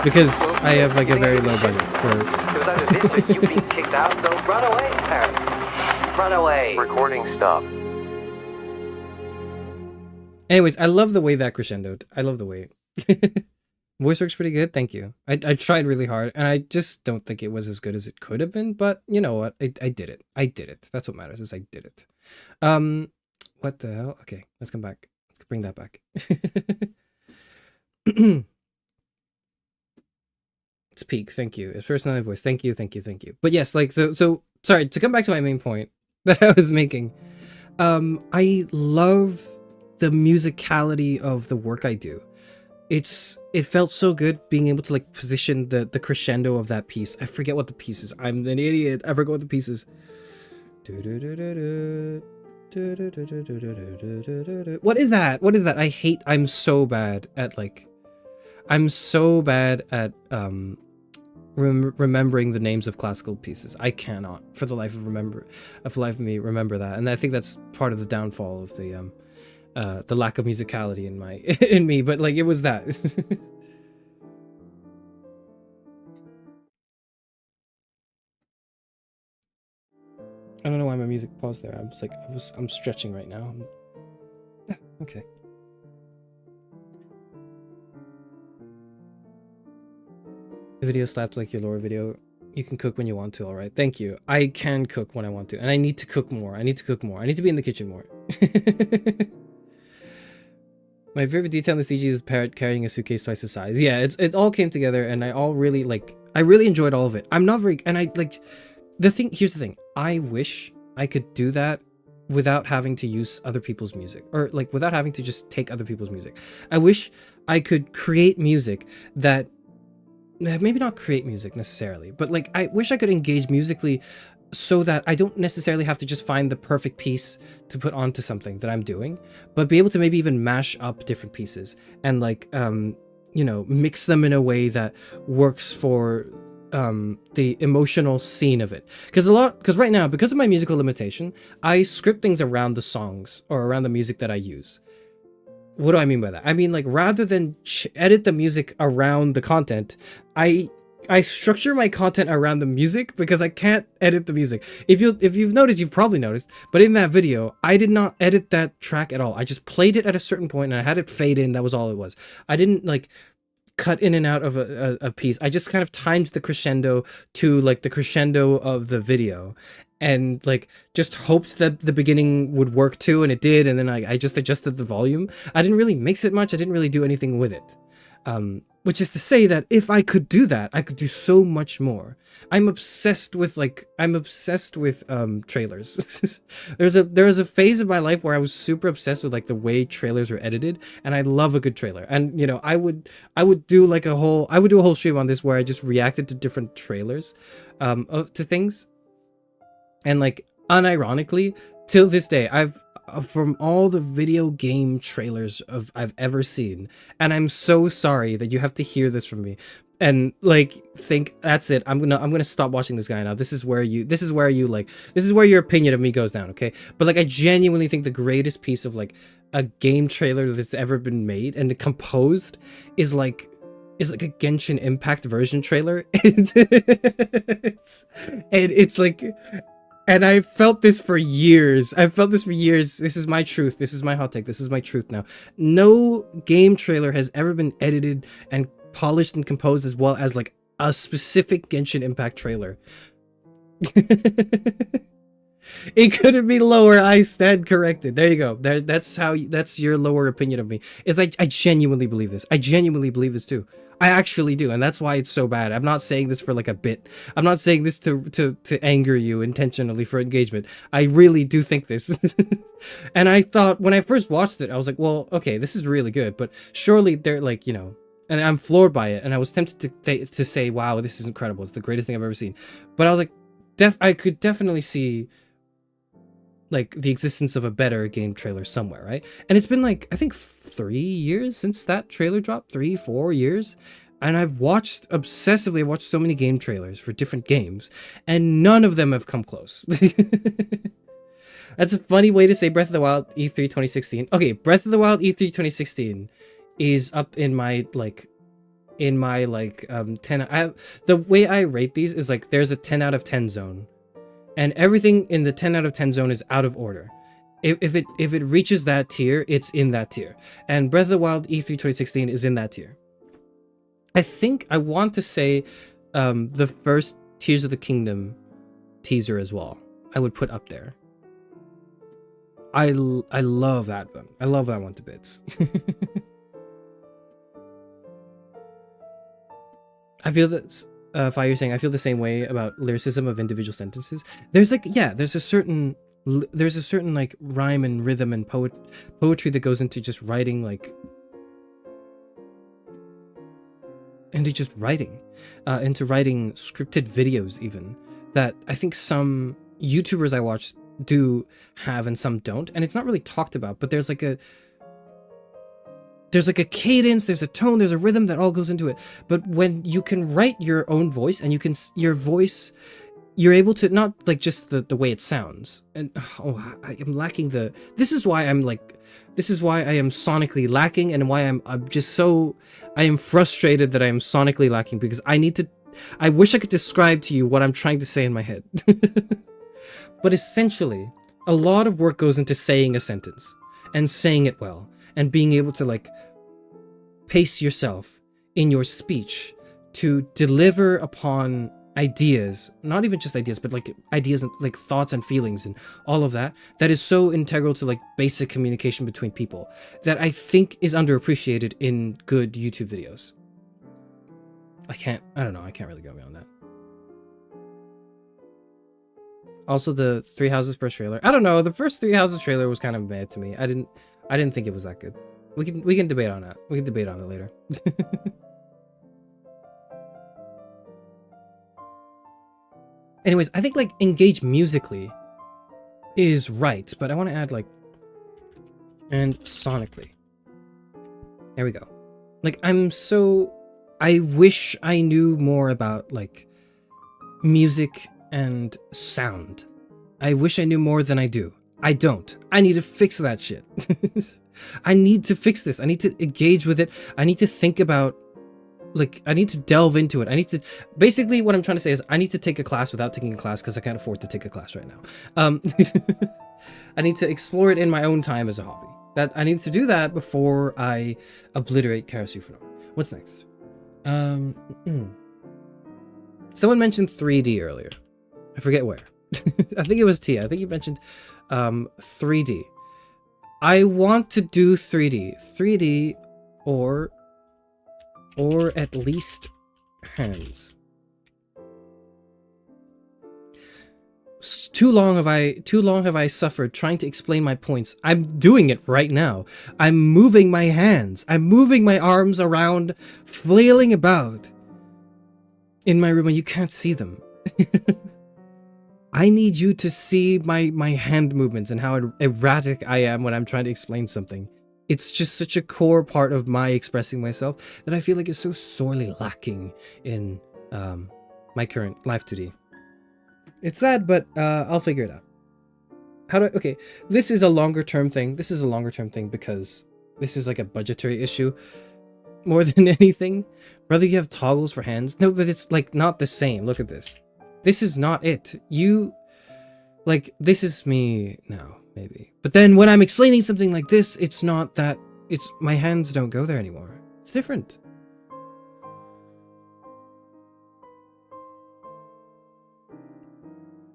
Because I have like a very low budget for. It was either this or you being kicked out, so run away, Paris. Run away. Recording stop. Anyways, I love the way that crescendoed. I love the way. Voice works pretty good, thank you. I tried really hard, and I just don't think it was as good as it could have been, but you know what? I did it. I did it. That's what matters, is I did it. What the hell? Okay, let's come back. Let's bring that back. It's peak, thank you. It's personality voice, thank you, thank you, thank you. But yes, like, so sorry, to come back to my main point that I was making. I love the musicality of the work I do. It felt so good being able to like position the crescendo of that piece. I forget what the piece is. I'm an idiot. I forgot what the piece is. What is that? What is that? I'm so bad at like, I'm so bad at remembering the names of classical pieces. I cannot for the life of me remember that. And I think that's part of the downfall of the lack of musicality in me, but like it was that. I don't know why my music paused there. I'm just like I'm stretching right now. Yeah, okay. The video slapped like your lore video. You can cook when you want to, all right. Thank you. I can cook when I want to, and I need to cook more. I need to cook more. I need to be in the kitchen more. My favorite detail in the CG is Parrot carrying a suitcase twice the size. Yeah, it all came together, and I really enjoyed all of it. I'm not very, and I like, here's the thing. I wish I could do that without having to use other people's music, or like without having to just take other people's music. I wish I could create music that, maybe not create music necessarily, but like I wish I could engage musically so that I don't necessarily have to just find the perfect piece to put onto something that I'm doing, but be able to maybe even mash up different pieces and like, you know, mix them in a way that works for the emotional scene of it. Because right now, because of my musical limitation, I script things around the songs or around the music that I use. What do I mean by that? I mean, like, rather than edit the music around the content, I structure my content around the music because I can't edit the music. If you've noticed, you've probably noticed, but in that video, I did not edit that track at all. I just played it at a certain point and I had it fade in. That was all it was. I didn't like cut in and out of a piece. I just kind of timed the crescendo to like the crescendo of the video, and like just hoped that the beginning would work too, and it did, and then I just adjusted the volume. I didn't really mix it much. I didn't really do anything with it. Which is to say that if I could do that, I could do so much more. I'm obsessed with trailers. There was a phase of my life where I was super obsessed with like the way trailers were edited, and I love a good trailer. And you know, I would do like a whole stream on this where I just reacted to different trailers to things. And like unironically, till this day, from all the video game trailers I've ever seen, and I'm so sorry that you have to hear this from me and like think that's it, I'm gonna stop watching this guy now. This is where your opinion of me goes down, okay? But like I genuinely think the greatest piece of like a game trailer that's ever been made and composed is like a Genshin Impact version trailer. It's like, and I felt this for years. This is my truth. This is my hot take. This is my truth now. No game trailer has ever been edited and polished and composed as well as like a specific Genshin Impact trailer. It couldn't be lower. I stand corrected. There you go. That's your lower opinion of me. It's like, I genuinely believe this. I genuinely believe this too. I actually do, and that's why it's so bad. I'm not saying this for like a bit. I'm not saying this to anger you intentionally for engagement. I really do think this. And I thought, when I first watched it, I was like, well, okay, this is really good, but surely they're like, you know, and I'm floored by it, and I was tempted to say, wow, this is incredible. It's the greatest thing I've ever seen. But I was like, I could definitely see like the existence of a better game trailer somewhere, right? And it's been like, I think 3 years since that trailer dropped, 3-4 years. And I've obsessively watched so many game trailers for different games, and none of them have come close. That's a funny way to say Breath of the Wild E3 2016. Okay, Breath of the Wild E3 2016 is up in my 10. The way I rate these is like, there's a 10 out of 10 zone, and everything in the 10 out of 10 zone is out of order. If it reaches that tier, it's in that tier, and Breath of the Wild E3 2016 is in that tier. I think I want to say the first Tears of the Kingdom teaser as well, I would put up there. I love that one. I love that one to bits. I feel that, Fire, you're saying, I feel the same way about lyricism of individual sentences. There's like, yeah, there's a certain like rhyme and rhythm and poetry that goes into just writing, like, into writing scripted videos even, that I think some YouTubers I watch do have and some don't, and it's not really talked about, but there's like a cadence, there's a tone, there's a rhythm that all goes into it. But when you can write your own voice, and you're able to, not like just the way it sounds, and I am lacking this is why I am sonically lacking, and why I am frustrated that I am sonically lacking, because I wish I could describe to you what I'm trying to say in my head. But essentially, a lot of work goes into saying a sentence, and saying it well, and being able to like pace yourself in your speech to deliver upon ideas, not even just ideas, but like ideas and like thoughts and feelings and all of that is so integral to like basic communication between people, that I think is underappreciated in good YouTube videos. I can't really go beyond that. Also, the Three Houses first trailer, I don't know, the first Three Houses trailer was kind of bad to me. I didn't think it was that good. We can debate on that. We can debate on it later. Anyways, I think like engage musically is right, but I want to add like, and sonically. There we go. Like, I wish I knew more about like music and sound. I wish I knew more than I do. I don't. I need to fix that shit. I need to fix this. I need to engage with it. I need to think about, like, I need to delve into it. Basically what I'm trying to say is I need to take a class without taking a class, because I can't afford to take a class right now. I need to explore it in my own time as a hobby. I need to do that before I obliterate Charis Euphranor. What's next? Someone mentioned 3D earlier. I forget where. I think it was Tia. I think you mentioned 3D. I want to do 3D. 3D or at least hands. Too long have I suffered trying to explain my points. I'm doing it right now. I'm moving my hands. I'm moving my arms around, flailing about in my room, and you can't see them. I need you to see my hand movements and how erratic I am when I'm trying to explain something. It's just such a core part of my expressing myself that I feel like is so sorely lacking in my current life today. It's sad, but I'll figure it out. Okay, this is a longer term thing. This is a longer term thing because this is like a budgetary issue more than anything. Brother, you have toggles for hands? No, but it's like not the same. Look at this. This is not it. This is me now, maybe. But then when I'm explaining something like this, it's not that, my hands don't go there anymore. It's different.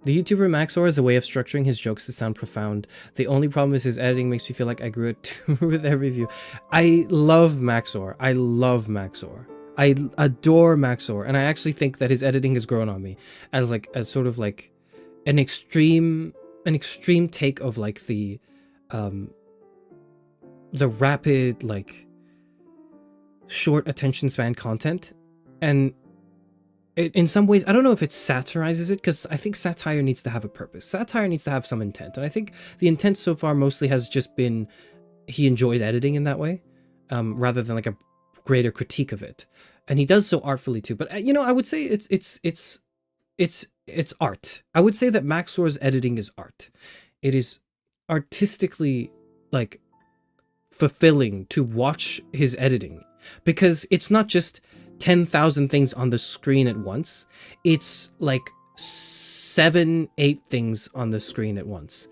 The YouTuber Maxor is a way of structuring his jokes to sound profound. The only problem is his editing makes me feel like I grew it with every view. I love Maxor. I love Maxor. I adore Maxor, and I actually think that his editing has grown on me as like a sort of like an extreme take of like the rapid, like short attention span content. And in some ways, I don't know if it satirizes it, because I think satire needs to have a purpose. Satire needs to have some intent. And I think the intent so far mostly has just been he enjoys editing in that way, rather than like a greater critique of it. And he does so artfully too. But you know, I would say it's art. I would say that Maxor's editing is art. It is artistically like fulfilling to watch his editing, because it's not just 10,000 things on the screen at once. It's like 7, 8 things on the screen at once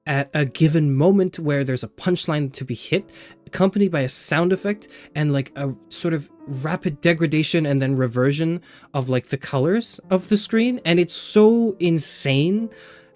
at a given moment, where there's a punchline to be hit, accompanied by a sound effect and like a sort of rapid degradation and then reversion of like the colors of the screen. And it's so insane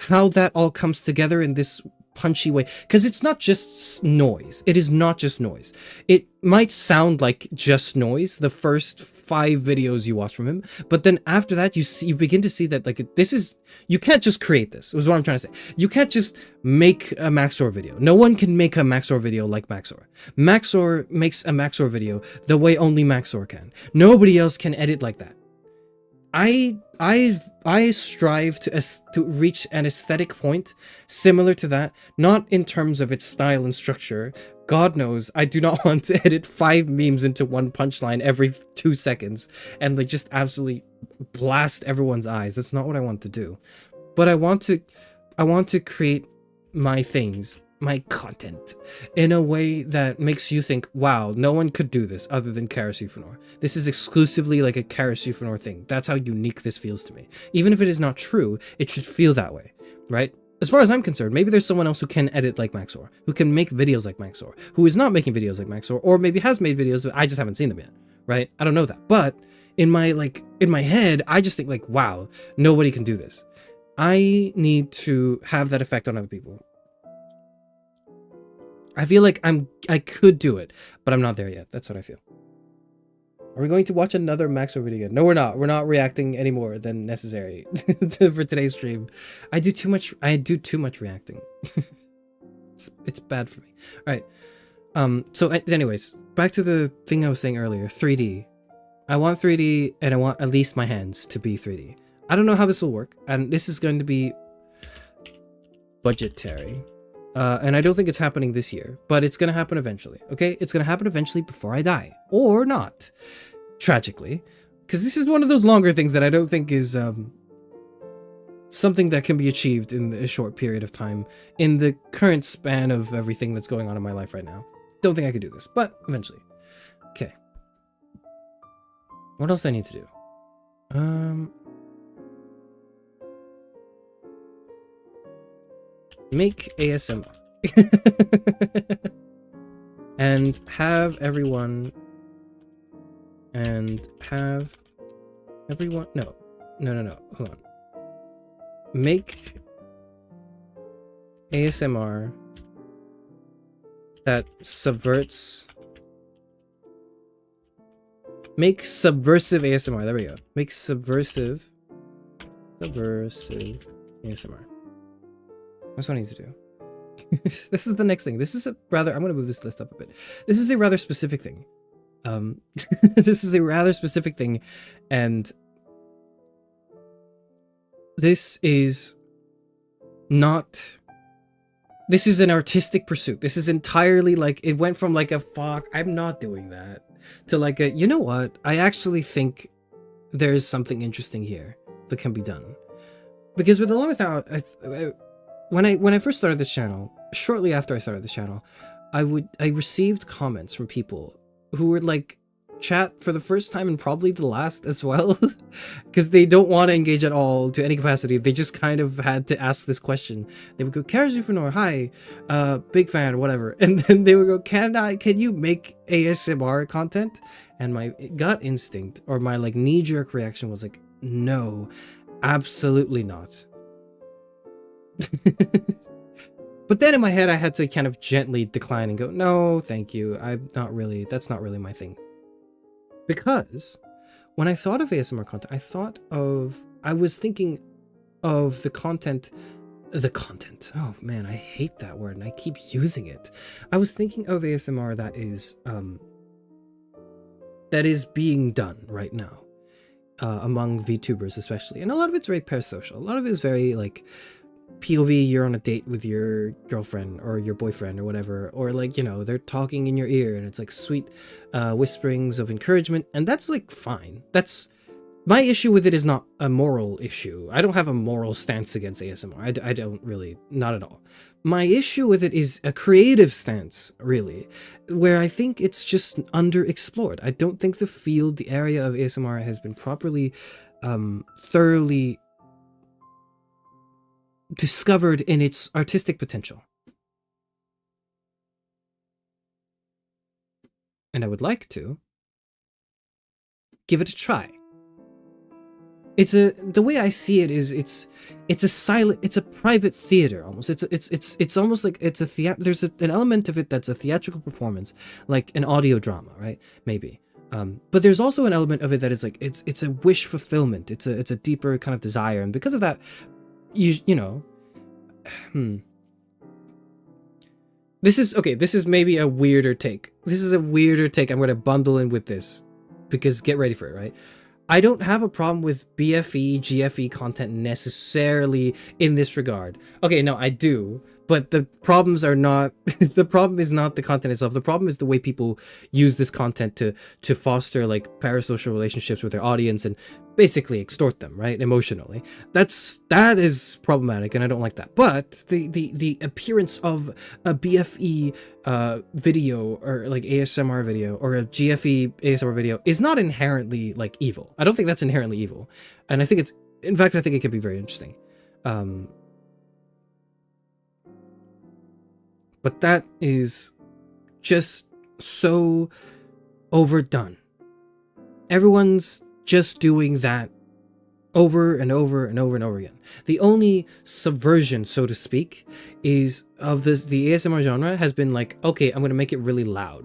how that all comes together in this punchy way, because it's not just noise. It is not just noise. It might sound like just noise the first 5 videos you watch from him, but then after that you begin to see that like this is, you can't just create this, is what I'm trying to say. You can't just make a Maxor video. No one can make a Maxor video like Maxor. Maxor makes a Maxor video the way only Maxor can. Nobody else can edit like that. I strive to reach an aesthetic point similar to that, not in terms of its style and structure. God knows I do not want to edit 5 memes into one punchline every 2 seconds and like just absolutely blast everyone's eyes. That's not what I want to do. But I want to create my things, my content, in a way that makes you think, wow, no one could do this other than Charis Euphranor. This is exclusively like a Charis Euphranor thing. That's how unique this feels to me. Even if it is not true, it should feel that way, right? As far as I'm concerned, maybe there's someone else who can edit like Maxor, who can make videos like Maxor, who is not making videos like Maxor, or maybe has made videos, but I just haven't seen them yet, right? I don't know that. But in my head, I just think like, wow, nobody can do this. I need to have that effect on other people. I feel like I could do it, but I'm not there yet. That's what I feel. Are we going to watch another Maxor video again? No, we're not. We're not reacting any more than necessary for today's stream. I do too much reacting. it's bad for me. All right. So anyways, back to the thing I was saying earlier, 3D. I want 3D, and I want at least my hands to be 3D. I don't know how this will work, and this is going to be budgetary. And I don't think it's happening this year, but it's going to happen eventually, okay? It's going to happen eventually before I die. Or not, tragically. Because this is one of those longer things that I don't think is something that can be achieved in a short period of time in the current span of everything that's going on in my life right now. Don't think I could do this, but eventually. Okay. What else do I need to do? Make ASMR. And have everyone no, hold on. Make ASMR that subverts, make subversive ASMR. There we go. Make subversive ASMR. That's what I need to do. This is the next thing. This is a rather, I'm going to move this list up a bit. This is a rather specific thing. This is a rather specific thing, and this is not, this is an artistic pursuit. This is entirely like, it went from like a fuck, I'm not doing that, to like a, you know what, I actually think there's something interesting here that can be done. Because for the longest time, when I first started this channel, shortly after I started this channel, I received comments from people who would like chat for the first time and probably the last as well, because they don't want to engage at all to any capacity. They just kind of had to ask this question. They would go, Charis Euphranor, hi, big fan or whatever, and then they would go, can you make ASMR content? And my gut instinct, or my like knee-jerk reaction was like, no. Absolutely not. But then in my head, I had to kind of gently decline and go, no, thank you. That's not really my thing. Because when I thought of ASMR content, I was thinking of the content. Oh man, I hate that word and I keep using it. I was thinking of ASMR that is being done right now, among VTubers especially. And a lot of it's very parasocial. A lot of it is very like, POV, you're on a date with your girlfriend or your boyfriend or whatever, or like, you know, they're talking in your ear and it's like sweet whisperings of encouragement, and that's like fine. That's my issue with it is not a moral issue. I don't have a moral stance against ASMR. I don't really, not at all. My issue with it is a creative stance, really, where I think it's just underexplored. I don't think the area of ASMR has been properly, thoroughly discovered in its artistic potential. And I would like to give it a try. The way I see it is it's a private theater almost. It's almost like there's an element of it that's a theatrical performance, like an audio drama, right? Maybe. But there's also an element of it that is like it's a wish fulfillment. It's a deeper kind of desire, and because of that, you know, this is maybe a weirder take. This is a weirder take I'm going to bundle in with this, because get ready for it, right? I don't have a problem with BFE, GFE content necessarily in this regard. Okay, no, I do, but the problems are not, the problem is not the content itself. The problem is the way people use this content to foster like parasocial relationships with their audience and basically extort them, right? Emotionally. That is problematic, and I don't like that. But the appearance of a BFE video or like ASMR video or a GFE ASMR video is not inherently like evil. I don't think that's inherently evil. And I think in fact, I think it could be very interesting. But that is just so overdone. Everyone's just doing that over and over and over and over again. The only subversion, so to speak, is of the ASMR genre has been like, okay, I'm going to make it really loud.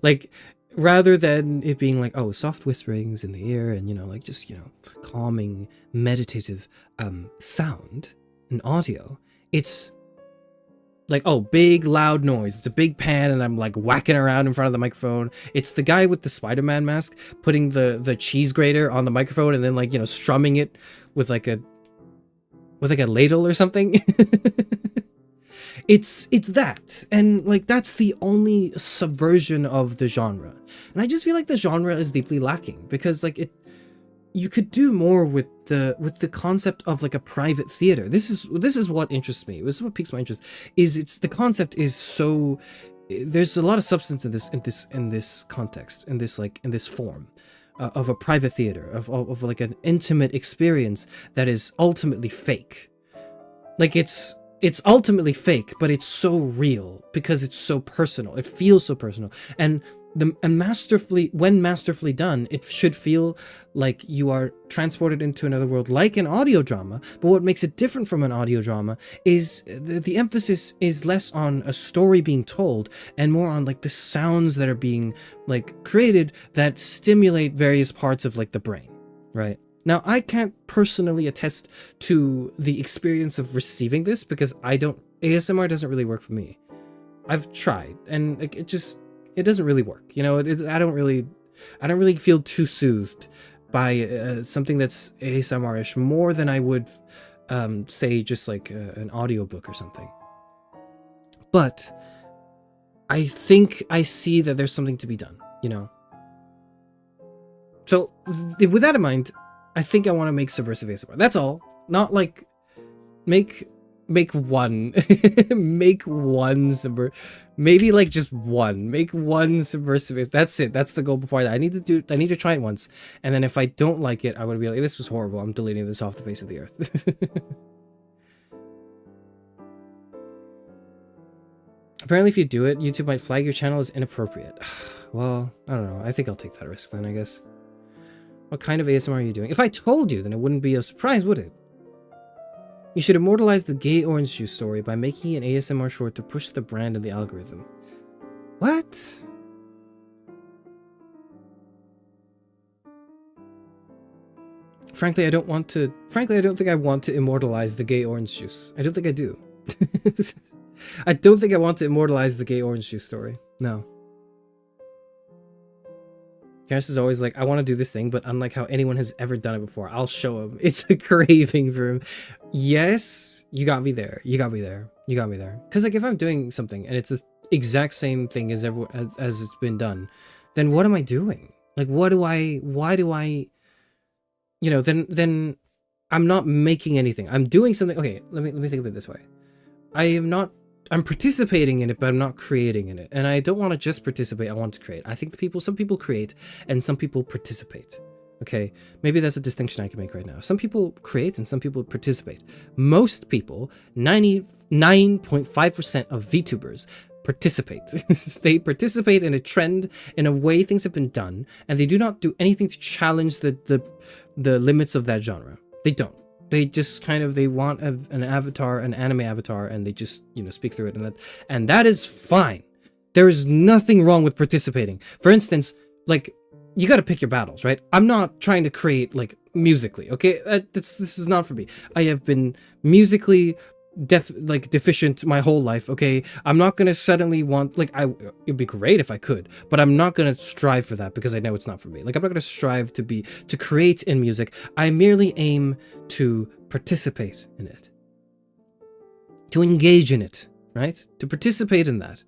Like, rather than it being like, oh, soft whisperings in the ear and, you know, like just, you know, calming, meditative sound and audio, it's like, oh, big loud noise. It's a big pan and I'm like whacking around in front of the microphone. It's the guy with the Spider-Man mask putting the cheese grater on the microphone and then like, you know, strumming it with like a ladle or something. It's that. And like that's the only subversion of the genre. And I just feel like the genre is deeply lacking because like you could do more with the concept of like a private theater. This is what interests me. This is what piques my interest. The concept is so, there's a lot of substance in this context, in this form of a private theater, of like an intimate experience that is ultimately fake. Like it's ultimately fake, but it's so real because it's so personal. It feels so personal, and when masterfully done, it should feel like you are transported into another world, like an audio drama. But what makes it different from an audio drama is the emphasis is less on a story being told and more on like the sounds that are being like created that stimulate various parts of like the brain, right? Now, I can't personally attest to the experience of receiving this because ASMR doesn't really work for me. I've tried and like, it doesn't really work. You know, I don't really feel too soothed by something that's ASMR-ish more than I would say just like an audiobook or something. But I think I see that there's something to be done, you know? So with that in mind, I think I want to make subversive ASMR. That's all. Not like make one maybe like just one. Make one subversive. That's it. That's the goal before that. I need to try it once. And then if I don't like it, I would be like, this was horrible. I'm deleting this off the face of the earth. Apparently if you do it, YouTube might flag your channel as inappropriate. Well, I don't know. I think I'll take that risk then, I guess. What kind of ASMR are you doing? If I told you, then it wouldn't be a surprise, would it? You should immortalize the gay orange juice story by making an ASMR short to push the brand and the algorithm. What? Frankly, I don't think I want to immortalize the gay orange juice. I don't think I do. I don't think I want to immortalize the gay orange juice story. No. Charis is always like, I want to do this thing, but unlike how anyone has ever done it before, I'll show him. It's a craving for him. Yes, you got me there. You got me there. You got me there. Because like if I'm doing something and it's the exact same thing as it's been done, then what am I doing? Like why do I, you know, then I'm not making anything. I'm doing something. Okay, let me think of it this way. I'm participating in it, but I'm not creating in it. And I don't want to just participate, I want to create. I think some people create and some people participate. Okay, maybe that's a distinction I can make right now. Some people create and some people participate. Most people, 99.5% of VTubers participate. They participate in a trend, in a way things have been done, and they do not do anything to challenge the limits of that genre. They don't. They just they want an avatar, an anime avatar, and they just, you know, speak through it, and that is fine. There is nothing wrong with participating. For instance, like, you got to pick your battles, right? I'm not trying to create like musically, okay? This is not for me. I have been musically deficient my whole life, okay? I'm not gonna suddenly want, like, it'd be great if I could, but I'm not gonna strive for that because I know it's not for me. Like, I'm not gonna strive to create in music. I merely aim to participate in it, to engage in it, right? To participate in that.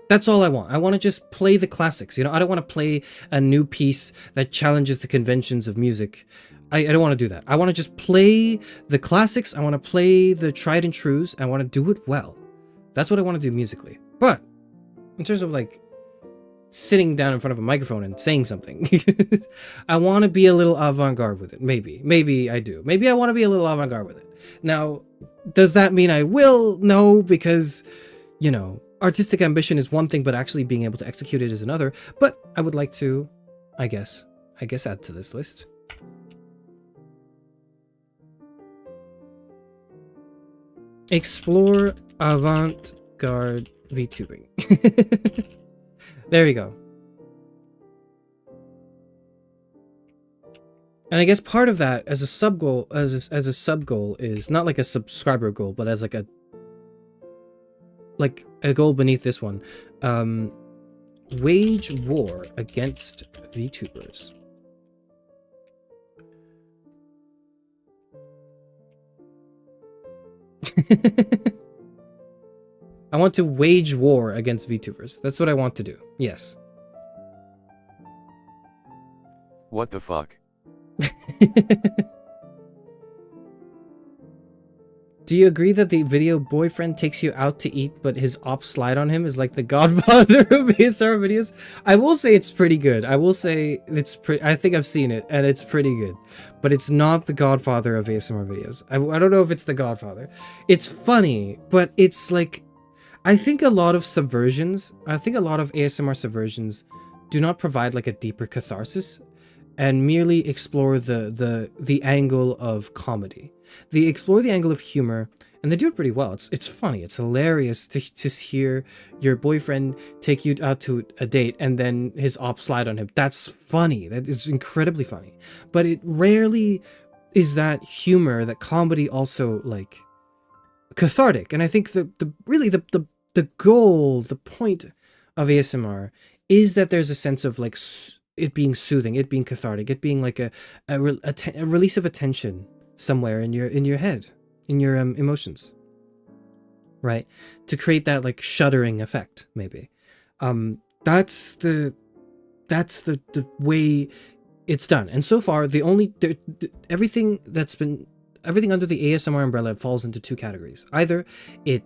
That's all I want. I want to just play the classics, you know? I don't want to play a new piece that challenges the conventions of music. I don't want to do that. I want to just play the classics. I want to play the tried and trues. I want to do it well. That's what I want to do musically. But in terms of like sitting down in front of a microphone and saying something, I want to be a little avant-garde with it. Maybe I do. Maybe I want to be a little avant-garde with it. Now, does that mean I will? No, because, you know, artistic ambition is one thing, but actually being able to execute it is another. But I would like to, I guess add to this list. Explore avant-garde VTubing. There we go. And I guess part of that as a sub goal, as a sub goal, is not like a subscriber goal, but as like a goal beneath this one. Wage war against VTubers. I want to wage war against VTubers. That's what I want to do. Yes. What the fuck? Do you agree that the video boyfriend takes you out to eat, but his ops slide on him is like the godfather of ASMR videos? I will say it's pretty good. I will say it's pretty. I think I've seen it, and it's pretty good. But it's not the godfather of ASMR videos. I don't know if it's the godfather. It's funny, but it's like, I think a lot of ASMR subversions do not provide like a deeper catharsis, and merely explore the angle of comedy. They explore the angle of humor, and they do it pretty well. It's funny. It's hilarious to hear your boyfriend take you out to a date and then his ops slide on him. That's funny. That is incredibly funny. But it rarely is that humor, that comedy also like cathartic. And I think the goal, the point of ASMR is that there's a sense of like it being soothing, it being cathartic, it being like a release of attention somewhere in your head, in your emotions, right? To create that like shuddering effect, maybe. That's the way it's done. And so far, everything under the ASMR umbrella falls into two categories. Either it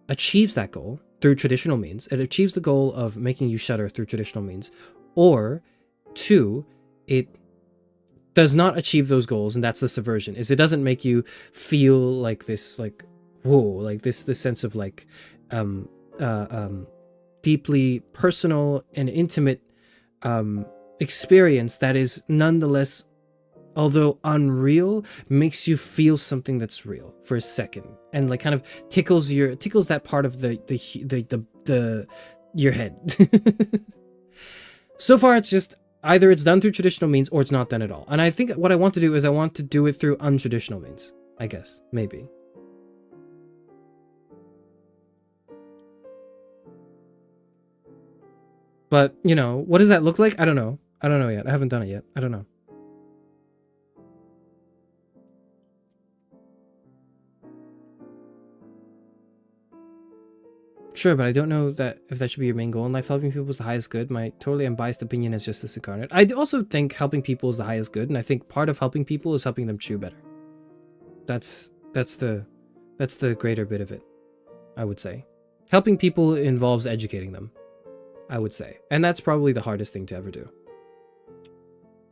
achieves that goal through traditional means, it achieves the goal of making you shudder through traditional means, or two, it does not achieve those goals, and that's the subversion. It doesn't make you feel like this, like, whoa, like this sense of like deeply personal and intimate experience that is nonetheless although unreal, makes you feel something that's real for a second, and like kind of tickles that part of your head. So far, it's just either it's done through traditional means or it's not done at all. And I think what I want to do is I want to do it through untraditional means. I guess, maybe. But, you know, what does that look like? I don't know. I don't know yet. I haven't done it yet. I don't know. Sure, but I don't know that if that should be your main goal in life. Helping people is the highest good. My totally unbiased opinion is justice incarnate. I also think helping people is the highest good, and I think part of helping people is helping them chew better. That's the greater bit of it, I would say. Helping people involves educating them, I would say. And that's probably the hardest thing to ever do.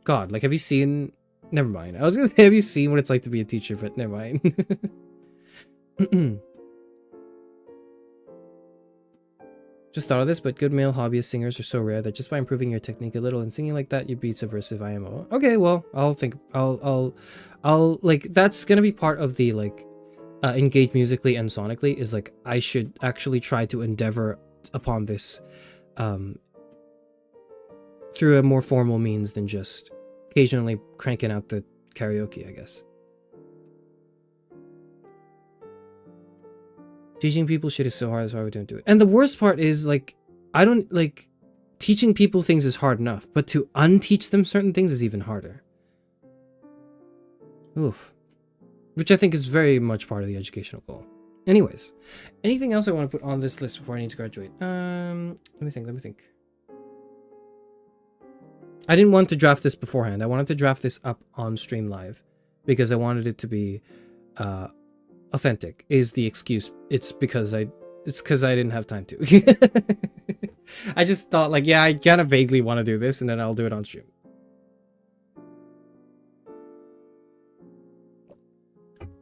God, like, have you seen... Never mind. I was gonna say, have you seen what it's like to be a teacher, but never mind. Just thought of this, but good male hobbyist singers are so rare that just by improving your technique a little and singing like that, you'd beat subversive IMO. Okay, well, I'll like, that's gonna be part of the, like, engage musically and sonically, is like, I should actually try to endeavor upon this, through a more formal means than just occasionally cranking out the karaoke, I guess. Teaching people shit is so hard, that's why we don't do it. And the worst part is, like, I don't, like, teaching people things is hard enough, but to unteach them certain things is even harder. Oof. Which I think is very much part of the educational goal. Anyways, anything else I want to put on this list before I need to graduate? Let me think. I didn't want to draft this beforehand. I wanted to draft this up on stream live because I wanted it to be, authentic is the excuse. It's because I didn't have time to. I just thought, like, yeah, I kind of vaguely want to do this, and then I'll do it on stream.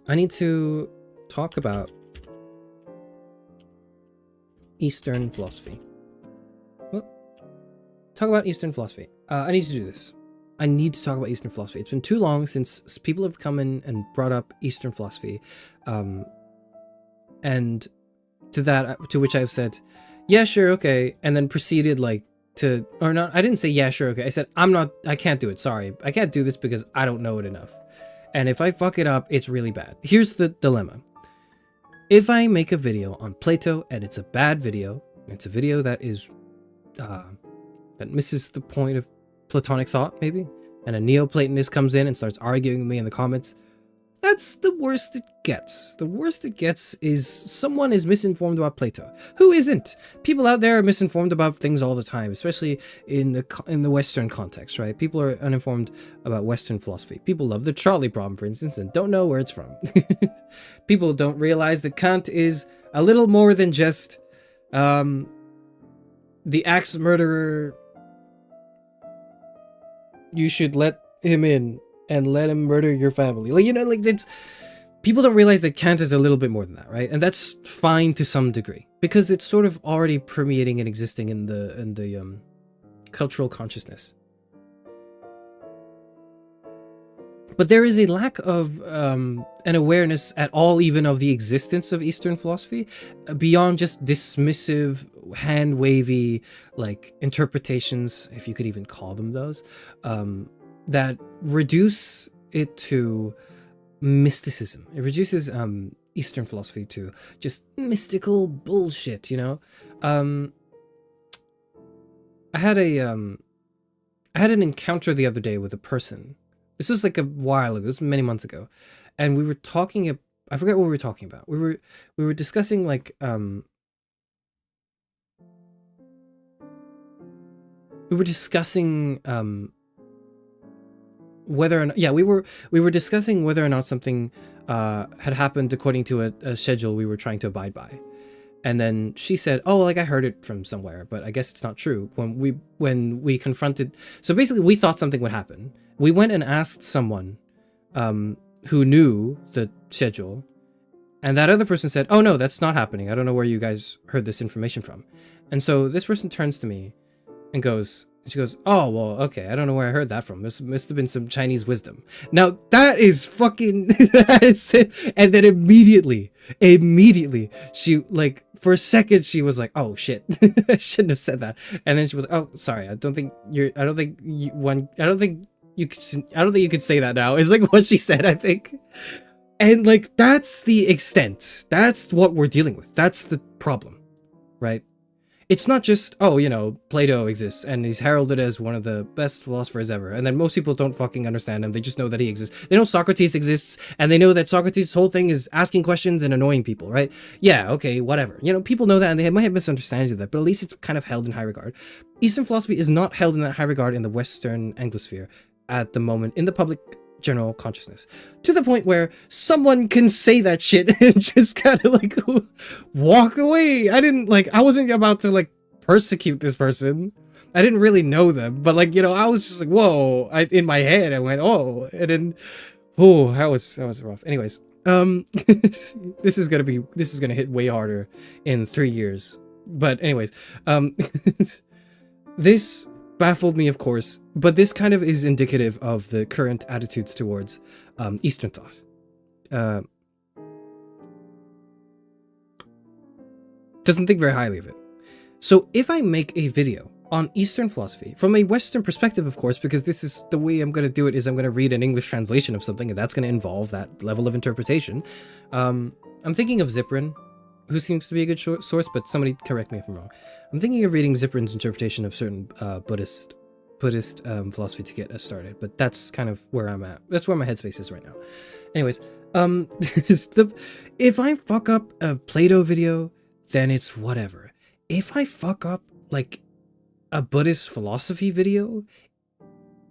I need to talk about Eastern philosophy. Talk about Eastern philosophy. I need to do this. I need to talk about Eastern philosophy. It's been too long since people have come in and brought up Eastern philosophy. And to which I've said, yeah, sure, okay. And then proceeded, like, to, or not, I didn't say, yeah, sure, okay. I said, I can't do it. Sorry. I can't do this because I don't know it enough. And if I fuck it up, it's really bad. Here's the dilemma. If I make a video on Plato and it's a bad video, it's a video that is, that misses the point of Platonic thought, maybe, and a Neoplatonist comes in and starts arguing with me in the comments, that's the worst it gets. The worst it gets is someone is misinformed about Plato. Who isn't? People out there are misinformed about things all the time, especially in the Western context, right? People are uninformed about Western philosophy. People love the trolley problem, for instance, and don't know where it's from. People don't realize that Kant is a little more than just the axe murderer. You should let him in and let him murder your family. Like, you know, like, it's, people don't realize that Kant is a little bit more than that, right? And that's fine to some degree because it's sort of already permeating and existing in the cultural consciousness. But there is a lack of an awareness at all, even of the existence of Eastern philosophy, beyond just dismissive, hand-wavy, like, interpretations, if you could even call them those, that reduce it to mysticism. It reduces Eastern philosophy to just mystical bullshit, you know? I had an encounter the other day with a person. This was like a while ago. It was many months ago, and we were talking. I forget what we were talking about. We were discussing, like, whether or not, we were discussing whether or not something had happened according to a schedule we were trying to abide by. And then she said, oh, like, I heard it from somewhere, but I guess it's not true. When we confronted, so basically we thought something would happen. We went and asked someone who knew the schedule, and that other person said, oh no, that's not happening. I don't know where you guys heard this information from. And so this person turns to me and goes, And she goes, oh, well, okay, I don't know where I heard that from. This must have been some Chinese wisdom. Now, that is fucking... that is it. And then immediately, she, like, for a second, she was like, oh, shit. I shouldn't have said that. And then she was, oh, sorry, I don't think you could say that now, is like what she said, I think. And, like, that's the extent. That's what we're dealing with. That's the problem, right? It's not just, oh, you know, Plato exists and he's heralded as one of the best philosophers ever. And then most people don't fucking understand him. They just know that he exists. They know Socrates exists and they know that Socrates' whole thing is asking questions and annoying people, right? Yeah, okay, whatever. You know, people know that and they might have misunderstandings of that, but at least it's kind of held in high regard. Eastern philosophy is not held in that high regard in the Western Anglosphere at the moment in the public general consciousness, to the point where someone can say that shit and just kind of like walk away. I wasn't about to like persecute this person. I didn't really know them, but like, you know, I was just like, whoa. In my head I went, oh, and then that was rough. Anyways, this is gonna hit way harder in 3 years. But anyways, this baffled me, of course, but this kind of is indicative of the current attitudes towards Eastern thought. Doesn't think very highly of it. So if I make a video on Eastern philosophy from a Western perspective, of course, because this is the way I'm going to do it, is I'm going to read an English translation of something, and that's going to involve that level of interpretation. I'm thinking of Ziprin, who seems to be a good source, but somebody correct me if I'm wrong. I'm thinking of reading Ziprin's interpretation of certain Buddhist philosophy to get us started, but that's kind of where I'm at. That's where my headspace is right now. Anyways, if I fuck up a Plato video, then it's whatever. If I fuck up like a Buddhist philosophy video,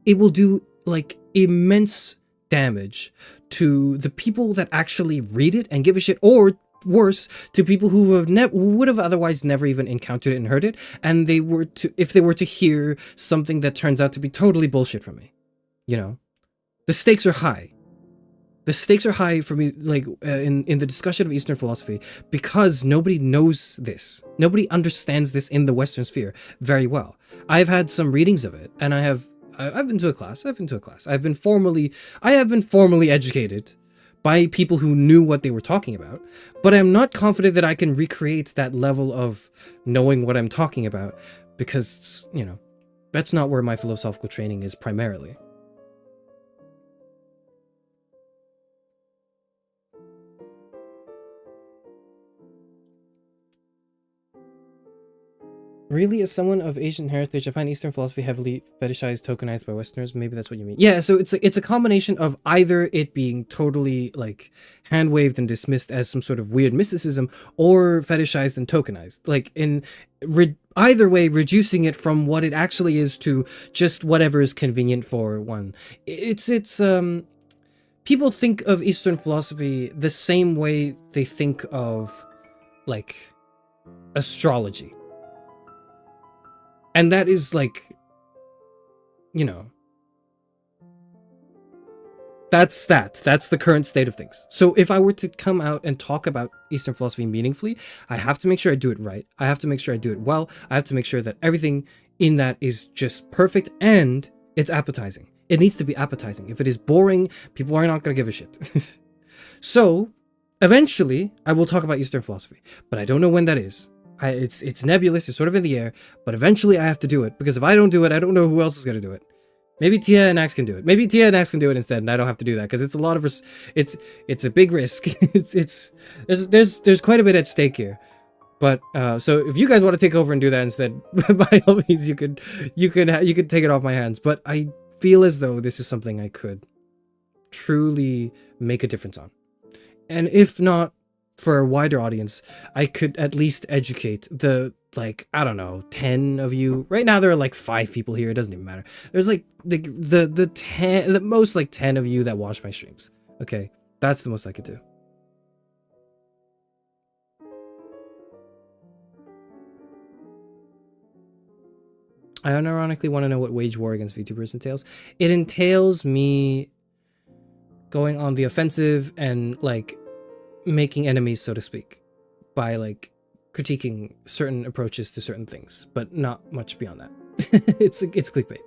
it will do like immense damage to the people that actually read it and give a shit, or worse, to people who would have otherwise never even encountered it and heard it, and if they were to hear something that turns out to be totally bullshit from me. You know, the stakes are high. The stakes are high for me, like in the discussion of Eastern philosophy, because nobody knows this. Nobody understands this in the Western sphere very well. I've had some readings of it, and I've been to a class. I have been formally educated by people who knew what they were talking about, but I'm not confident that I can recreate that level of knowing what I'm talking about, because, you know, that's not where my philosophical training is primarily. Really, as someone of Asian heritage, I find Eastern philosophy heavily fetishized, tokenized by Westerners. Maybe that's what you mean. Yeah, so it's a combination of either it being totally like hand-waved and dismissed as some sort of weird mysticism, or fetishized and tokenized. Like either way, reducing it from what it actually is to just whatever is convenient for one. It's people think of Eastern philosophy the same way they think of like astrology. And that is like, you know, that's the current state of things. So if I were to come out and talk about Eastern philosophy meaningfully, I have to make sure I do it right. I have to make sure I do it well. I have to make sure that everything in that is just perfect and it's appetizing. It needs to be appetizing. If it is boring, people are not going to give a shit. So eventually I will talk about Eastern philosophy, but I don't know when that is. It's nebulous, it's sort of in the air, but eventually I have to do it, because if I don't do it, I don't know who else is going to do it. Maybe Tia and Axe can do it. Maybe Tia and Axe can do it instead, and I don't have to do that, because it's a lot of it's a big risk. There's quite a bit at stake here. But so if you guys want to take over and do that instead, by all means, you could take it off my hands. But I feel as though this is something I could truly make a difference on, and if not for a wider audience, I could at least educate the, like, I don't know, 10 of you. Right now there are like 5 people here, it doesn't even matter. There's like the most like 10 of you that watch my streams. Okay, that's the most I could do. I unironically want to know what wage war against VTubers entails. It entails me going on the offensive and like making enemies, so to speak, by like critiquing certain approaches to certain things, but not much beyond that. It's clickbait.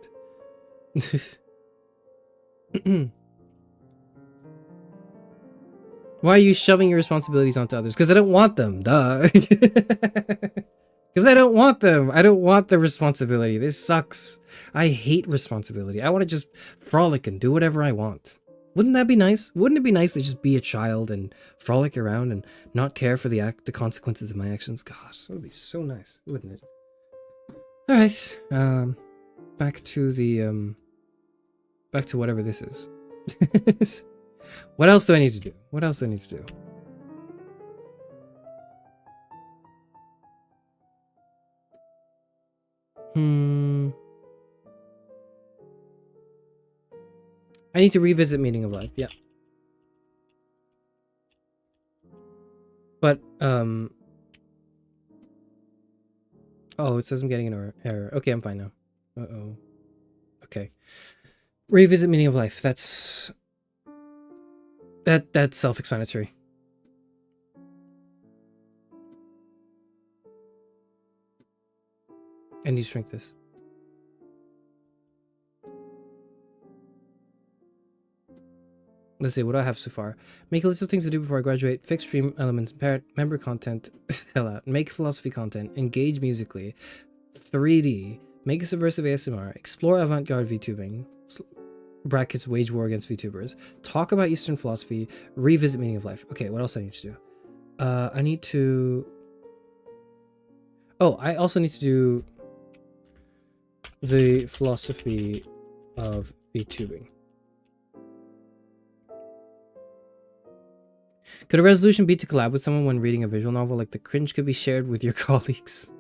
Why are you shoving your responsibilities onto others? Because I don't want them, duh. Because I don't want them. I don't want the responsibility. This sucks. I hate responsibility. I want to just frolic and do whatever I want. Wouldn't that be nice? Wouldn't it be nice to just be a child and frolic around and not care for the consequences of my actions? Gosh, that would be so nice, wouldn't it? All right, back to the back to whatever this is. What else do I need to do? What else do I need to do? I need to revisit meaning of life. Yeah. But oh, it says I'm getting an error. Okay, I'm fine now. Uh-oh. Okay. Revisit meaning of life. That's self-explanatory. I need to shrink this. Let's see, what do I have so far? Make a list of things to do before I graduate. Fix stream elements. Parrot. Member content. Sell out. Make philosophy content. Engage musically. 3D. Make a subversive ASMR. Explore avant-garde VTubing. Brackets wage war against VTubers. Talk about Eastern philosophy. Revisit meaning of life. Okay, what else do I need to do? I need to... Oh, I also need to do the philosophy of VTubing. Could a resolution be to collab with someone when reading a visual novel? Like the cringe could be shared with your colleagues.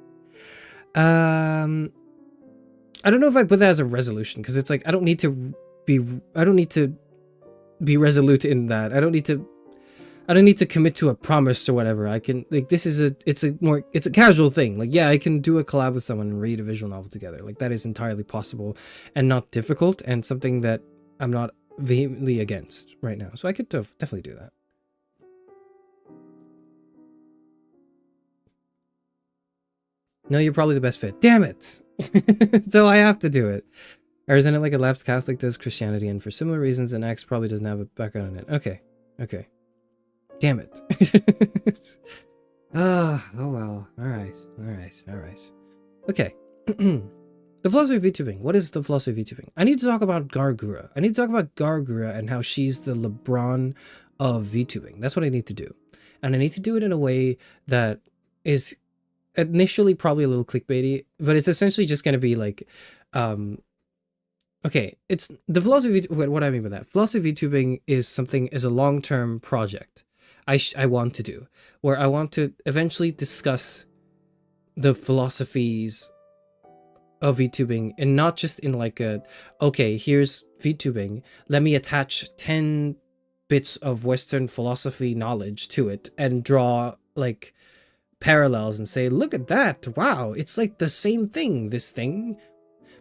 I don't know if I put that as a resolution because it's like I don't need to be resolute in that. I don't need to commit to a promise or whatever. I can like it's a casual thing. Like yeah, I can do a collab with someone and read a visual novel together. Like that is entirely possible and not difficult and something that I'm not vehemently against right now. So I could definitely do that. No, you're probably the best fit. Damn it! So I have to do it. Or isn't it like a left Catholic does Christianity, and for similar reasons, an ex probably doesn't have a background in it. Okay. Okay. Damn it. Oh well. Alright. Okay. The philosophy of VTubing. What is the philosophy of VTubing? I need to talk about Gargura. I need to talk about Gargura and how she's the LeBron of VTubing. That's what I need to do. And I need to do it in a way that is initially probably a little clickbaity, but it's essentially just going to be like, okay, it's the philosophy. What I mean by that, philosophy of VTubing is a long-term project I want to do, where I want to eventually discuss the philosophies of VTubing, and not just in like okay, here's VTubing, let me attach 10 bits of Western philosophy knowledge to it and draw like parallels and say, look at that, wow, it's like the same thing, this thing,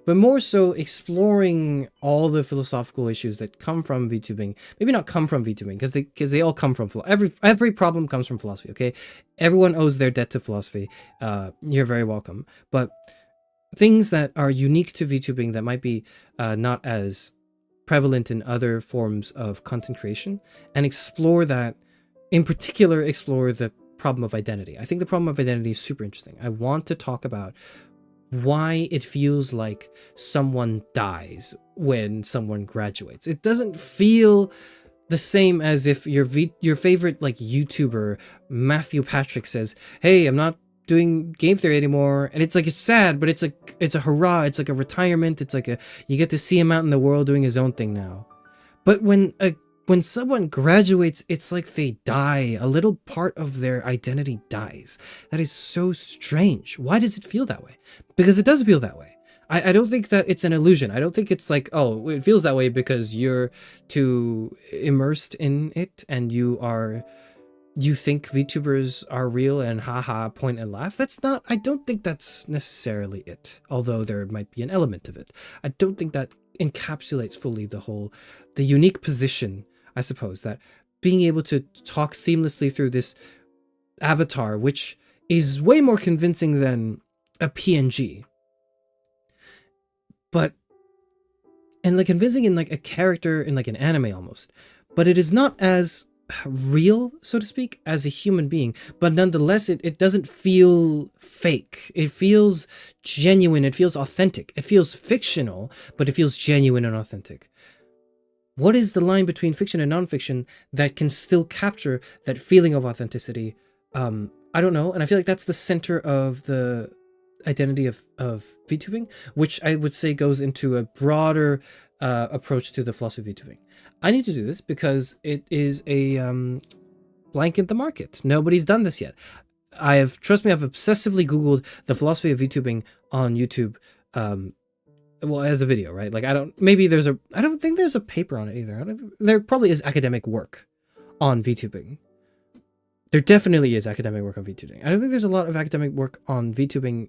but more so exploring all the philosophical issues that come from VTubing. Maybe not come from VTubing, because they all come from every problem comes from philosophy. Okay, everyone owes their debt to philosophy. You're very welcome. But things that are unique to VTubing that might be not as prevalent in other forms of content creation, and explore that. In particular, explore the problem of identity. I think the problem of identity is super interesting. I want to talk about why it feels like someone dies when someone graduates. It doesn't feel the same as if your favorite like YouTuber Matthew Patrick says, "Hey, I'm not doing game theory anymore," and it's like it's sad, but it's a hurrah. It's like a retirement. It's like you get to see him out in the world doing his own thing now. But when someone graduates, it's like they die. A little part of their identity dies. That is so strange. Why does it feel that way? Because it does feel that way. I don't think that it's an illusion. I don't think it's like, oh, it feels that way because you're too immersed in it and you think VTubers are real and haha, point and laugh. I don't think that's necessarily it. Although there might be an element of it. I don't think that encapsulates fully the unique position, I suppose, that being able to talk seamlessly through this avatar, which is way more convincing than a PNG. but and like convincing in like a character in like an anime almost, but it is not as real, so to speak, as a human being. But nonetheless, it doesn't feel fake. It feels genuine. It feels authentic. It feels fictional, but it feels genuine and authentic. What is the line between fiction and nonfiction that can still capture that feeling of authenticity? I don't know, and I feel like that's the center of the identity of VTubing, which I would say goes into a broader approach to the philosophy of VTubing. I need to do this because it is a blank in the market. Nobody's done this yet. Trust me, I've obsessively Googled the philosophy of VTubing on YouTube. Well, as a video, right? Like I don't think there's a paper on it either. There probably is academic work on VTubing. There definitely is academic work on VTubing. I don't think there's a lot of academic work on VTubing,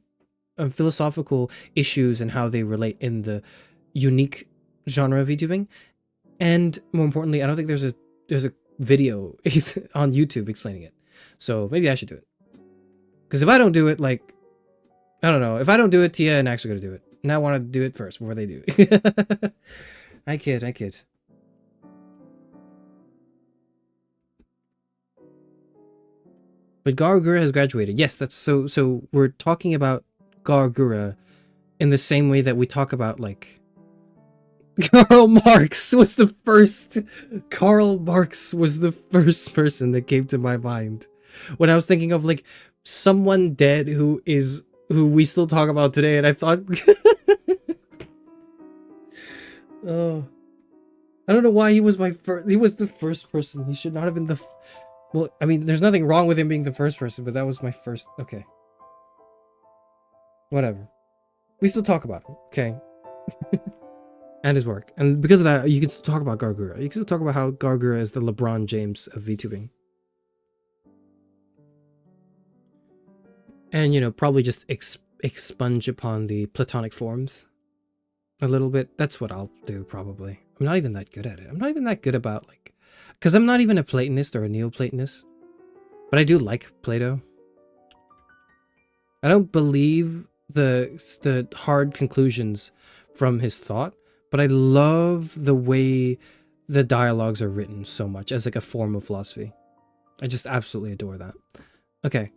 philosophical issues and how they relate in the unique genre of VTubing. And more importantly, I don't think there's a video on YouTube explaining it. So maybe I should do it. Because if I don't do it, like, I don't know. If I don't do it, Tia and Ax are going to do it. And I want to do it first before they do. I kid. But Gargura has graduated. Yes, that's so we're talking about Gargura in the same way that we talk about, like, Karl Marx was the first person that came to my mind when I was thinking of like someone dead who we still talk about today, and I thought oh, I don't know why he was the first person. He should not have been well, I mean, there's nothing wrong with him being the first person, but that was my first. Okay, whatever, we still talk about him, okay? And his work. And because of that, you can still talk about Gargura. You can still talk about how Gargura is the LeBron James of VTubing. And, you know, probably just expunge upon the platonic forms a little bit. That's what I'll do, probably. I'm not even that good at it. I'm not even that good about, like... Because I'm not even a Platonist or a Neoplatonist. But I do like Plato. I don't believe the hard conclusions from his thought. But I love the way the dialogues are written so much as like a form of philosophy. I just absolutely adore that. Okay.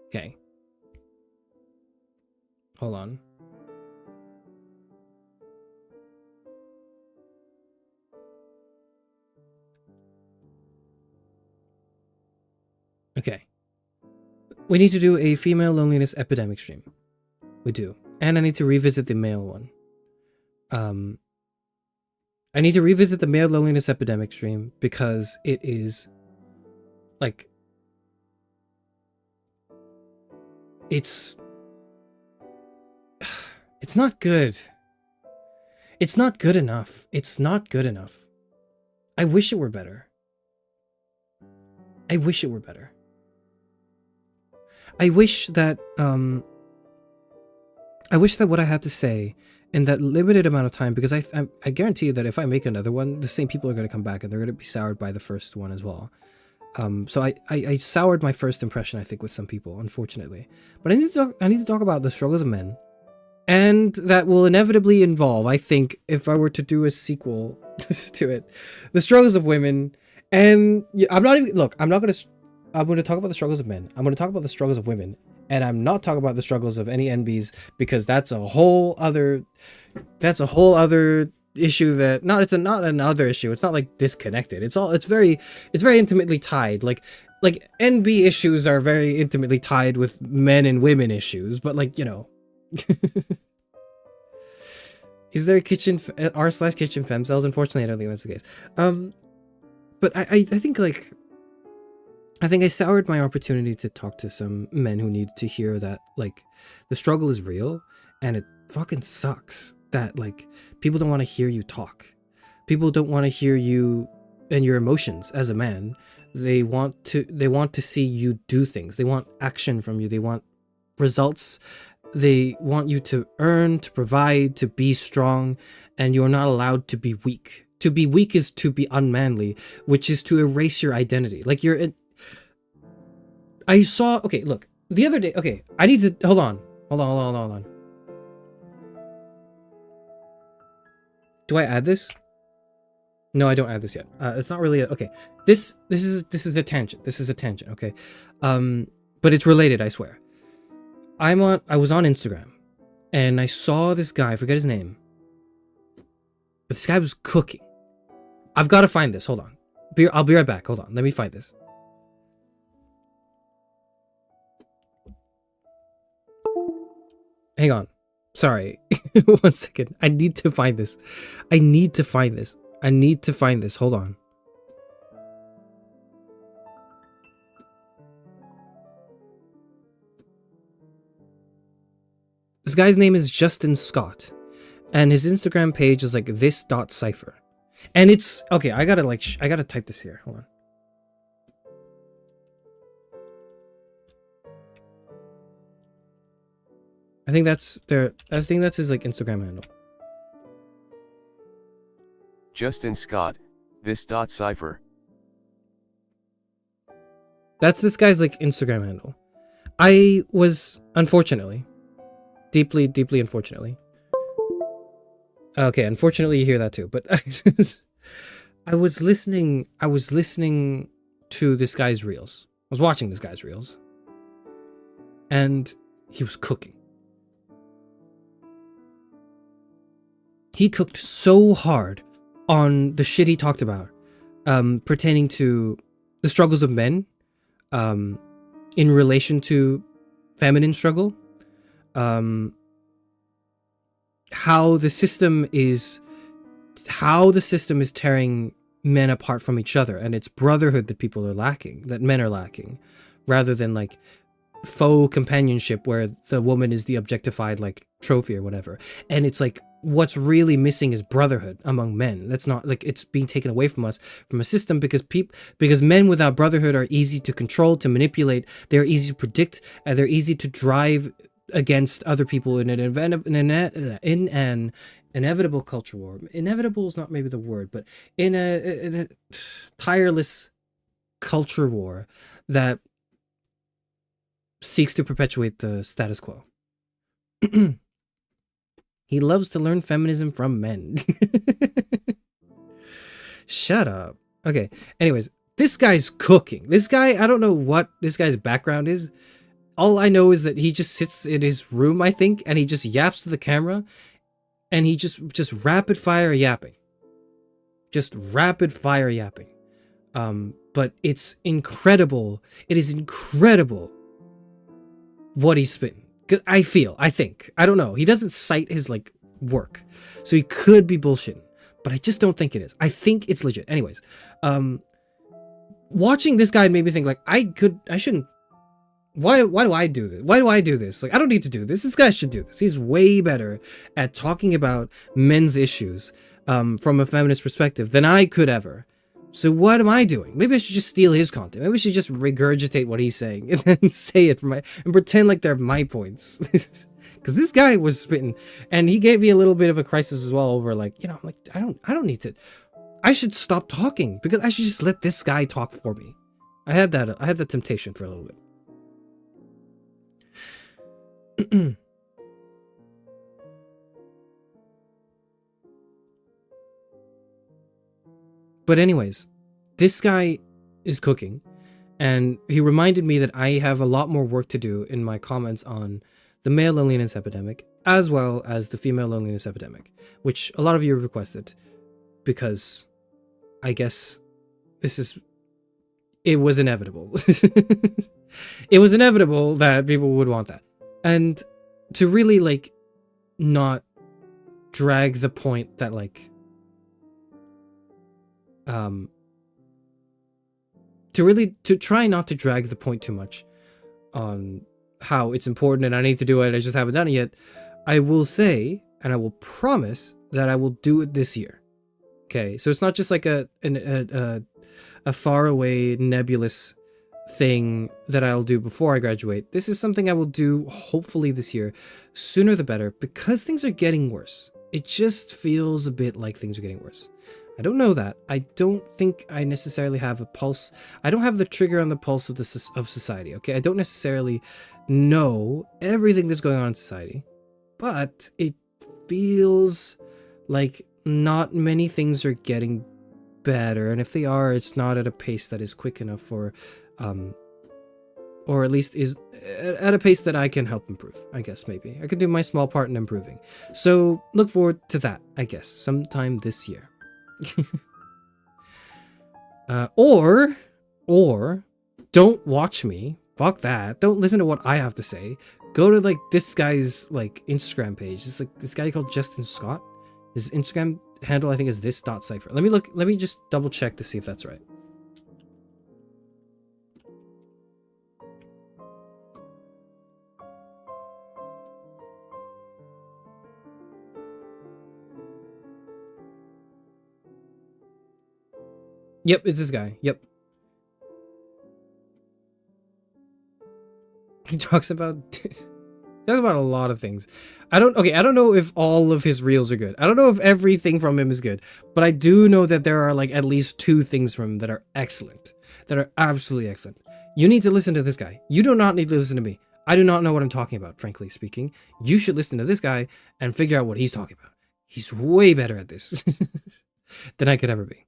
Okay. Hold on. Okay. We need to do a female loneliness epidemic stream. We do. And I need to revisit the male one. I need to revisit the male loneliness epidemic stream because it is like it's not good. It's not good enough. It's not good enough. I wish it were better. I wish it were better. I wish that what I had to say in that limited amount of time, because I guarantee you that if I make another one, the same people are going to come back and they're going to be soured by the first one as well. So I soured my first impression, I think, with some people, unfortunately. But I need to talk about the struggles of men. And that will inevitably involve, I think, if I were to do a sequel to it, the struggles of women. And I'm going to talk about the struggles of men. I'm going to talk about the struggles of women. And I'm not talking about the struggles of any NBs, because that's a whole other issue that, it's not another issue. It's not like disconnected. It's very intimately tied. Like NB issues are very intimately tied with men and women issues, but like, you know, is there r/kitchen femcells? Unfortunately, I don't think that's the case. But I think like, I think I soured my opportunity to talk to some men who need to hear that, like, the struggle is real, and it fucking sucks that, like, people don't want to hear you talk. People don't want to hear you and your emotions as a man. They want to see you do things. They want action from you. They want results. They want you to earn, to provide, to be strong, and you're not allowed to be weak. To be weak is to be unmanly, which is to erase your identity. Like I saw, okay, look, the other day, okay, I need to, hold on. Do I add this? No, I don't add this yet. It's not really okay. This is a tangent. This is a tangent, okay? But it's related, I swear. I was on Instagram and I saw this guy, I forget his name. But this guy was cooking. I've got to find this. Hold on. I'll be right back. Hold on. Let me find this. Hang on. Sorry. 1 second. I need to find this. Hold on. This guy's name is Justin Scott. And his Instagram page is like this.cypher. And it's okay, I gotta type this here. Hold on. I think that's his like Instagram handle. Justin Scott, this.cypher. That's this guy's like Instagram handle. I was unfortunately, deeply unfortunately. Okay, unfortunately you hear that too, but I was listening to this guy's reels. I was watching this guy's reels. And he was cooking. He cooked so hard on the shit he talked about, pertaining to the struggles of men, in relation to feminine struggle, how the system is tearing men apart from each other, and it's brotherhood that men are lacking, rather than like faux companionship where the woman is the objectified like trophy or whatever. And it's like what's really missing is brotherhood among men. That's not like it's being taken away from us from a system because men without brotherhood are easy to control, to manipulate. They're easy to predict, and they're easy to drive against other people in an inevitable culture war. Inevitable is not maybe the word, but in a tireless culture war that seeks to perpetuate the status quo. He loves to learn feminism from men. Shut up. Okay. Anyways, this guy's cooking. This guy, I don't know what this guy's background is. All I know is that he just sits in his room, I think, and he just yaps to the camera, and he just rapid fire yapping. Just rapid fire yapping. But it's incredible. It is incredible what he's spitting. I think. I don't know. He doesn't cite his like work. So he could be bullshitting. But I just don't think it is. I think it's legit. Anyways, watching this guy made me think like I shouldn't. Why do I do this? Why do I do this? Like, I don't need to do this. This guy should do this. He's way better at talking about men's issues from a feminist perspective than I could ever. So what am I doing? Maybe I should just steal his content. Maybe I should just regurgitate what he's saying and then say it and pretend like they're my points. Because this guy was spitting, and he gave me a little bit of a crisis as well over like, I'm like, I don't need to. I should stop talking because I should just let this guy talk for me. I had that temptation for a little bit. But anyways, this guy is cooking, and he reminded me that I have a lot more work to do in my comments on the male loneliness epidemic, as well as the female loneliness epidemic, which a lot of you have requested, because I guess it was inevitable. It was inevitable that people would want that. And to really, like, not drag the point that, like, to try not to drag the point too much on how it's important and I need to do it, I just haven't done it yet, I will say, and I will promise that I will do it this year. Okay, so it's not just like a far away nebulous thing that I'll do before I graduate. This is something I will do hopefully this year, sooner the better, because things are getting worse. It just feels a bit like things are getting worse. I don't know that. I don't think I necessarily have a pulse. I don't have the trigger on the pulse of society. Okay, I don't necessarily know everything that's going on in society, but it feels like not many things are getting better, and if they are, it's not at a pace that is quick enough for or at least is at a pace that I can help improve. I guess maybe I could do my small part in improving, so look forward to that, I guess, sometime this year. Or don't watch me, fuck that, don't listen to what I have to say. Go to like this guy's like Instagram page. It's like this guy called Justin Scott. His Instagram handle I think is this.cypher. Let me just double check to see if that's right. Yep, it's this guy. Yep. He talks about a lot of things. I don't know if all of his reels are good. I don't know if everything from him is good, but I do know that there are like at least 2 things from him that are excellent. That are absolutely excellent. You need to listen to this guy. You do not need to listen to me. I do not know what I'm talking about, frankly speaking. You should listen to this guy and figure out what he's talking about. He's way better at this than I could ever be.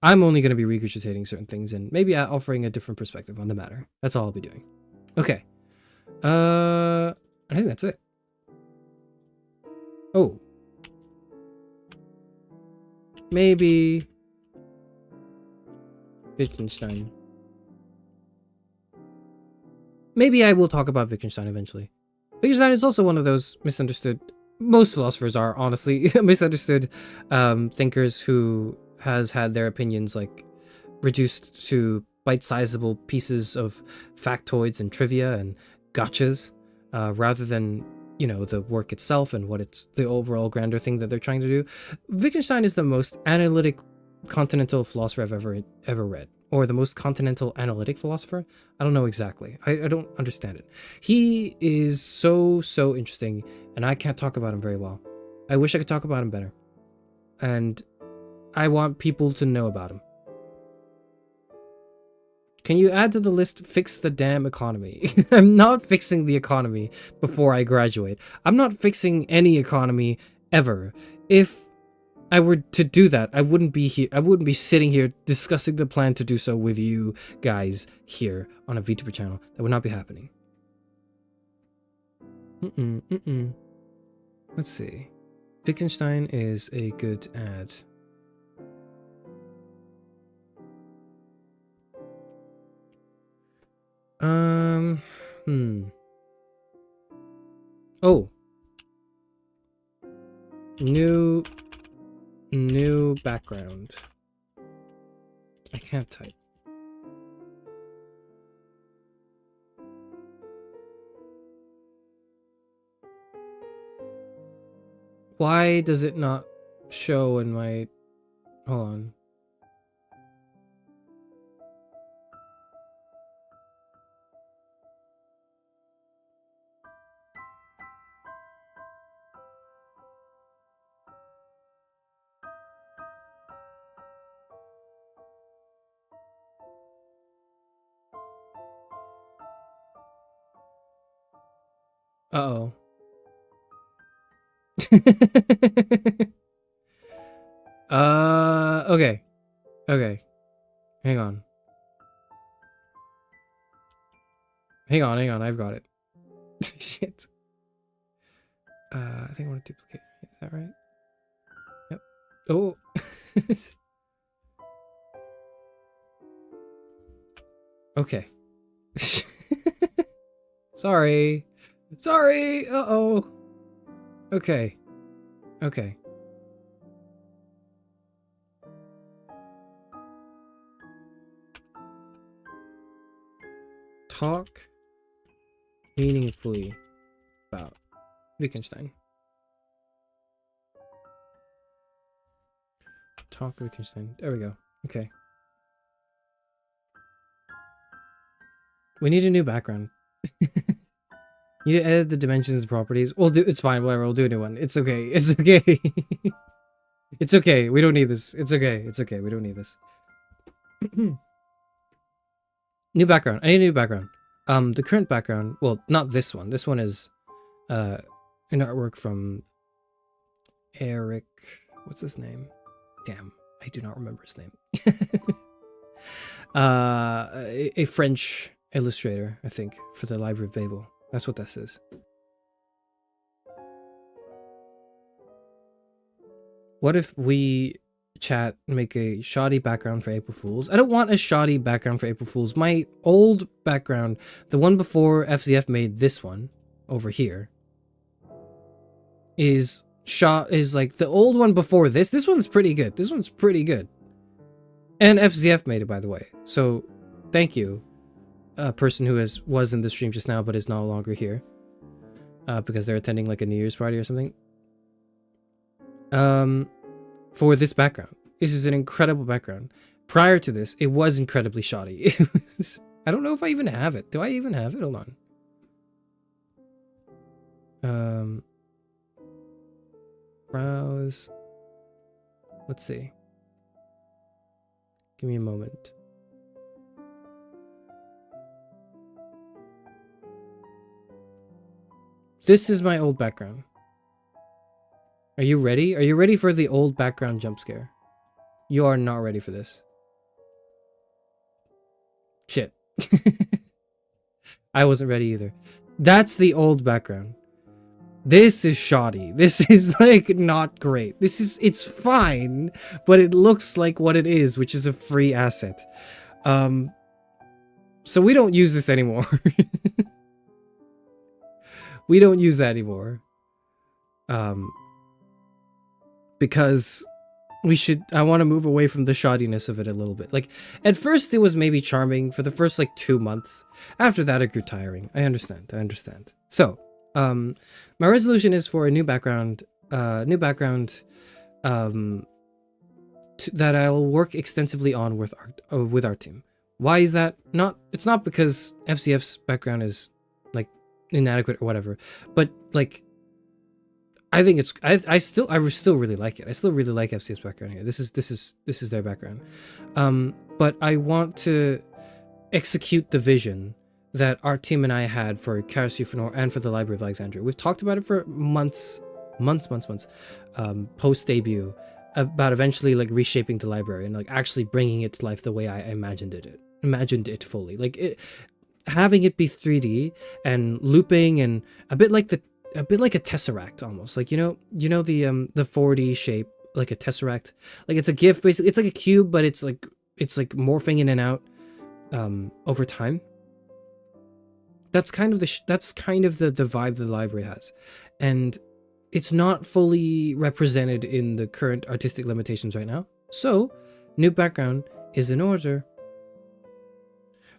I'm only going to be regurgitating certain things and maybe offering a different perspective on the matter. That's all I'll be doing. Okay. I think that's it. Oh. Maybe Wittgenstein. Maybe I will talk about Wittgenstein eventually. Wittgenstein is also one of those misunderstood, most philosophers are honestly misunderstood thinkers who has had their opinions like reduced to bite-sizable pieces of factoids and trivia and gotchas, rather than, you know, the work itself and what it's the overall grander thing that they're trying to do. Wittgenstein is the most analytic continental philosopher I've ever read, or the most continental analytic philosopher. I don't know exactly. I don't understand it. He is so interesting, and I can't talk about him very well. I wish I could talk about him better, and I want people to know about him. Can you add to the list, fix the damn economy? I'm not fixing the economy before I graduate. I'm not fixing any economy ever. If I were to do that, I wouldn't be here. I wouldn't be sitting here discussing the plan to do so with you guys here on a VTuber channel. That would not be happening. Let's see. Wittgenstein is a good ad. Oh. New background. I can't type. Why does it not show in my... Hold on. Uh-oh. Okay. Okay. Hang on. Hang on, I've got it. Shit. I think I want to duplicate. Is that right? Yep. Oh. Okay. Sorry. Sorry. Uh-oh. Okay. Okay. Talk meaningfully about Wittgenstein. talk of the constraint. There we go. Okay. We need a new background. You need to edit the dimensions and properties. We'll do. It's fine. Whatever. We'll do a new one. It's okay. It's okay. It's okay. We don't need this. It's okay. It's okay. We don't need this. New background. I need a new background. The current background. Well, not this one. This one is, an artwork from Eric. What's his name? Damn, I do not remember his name. A French illustrator, I think, for the Library of Babel. That's what this is. What if we chat make a shoddy background for April Fools? I don't want a shoddy background for April Fools. My old background, the one before FZF made this one over here, is like the old one before this. This one's pretty good. This one's pretty good. And FZF made it, by the way. So thank you, a person who was in the stream just now but is no longer here, because they're attending like a New Year's party or something. For this background. This is an incredible background. Prior to this, it was incredibly shoddy. I don't know if I even have it. Do I even have it? Hold on. Browse. Let's see. Give me a moment. This is my old background. Are you ready? Are you ready for the old background jump scare? You are not ready for this. Shit. I wasn't ready either. That's the old background. This is shoddy. This is like not great. It's fine, but it looks like what it is, which is a free asset. So we don't use this anymore. We don't use that anymore. Because I want to move away from the shoddiness of it a little bit. Like, at first it was maybe charming for the first like 2 months. After that it grew tiring. I understand. So, my resolution is for a new background, that I'll work extensively on with our team. Why is that? It's not because FCF's background is like inadequate or whatever, but like, I think it's I still really like it. I still really like FCF's background here. This is their background. But I want to execute the vision that our team and I had for Charis Euphranor and for the Library of Alexandria. We've talked about it for months, post debut, about eventually like reshaping the library and like actually bringing it to life the way I imagined it fully. Like having it be 3D and looping and a bit like a tesseract almost. Like you know the 4D shape, like a tesseract. Like it's a GIF basically. It's like a cube, but it's like morphing in and out over time. That's kind of the vibe the library has, and it's not fully represented in the current artistic limitations right now. So, new background is in order.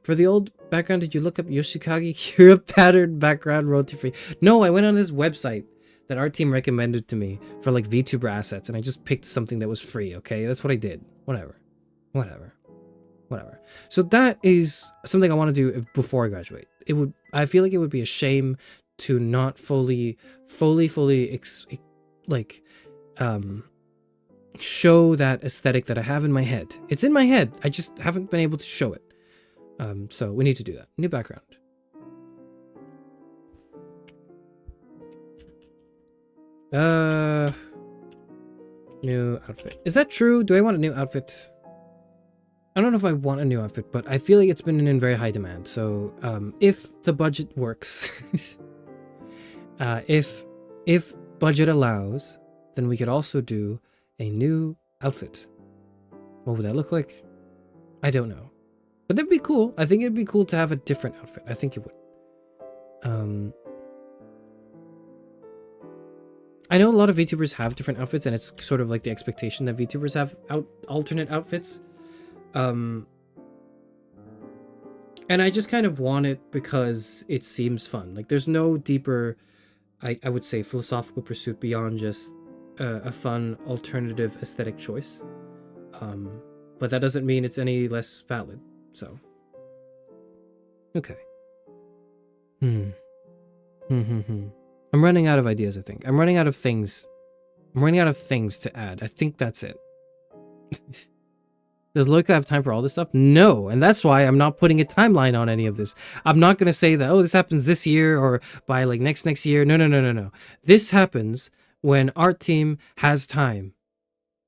For the old background, did you look up Yoshikage Kira pattern background royalty free? No, I went on this website that our team recommended to me for like VTuber assets, and I just picked something that was free. Okay, that's what I did. Whatever. So that is something I want to do before I graduate. I feel like it would be a shame to not fully show that aesthetic that I have in my head. It's in my head. I just haven't been able to show it. So we need to do that. New background. New outfit. Is that true? Do I want a new outfit? I don't know if I want a new outfit, but I feel like it's been in very high demand. So, if the budget works, if budget allows, then we could also do a new outfit. What would that look like? I don't know. But that'd be cool. I think it'd be cool to have a different outfit. I think it would. I know a lot of VTubers have different outfits, and it's sort of like the expectation that VTubers have alternate outfits. And I just kind of want it because it seems fun. Like there's no deeper, I would say, philosophical pursuit beyond just a fun alternative aesthetic choice. But that doesn't mean it's any less valid. So, okay. I'm running out of ideas, I think. I'm running out of things to add. I think that's it. Does Loika have time for all this stuff? No, and that's why I'm not putting a timeline on any of this. I'm not going to say that, oh, this happens this year or by like next year. No. This happens when art team has time,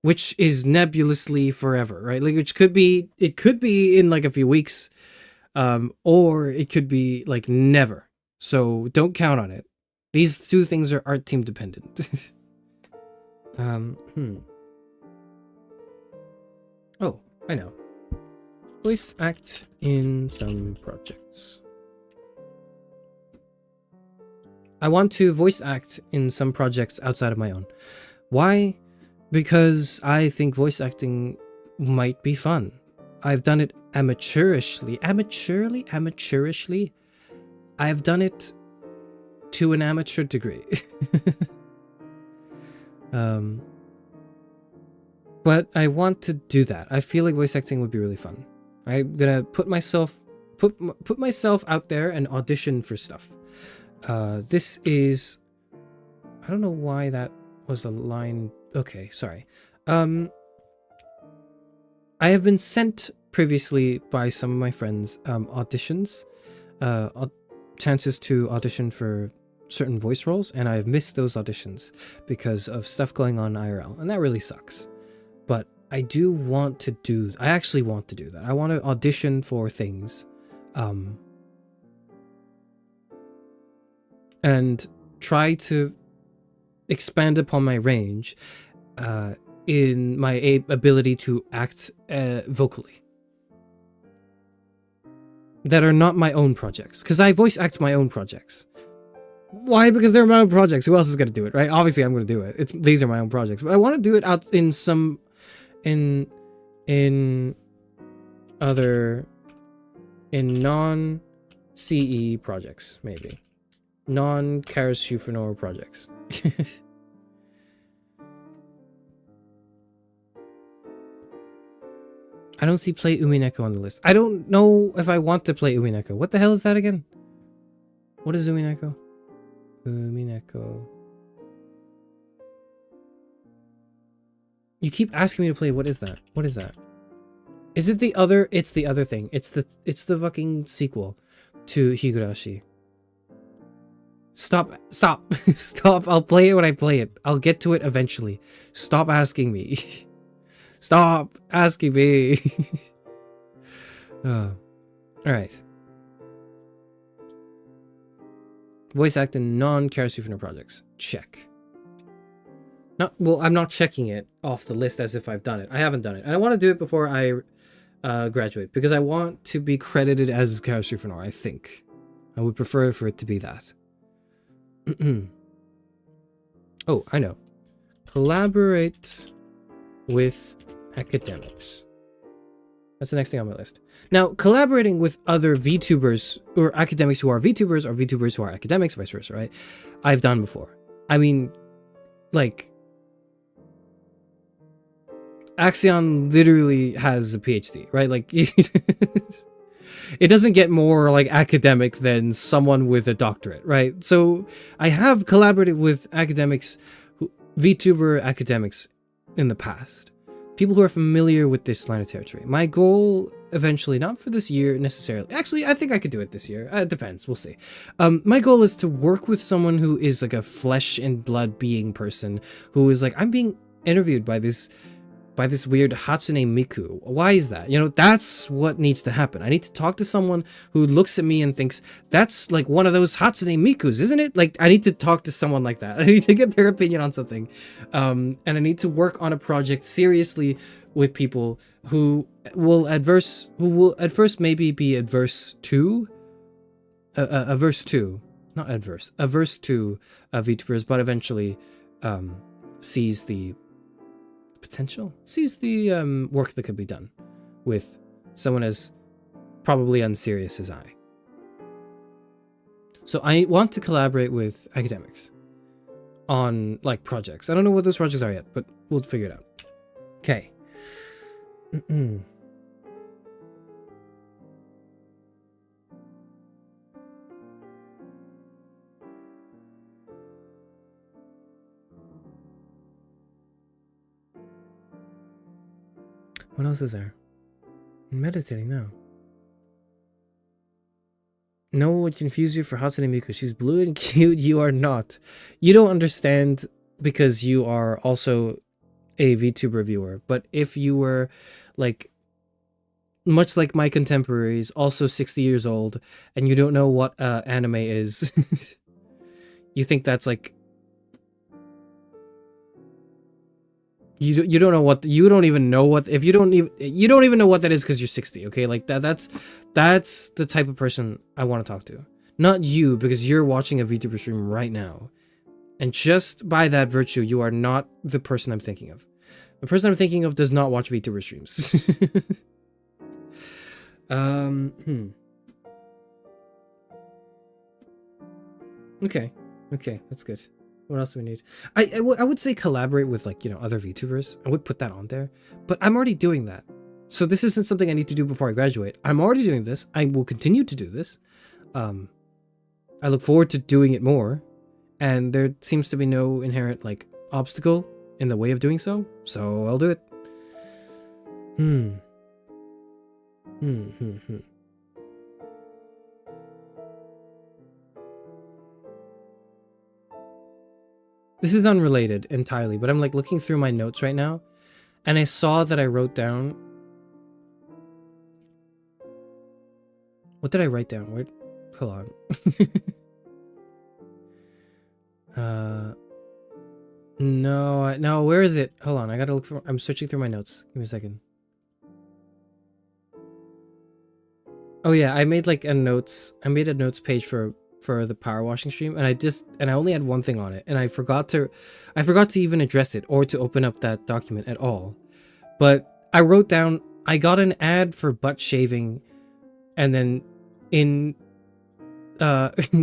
which is nebulously forever, right? Like, it could be in like a few weeks, or it could be like never. So don't count on it. These two things are art team dependent. Oh, I know. Voice act in some projects. I want to voice act in some projects outside of my own. Why? Because I think voice acting might be fun. I've done it amateurishly. Amateurishly? I've done it to an amateur degree. But I want to do that. I feel like voice acting would be really fun. I'm gonna put myself out there and audition for stuff. This is, I don't know why that was a line. Okay, sorry. I have been sent previously by some of my friends auditions, chances to audition for certain voice roles, and I've missed those auditions because of stuff going on IRL, and that really sucks. But I actually want to do that. I want to audition for things, and try to expand upon my range, in my ability to act vocally. That are not my own projects. Because I voice act my own projects. Why? Because they're my own projects. Who else is going to do it, right? Obviously, I'm going to do it. These are my own projects. But I want to do it out in some... in non-CE projects, maybe. Non-Charis Euphranor projects. I don't see play Umineko on the list. I don't know if I want to play Umineko. What the hell is that again? What is Umineko? Umineko. You keep asking me to play. What is that? What is that? Is it the other? It's the other thing. It's the fucking sequel to Higurashi. Stop. Stop. I'll play it when I play it. I'll get to it eventually. Stop asking me. Stop asking me. All right. Voice act in non-Charis Euphranor projects. Check. Well, I'm not checking it off the list as if I've done it. I haven't done it. And I want to do it before I graduate, because I want to be credited as Charis Euphranor, I think. I would prefer for it to be that. Oh, I know. Collaborate with academics. That's the next thing on my list. Now, collaborating with other VTubers, or academics who are VTubers, or VTubers who are academics, vice versa, right? I've done before. I mean, like... Axion literally has a PhD, right? Like, it doesn't get more like academic than someone with a doctorate, right? So I have collaborated with academics, VTuber academics in the past. People who are familiar with this line of territory. My goal eventually, not for this year necessarily. Actually, I think I could do it this year. It depends. We'll see. My goal is to work with someone who is like a flesh and blood being person who is like, I'm being interviewed by this weird Hatsune Miku. Why is that? You know, that's what needs to happen. I need to talk to someone who looks at me and thinks, that's like one of those Hatsune Mikus, isn't it? Like, I need to talk to someone like that. I need to get their opinion on something. And I need to work on a project seriously with people who will at first maybe be averse to VTubers, but eventually sees the potential, sees the work that could be done with someone as probably unserious as I. So I want to collaborate with academics on like projects. I don't know what those projects are yet, but we'll figure it out. Okay. What else is there? I'm meditating now. No one would confuse you for Hatsune Miku. She's blue and cute. You are not. You don't understand because you are also a VTuber viewer. But if you were like, much like my contemporaries, also 60 years old, and you don't know what anime is, you think that's like, you don't know what, you don't even know what, if you don't even know what that is because you're 60, okay? Like that's the type of person I want to talk to. Not you, because you're watching a VTuber stream right now. And just by that virtue, you are not the person I'm thinking of. The person I'm thinking of does not watch VTuber streams. Okay, that's good. What else do we need? I would say collaborate with, like, you know, other VTubers. I would put that on there, but I'm already doing that. So this isn't something I need to do before I graduate. I'm already doing this. I will continue to do this. I look forward to doing it more, and there seems to be no inherent, like, obstacle in the way of doing so. So I'll do it. This is unrelated entirely, but I'm like looking through my notes right now, and I saw that I wrote down. What did I write down? Where? Hold on. No. Where is it? Hold on. I gotta look for. I'm searching through my notes. Give me a second. Oh yeah, I made like a notes. I made a notes page for the power washing stream, and I only had one thing on it, and I forgot to even address it or to open up that document at all. But I wrote down, I got an ad for butt shaving, and then in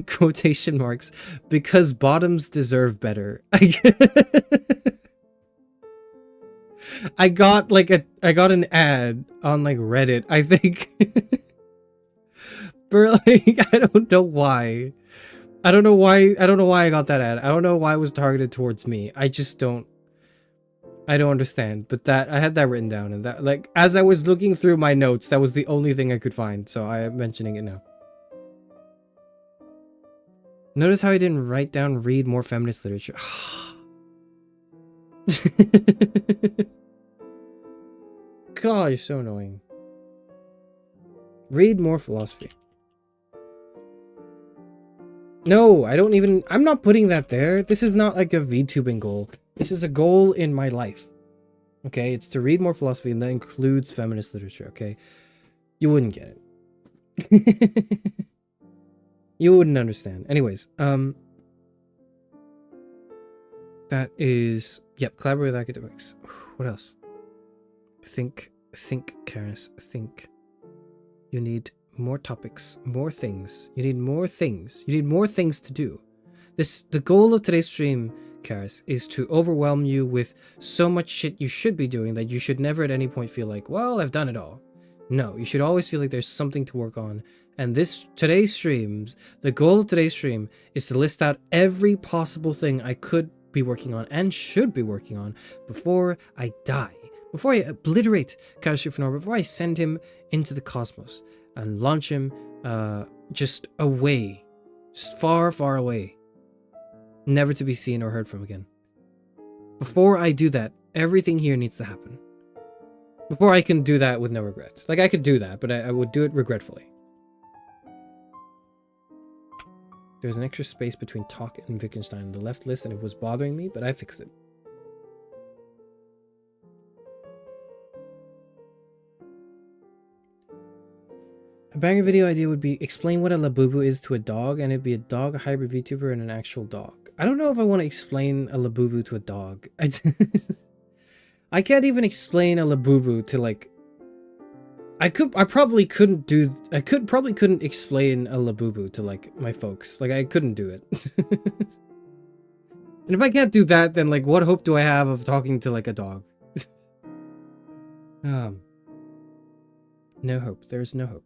quotation marks, because bottoms deserve better. I got an ad on like Reddit, I think. For like, I don't know why I got that ad. I don't know why it was targeted towards me. I don't understand. But that, I had that written down, and that, like, as I was looking through my notes, that was the only thing I could find. So I am mentioning it now. Notice how I didn't write down read more feminist literature. God, you're so annoying. Read more philosophy. No, I'm not putting that there. This is not like a VTubing goal. This is a goal in my life. Okay, it's to read more philosophy, and that includes feminist literature, okay? You wouldn't get it. You wouldn't understand. Anyways, that is, yep, collaborate with academics. What else? Think, Charis, think. You need more topics, more things. You need more things. You need more things to do. The goal of today's stream, Charis, is to overwhelm you with so much shit you should be doing that you should never at any point feel like, well, I've done it all. No, you should always feel like there's something to work on. And today's stream, the goal of today's stream is to list out every possible thing I could be working on and should be working on before I die. Before I obliterate Charis Euphranor, before I send him into the cosmos and launch him just away, just far, far away, never to be seen or heard from again. Before I do that, everything here needs to happen. Before I can do that with no regret. Like, I could do that, but I would do it regretfully. There's an extra space between talk and Wittgenstein on the left list, and it was bothering me, but I fixed it. A banger video idea would be explain what a labubu is to a dog, and it'd be a dog, a hybrid VTuber, and an actual dog. I don't know if I want to explain a labubu to a dog. I can't even explain a labubu to, like, I probably couldn't explain a labubu to, like, my folks. Like, I couldn't do it. And if I can't do that, then, like, what hope do I have of talking to, like, a dog? No hope. There is no hope.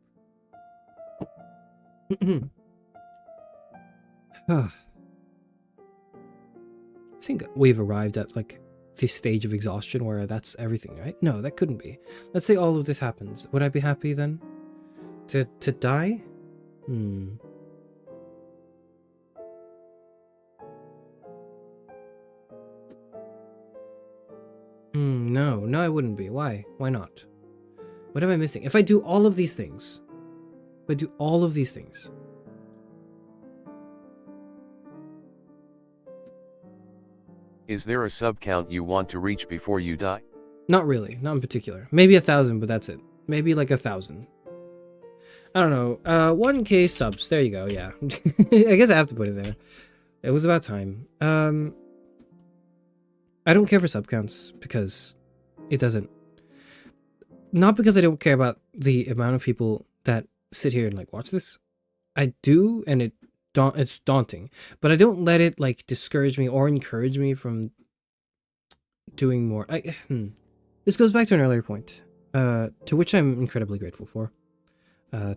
I think we've arrived at like this stage of exhaustion where that's everything, right? No, that couldn't be. Let's say all of this happens. Would I be happy then? To die? No, I wouldn't be. Why? Why not? What am I missing? If I do all of these things, Is there a sub count you want to reach before you die? Not really, not in particular. Maybe 1,000, but that's it. Maybe like 1,000. I don't know. 1K subs. There you go. Yeah. I guess I have to put it there. It was about time. I don't care for sub counts because it doesn't. Not because I don't care about the amount of people that sit here and like watch this. I do, and it's daunting. But I don't let it like discourage me or encourage me from doing more. This goes back to an earlier point, to which I'm incredibly grateful for.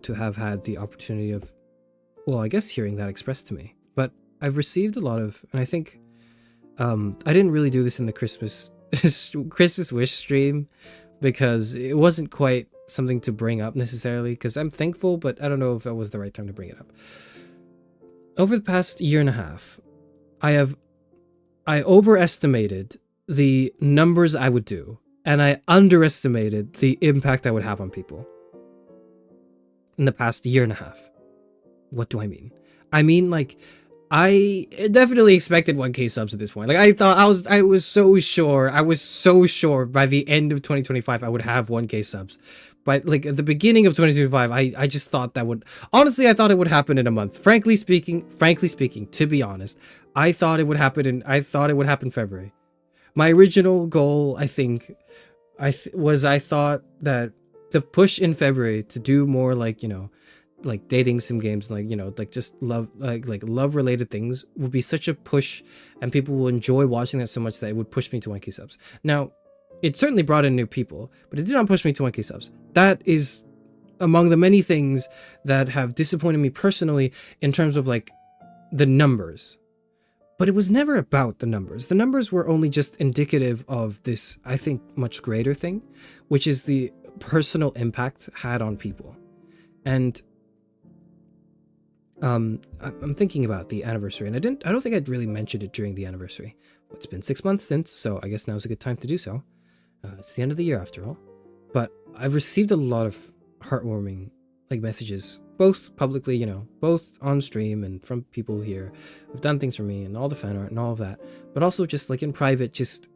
To have had the opportunity of, well, I guess hearing that expressed to me. But I've received a lot of, and I think I didn't really do this in the Christmas wish stream because it wasn't quite something to bring up necessarily, because I'm thankful, but I don't know if that was the right time to bring it up. Over the past year and a half, I overestimated the numbers I would do, and I underestimated the impact I would have on people. In the past year and a half. What do I mean? I mean, like, I definitely expected 1K subs at this point. Like, I was so sure by the end of 2025 I would have 1K subs. But like at the beginning of 2025, I just thought that would, honestly, I thought it would happen in a month. Frankly speaking, to be honest, I thought it would happen in February. My original goal, I think, I thought that the push in February to do more like, you know, like dating sim games, like, you know, like just love, like love related things would be such a push, and people will enjoy watching that so much that it would push me to 1K subs. Now, it certainly brought in new people, but it did not push me to 1K subs. That is among the many things that have disappointed me personally in terms of like the numbers. But it was never about the numbers. The numbers were only just indicative of this, I think, much greater thing, which is the personal impact had on people. And I'm thinking about the anniversary, and I don't think I'd really mentioned it during the anniversary. It's been 6 months since, so I guess now's a good time to do so. It's the end of the year after all. But I've received a lot of heartwarming like messages, both publicly, you know, both on stream and from people here who've done things for me, and all the fan art and all of that, but also just like in private, just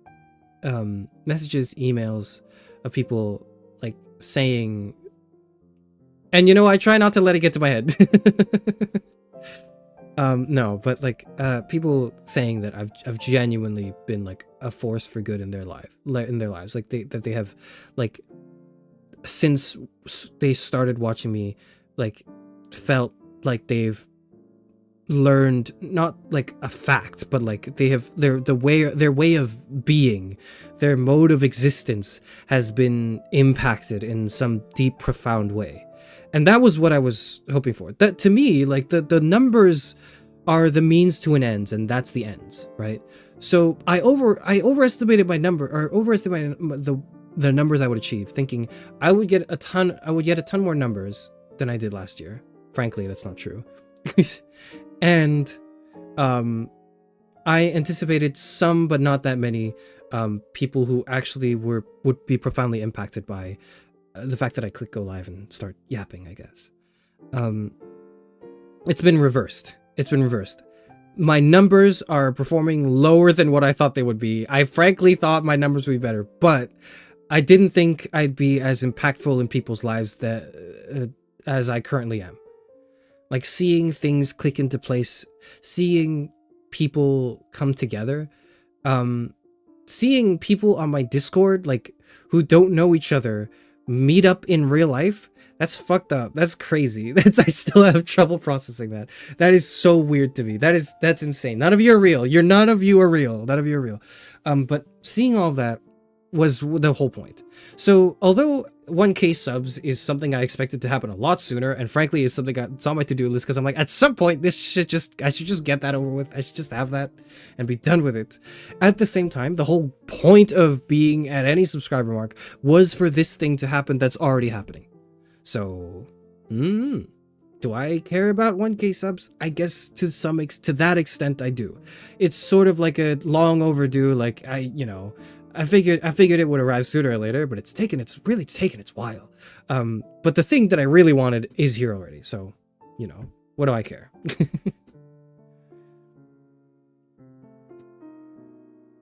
messages, emails of people like saying, and you know, I try not to let it get to my head. No, but like people saying that I've genuinely been like a force for good in their lives, like that they have, like, since they started watching me, like felt like they've learned not like a fact, but like they have their way of being, their mode of existence has been impacted in some deep, profound way. And that was what I was hoping for. That to me, like the numbers are the means to an end, and that's the ends, right? So I overestimated my number, or overestimated the numbers I would achieve, thinking I would get a ton more numbers than I did last year. Frankly, that's not true. And I anticipated some, but not that many people who actually would be profoundly impacted by the fact that I click go live and start yapping, I guess. It's been reversed. My numbers are performing lower than what I thought they would be. I frankly thought my numbers would be better, but I didn't think I'd be as impactful in people's lives as I currently am. Like seeing things click into place, seeing people come together, seeing people on my Discord, like, who don't know each other, meet up in real life. That's fucked up. That's crazy. I still have trouble processing that. That is so weird to me. That's insane. None of you are real. None of you are real. But seeing all of that, was the whole point. So although 1K subs is something I expected to happen a lot sooner, and frankly is something it's on my to-do list because I'm like, at some point I should just get that over with. I should just have that and be done with it. At the same time, the whole point of being at any subscriber mark was for this thing to happen that's already happening. So, do I care about 1K subs? I guess to that extent I do. It's sort of like a long overdue, like I figured it would arrive sooner or later, but it's really taken its while. But the thing that I really wanted is here already. So, what do I care?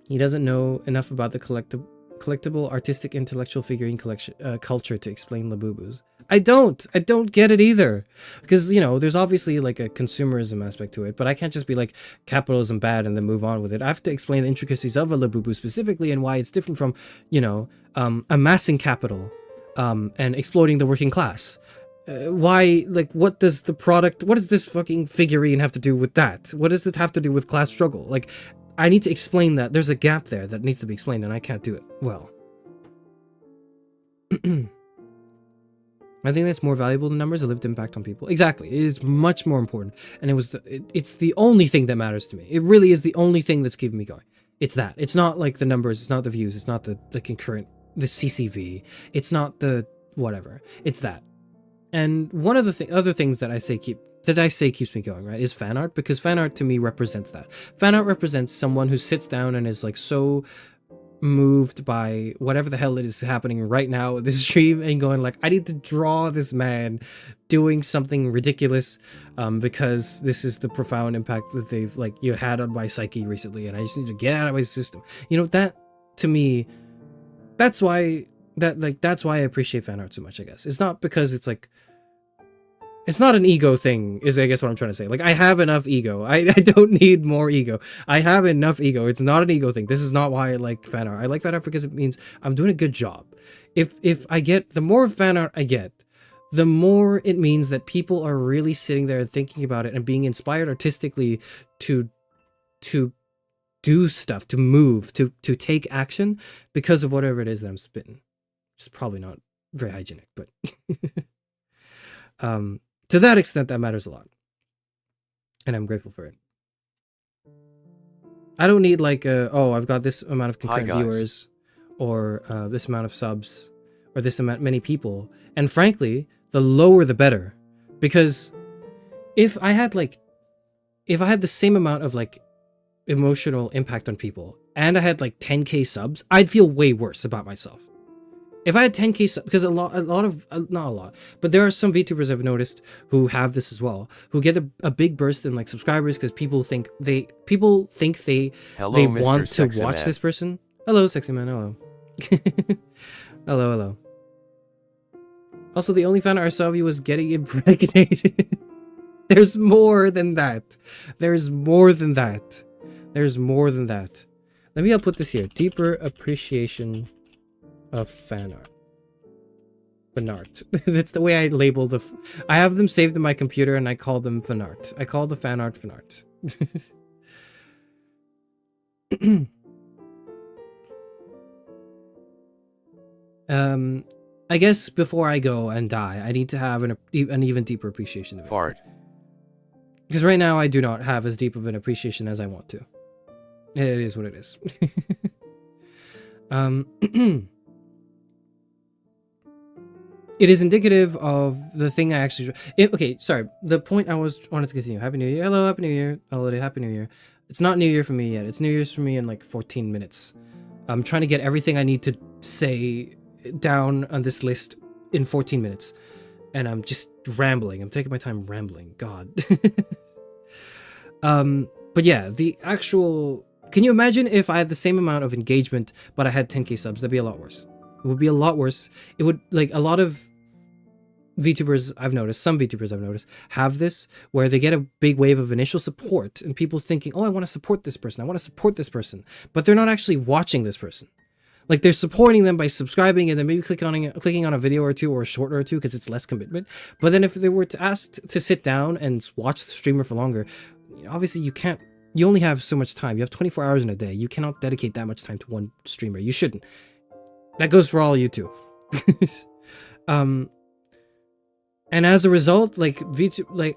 He doesn't know enough about the collectible artistic intellectual figurine collection culture to explain Labubus. I don't get it either, because there's obviously like a consumerism aspect to it, but I can't just be like capitalism bad and then move on with it. I have to explain the intricacies of a Labubu specifically and why it's different from amassing capital and exploiting the working class. Why, like, what does this fucking figurine have to do with that? What does it have to do with class struggle? Like, I need to explain that. There's a gap there that needs to be explained, and I can't do it well. I think that's more valuable than numbers, a lived impact on people. Exactly. It is much more important. And it's the only thing that matters to me. It really is the only thing that's keeping me going. It's that. It's not like the numbers, it's not the views, it's not the concurrent, the CCV, it's not the whatever. It's that. And one of the other things that I say keeps me going, right, is fan art, because fan art to me represents that. Fan art represents someone who sits down and is like so moved by whatever the hell it is happening right now in this stream and going like, I need to draw this man doing something ridiculous because this is the profound impact that they've had on my psyche recently, and I just need to get out of my system. That to me, that's why I appreciate fan art so much, I guess. It's not because it's not an ego thing, is I guess what I'm trying to say. Like, I have enough ego. I don't need more ego. I have enough ego. It's not an ego thing. This is not why I like fan art. I like fan art because it means I'm doing a good job. If I get, the more fan art I get, the more it means that people are really sitting there and thinking about it and being inspired artistically to do stuff, to move, to take action because of whatever it is that I'm spitting. It's probably not very hygienic, but to that extent, that matters a lot. And I'm grateful for it. I don't need I've got this amount of concurrent viewers, or this amount of subs, or this amount many people. And frankly, the lower the better. Because if I had the same amount of emotional impact on people, and I had 10K subs, I'd feel way worse about myself. If I had 10K subs, because not a lot, but there are some VTubers I've noticed who have this as well, who get a big burst in subscribers because people think they want to watch this person. Hello, sexy man. Hello. hello. Also, the only fan art I saw of you was getting impregnated. There's more than that. There's more than that. I'll put this here. Deeper appreciation of fan art. Fan art. That's the way I label I have them saved in my computer and I call them fan art. I call the fan art. I guess before I go and die, I need to have an even deeper appreciation of it. Fart. Because right now I do not have as deep of an appreciation as I want to. It is what it is. It is indicative of the thing I actually... okay, sorry. The point I wanted to continue. Happy New Year. Hello, Happy New Year. Holiday, Happy New Year. It's not New Year for me yet. It's New Year's for me in 14 minutes. I'm trying to get everything I need to say down on this list in 14 minutes. And I'm just rambling. I'm taking my time rambling. God. But yeah, the actual... Can you imagine if I had the same amount of engagement, but I had 10K subs? That'd be a lot worse. It would be a lot worse. It would, a lot of VTubers I've noticed, some VTubers I've noticed, have this, where they get a big wave of initial support, and people thinking, oh, I want to support this person, but they're not actually watching this person. They're supporting them by subscribing, and then maybe clicking on a video or two, or a short or two, because it's less commitment. But then if they were to ask to sit down and watch the streamer for longer, obviously you only have so much time. You have 24 hours in a day. You cannot dedicate that much time to one streamer. You shouldn't. That goes for all you too. And as a result, like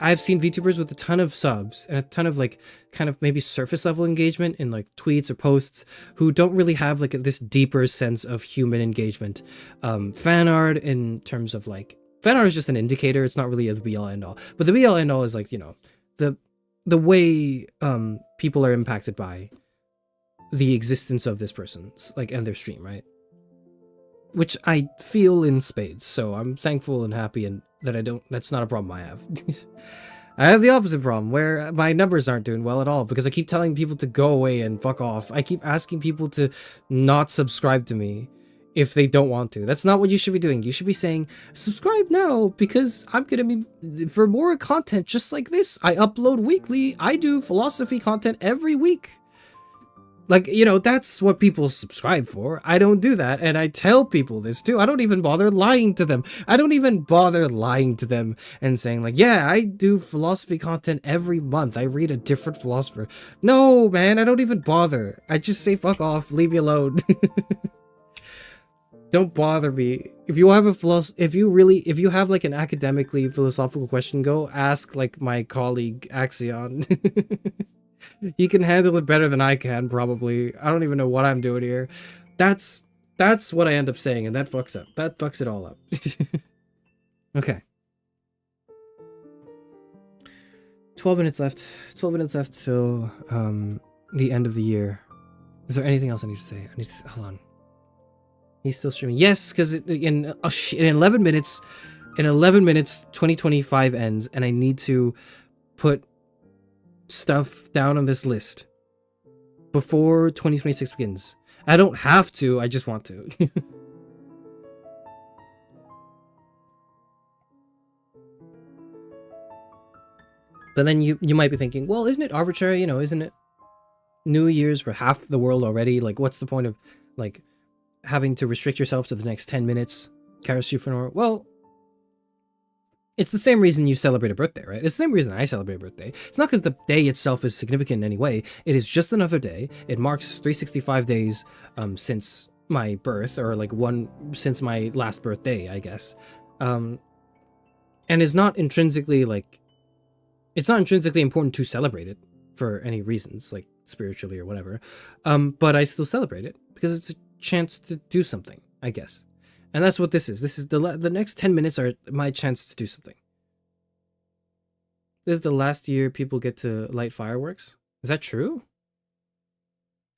I've seen VTubers with a ton of subs and a ton of like kind of maybe surface level engagement in like tweets or posts who don't really have like this deeper sense of human engagement. Fan art in terms of like fan art is just an indicator. It's not really a be all end all, but the be all end all is like, you know, the way people are impacted by the existence of this person's like and their stream, right? Which I feel in spades, so I'm thankful and happy and that I don't, that's not a problem I have. I have the opposite problem where my numbers aren't doing well at all because I keep telling people to go away and fuck off. I keep asking people to not subscribe to me if they don't want to. That's not what you should be doing. You should be saying, subscribe now because I'm gonna be, for more content just like this, I upload weekly. I do philosophy content every week. Like, you know, that's what people subscribe for. I don't do that, and I tell people this too. I don't even bother lying to them. I don't even bother lying to them and saying like, yeah, I do philosophy content every month. I read a different philosopher. No, man, I don't even bother. I just say fuck off, leave me alone. Don't bother me. If you have if you have like an academically philosophical question, go ask like my colleague Axion. He can handle it better than I can, probably. I don't even know what I'm doing here. That's what I end up saying, and that fucks up. That fucks it all up. Okay. 12 minutes left. 12 minutes left till the end of the year. Is there anything else I need to say? Hold on. He's still streaming. Yes, because in 11 minutes, 2025 ends, and I need to put stuff down on this list before 2026 begins. I don't have to, I just want to. But then you might be thinking, well, isn't it arbitrary? You know, isn't it New Year's for half the world already? Like, what's the point of like having to restrict yourself to the next 10 minutes? Charis Euphranor. Well, it's the same reason you celebrate a birthday, right? It's the same reason I celebrate a birthday. It's not because the day itself is significant in any way. It is just another day. It marks 365 days since my birth, or like since my last birthday, I guess. And it's not intrinsically like, it's not intrinsically important to celebrate it for any reasons, like spiritually or whatever. But I still celebrate it because it's a chance to do something, I guess. And that's what this is. This is the next 10 minutes are my chance to do something. This is the last year people get to light fireworks. Is that true?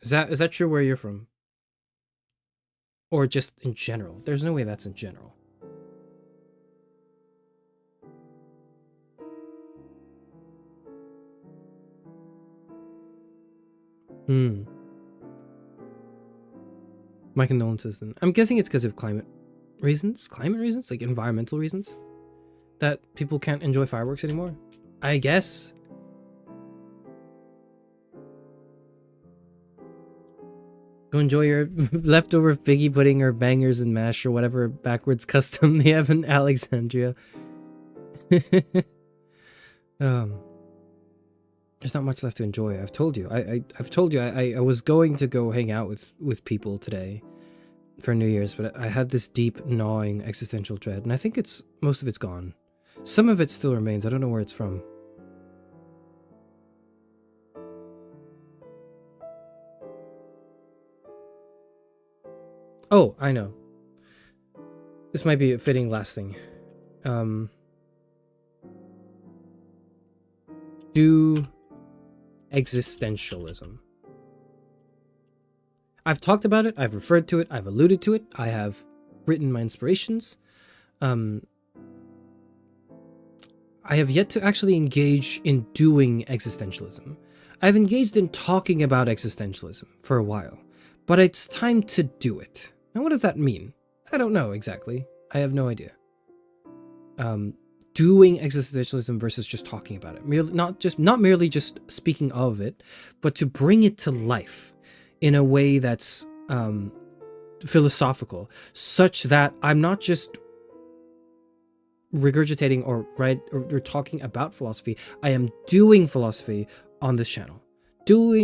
Is that true where you're from? Or just in general? There's no way that's in general. My condolences then. I'm guessing it's because of climate reasons, like environmental reasons, that people can't enjoy fireworks anymore, I guess. Go enjoy your leftover figgy pudding or bangers and mash or whatever backwards custom they have in Alexandria. There's not much left to enjoy. I've told you. I've told you I was going to go hang out with people today for New Year's, but I had this deep, gnawing existential dread, and I think most of it's gone. Some of it still remains. I don't know where it's from. Oh, I know. This might be a fitting last thing. Do existentialism. I've talked about it, I've referred to it, I've alluded to it, I have written my inspirations. I have yet to actually engage in doing existentialism. I've engaged in talking about existentialism for a while, but it's time to do it. Now, what does that mean? I don't know exactly. I have no idea. Doing existentialism versus just talking about it. Not merely just speaking of it, but to bring it to life in a way that's philosophical, such that I'm not just regurgitating or talking about philosophy. I am doing philosophy on this channel. Do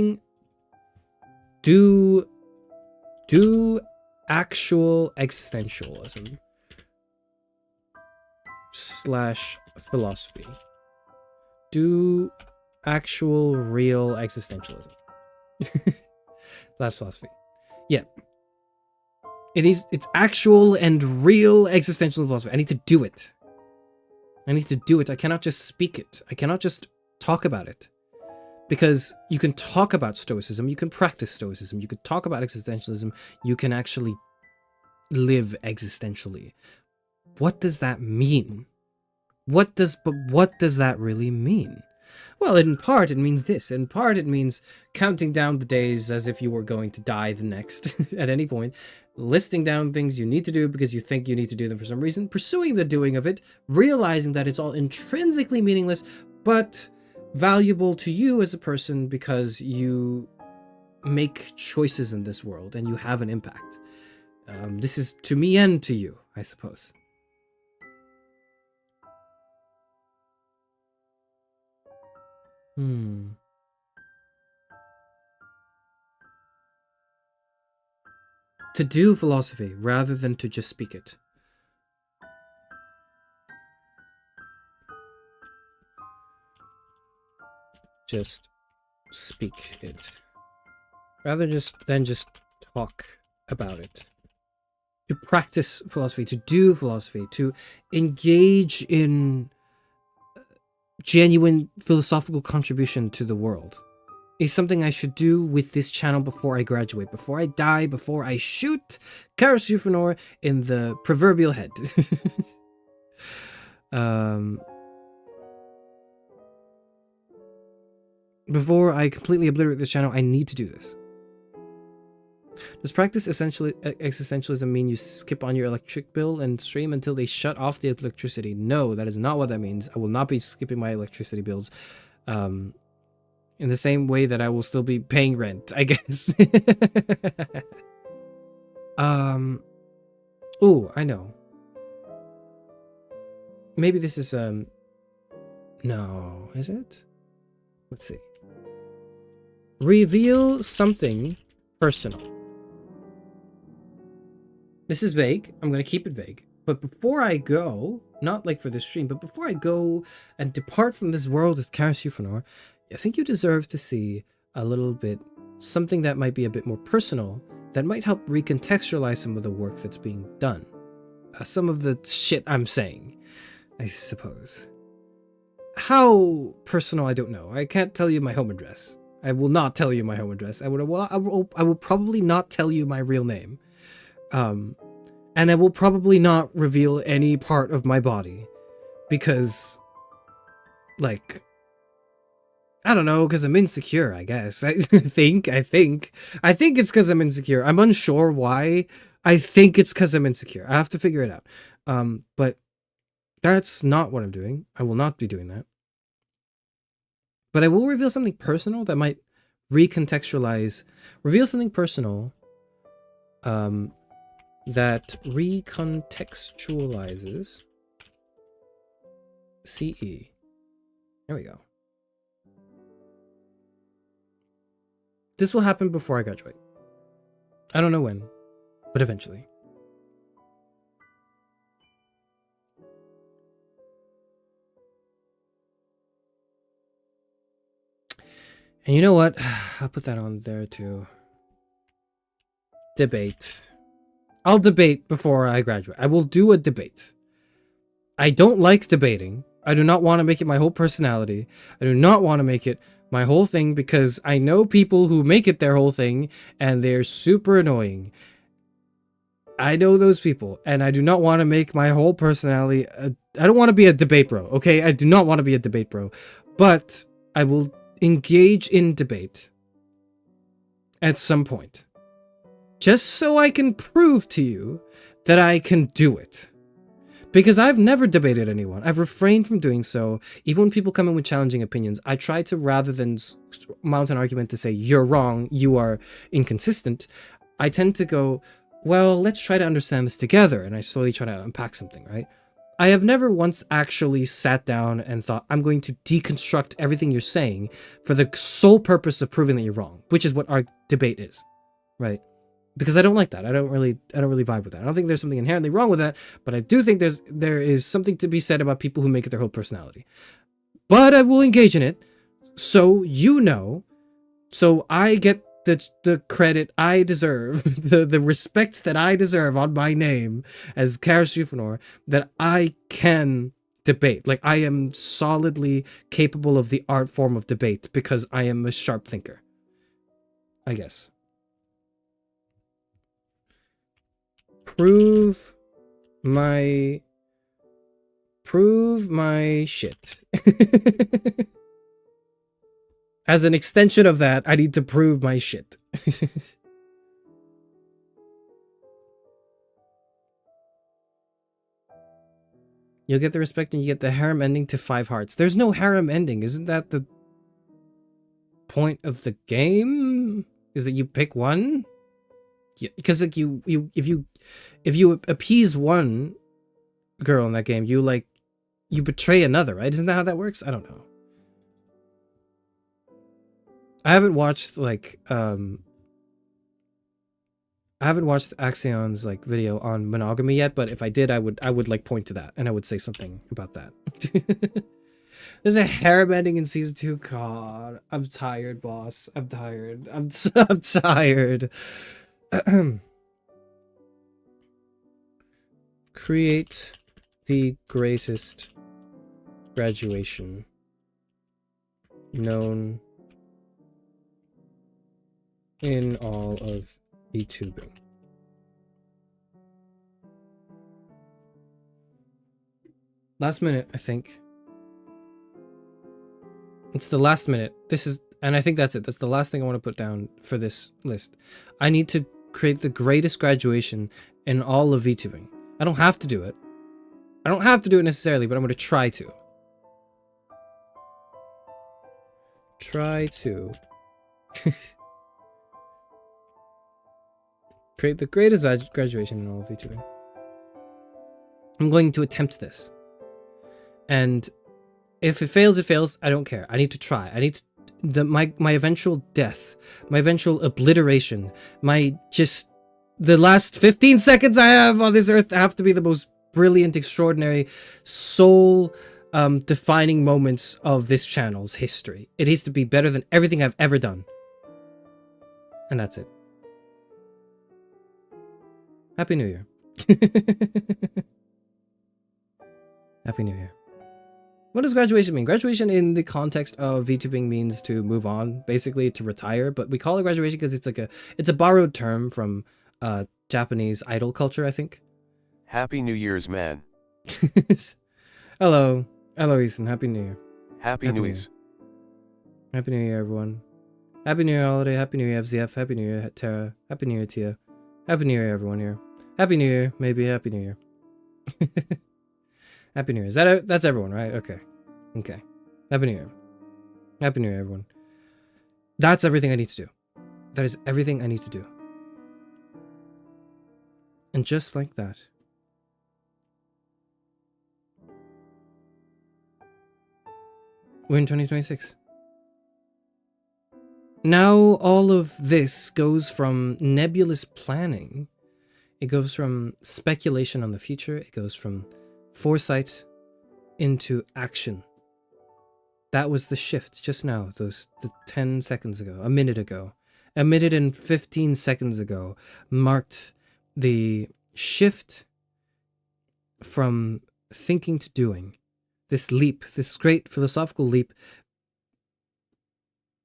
actual existentialism / philosophy. Do actual real existentialism. That's philosophy. Yeah. It's actual and real existential philosophy. I need to do it. I need to do it. I cannot just speak it. I cannot just talk about it. Because you can talk about stoicism, you can practice stoicism, you can talk about existentialism, you can actually live existentially. What does that mean? But what does that really mean? Well, in part it means this. In part it means counting down the days as if you were going to die the next at any point, listing down things you need to do because you think you need to do them for some reason, pursuing the doing of it, realizing that it's all intrinsically meaningless, but valuable to you as a person because you make choices in this world and you have an impact. This is to me and to you, I suppose. To do philosophy rather than to just speak it. Just speak it. Rather than just talk about it. To practice philosophy, to do philosophy, to engage in genuine philosophical contribution to the world is something I should do with this channel before I graduate, before I die, before I shoot Charis Euphranor in the proverbial head. Before I completely obliterate this channel, I need to do this. Does practice existentialism mean you skip on your electric bill and stream until they shut off the electricity? No, that is not what that means. I will not be skipping my electricity bills. In the same way that I will still be paying rent, I guess. Oh, I know. Maybe this is, no, is it? Let's see. Reveal something personal. This is vague. I'm going to keep it vague. But before I go, not like for this stream, but before I go and depart from this world as Charis Euphranor, I think you deserve to see a little bit, something that might be a bit more personal, that might help recontextualize some of the work that's being done. Some of the shit I'm saying, I suppose. How personal, I don't know. I can't tell you my home address. I will not tell you my home address. I will probably not tell you my real name. And I will probably not reveal any part of my body because, like, I don't know, because I'm insecure, I guess. I think it's because I'm insecure. I'm unsure why. I think it's because I'm insecure. I have to figure it out. But that's not what I'm doing. I will not be doing that. But I will reveal something personal that might reveal something personal, that recontextualizes CE. There we go. This will happen before I graduate. I don't know when, but eventually. And you know what? I'll put that on there too. Debate. I'll debate before I graduate. I will do a debate. I don't like debating. I do not want to make it my whole personality. I do not want to make it my whole thing because I know people who make it their whole thing and they're super annoying. I know those people and I do not want to make my whole personality. I don't want to be a debate bro, okay? I do not want to be a debate bro. But I will engage in debate at some point. Just so I can prove to you that I can do it. Because I've never debated anyone. I've refrained from doing so. Even when people come in with challenging opinions, I try to, rather than mount an argument to say, you're wrong, you are inconsistent, I tend to go, well, let's try to understand this together. And I slowly try to unpack something, right? I have never once actually sat down and thought, I'm going to deconstruct everything you're saying for the sole purpose of proving that you're wrong, which is what our debate is, right? because I don't like that. I don't really vibe with that. I don't think there's something inherently wrong with that, but I do think there is something to be said about people who make it their whole personality. But I will engage in it, so you know, so I get the credit I deserve, the respect that I deserve on my name as Charis Euphranor, that I can debate. Like, I am solidly capable of the art form of debate because I am a sharp thinker, I guess. Prove my shit. As an extension of that, I need to prove my shit. You'll get the respect and you get the harem ending to 5 hearts. There's no harem ending. Isn't that the point of the game? Is that you pick one? Yeah, because like if you appease one girl in that game, you betray another, right? Isn't that how that works? I don't know. I haven't watched Axion's like video on monogamy yet, but if I did, I would like point to that and I would say something about that. There's a harem ending in season 2. God, I'm tired, boss. I'm tired. I'm tired. Create the greatest graduation known in all of VTubing. Last minute, I think. It's the last minute. And I think that's it. That's the last thing I want to put down for this list. I need to create the greatest graduation in all of VTubing. I don't have to do it. I don't have to do it necessarily, but I'm going to try to. Try to. Create the greatest graduation in all of VTubing. I'm going to attempt this. And if it fails, it fails. I don't care. I need to try. I need to, my eventual death, my eventual obliteration, the last 15 seconds I have on this earth have to be the most brilliant, extraordinary, soul defining moments of this channel's history. It needs to be better than everything I've ever done. And that's it. Happy New Year. Happy New Year. What does graduation mean? Graduation in the context of VTubing means to move on, basically to retire, but we call it graduation because it's a borrowed term from Japanese idol culture, I think. Happy New Year's, man. Hello. Hello, Ethan. Happy New Year. Happy New Year's. Happy New Year, everyone. Happy New Year, Holiday. Happy New Year, FZF. Happy New Year, Tara. Happy New Year, Tia. Happy New Year, everyone here. Happy New Year. Maybe Happy New Year. Happy New Year. That's everyone, right? Okay. Okay. Happy New Year. Happy New Year, everyone. That's everything I need to do. That is everything I need to do. And just like that, we're in 2026. Now all of this goes from nebulous planning. It goes from speculation on the future. It goes from foresight into action. That was the shift just now, the 10 seconds ago, a minute ago. A minute and 15 seconds ago marked the shift from thinking to doing. This leap, this great philosophical leap.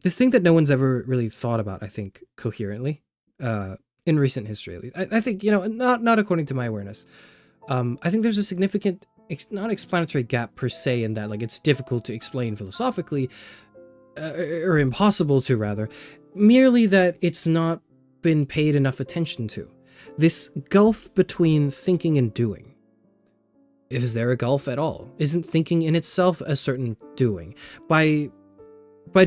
This thing that no one's ever really thought about, I think, coherently, in recent history, at least. I think, not according to my awareness. I think there's a significant, not explanatory gap per se in that, like, it's difficult to explain philosophically, or impossible to, rather, merely that it's not been paid enough attention to. This gulf between thinking and doing. Is there a gulf at all? Isn't thinking in itself a certain doing? By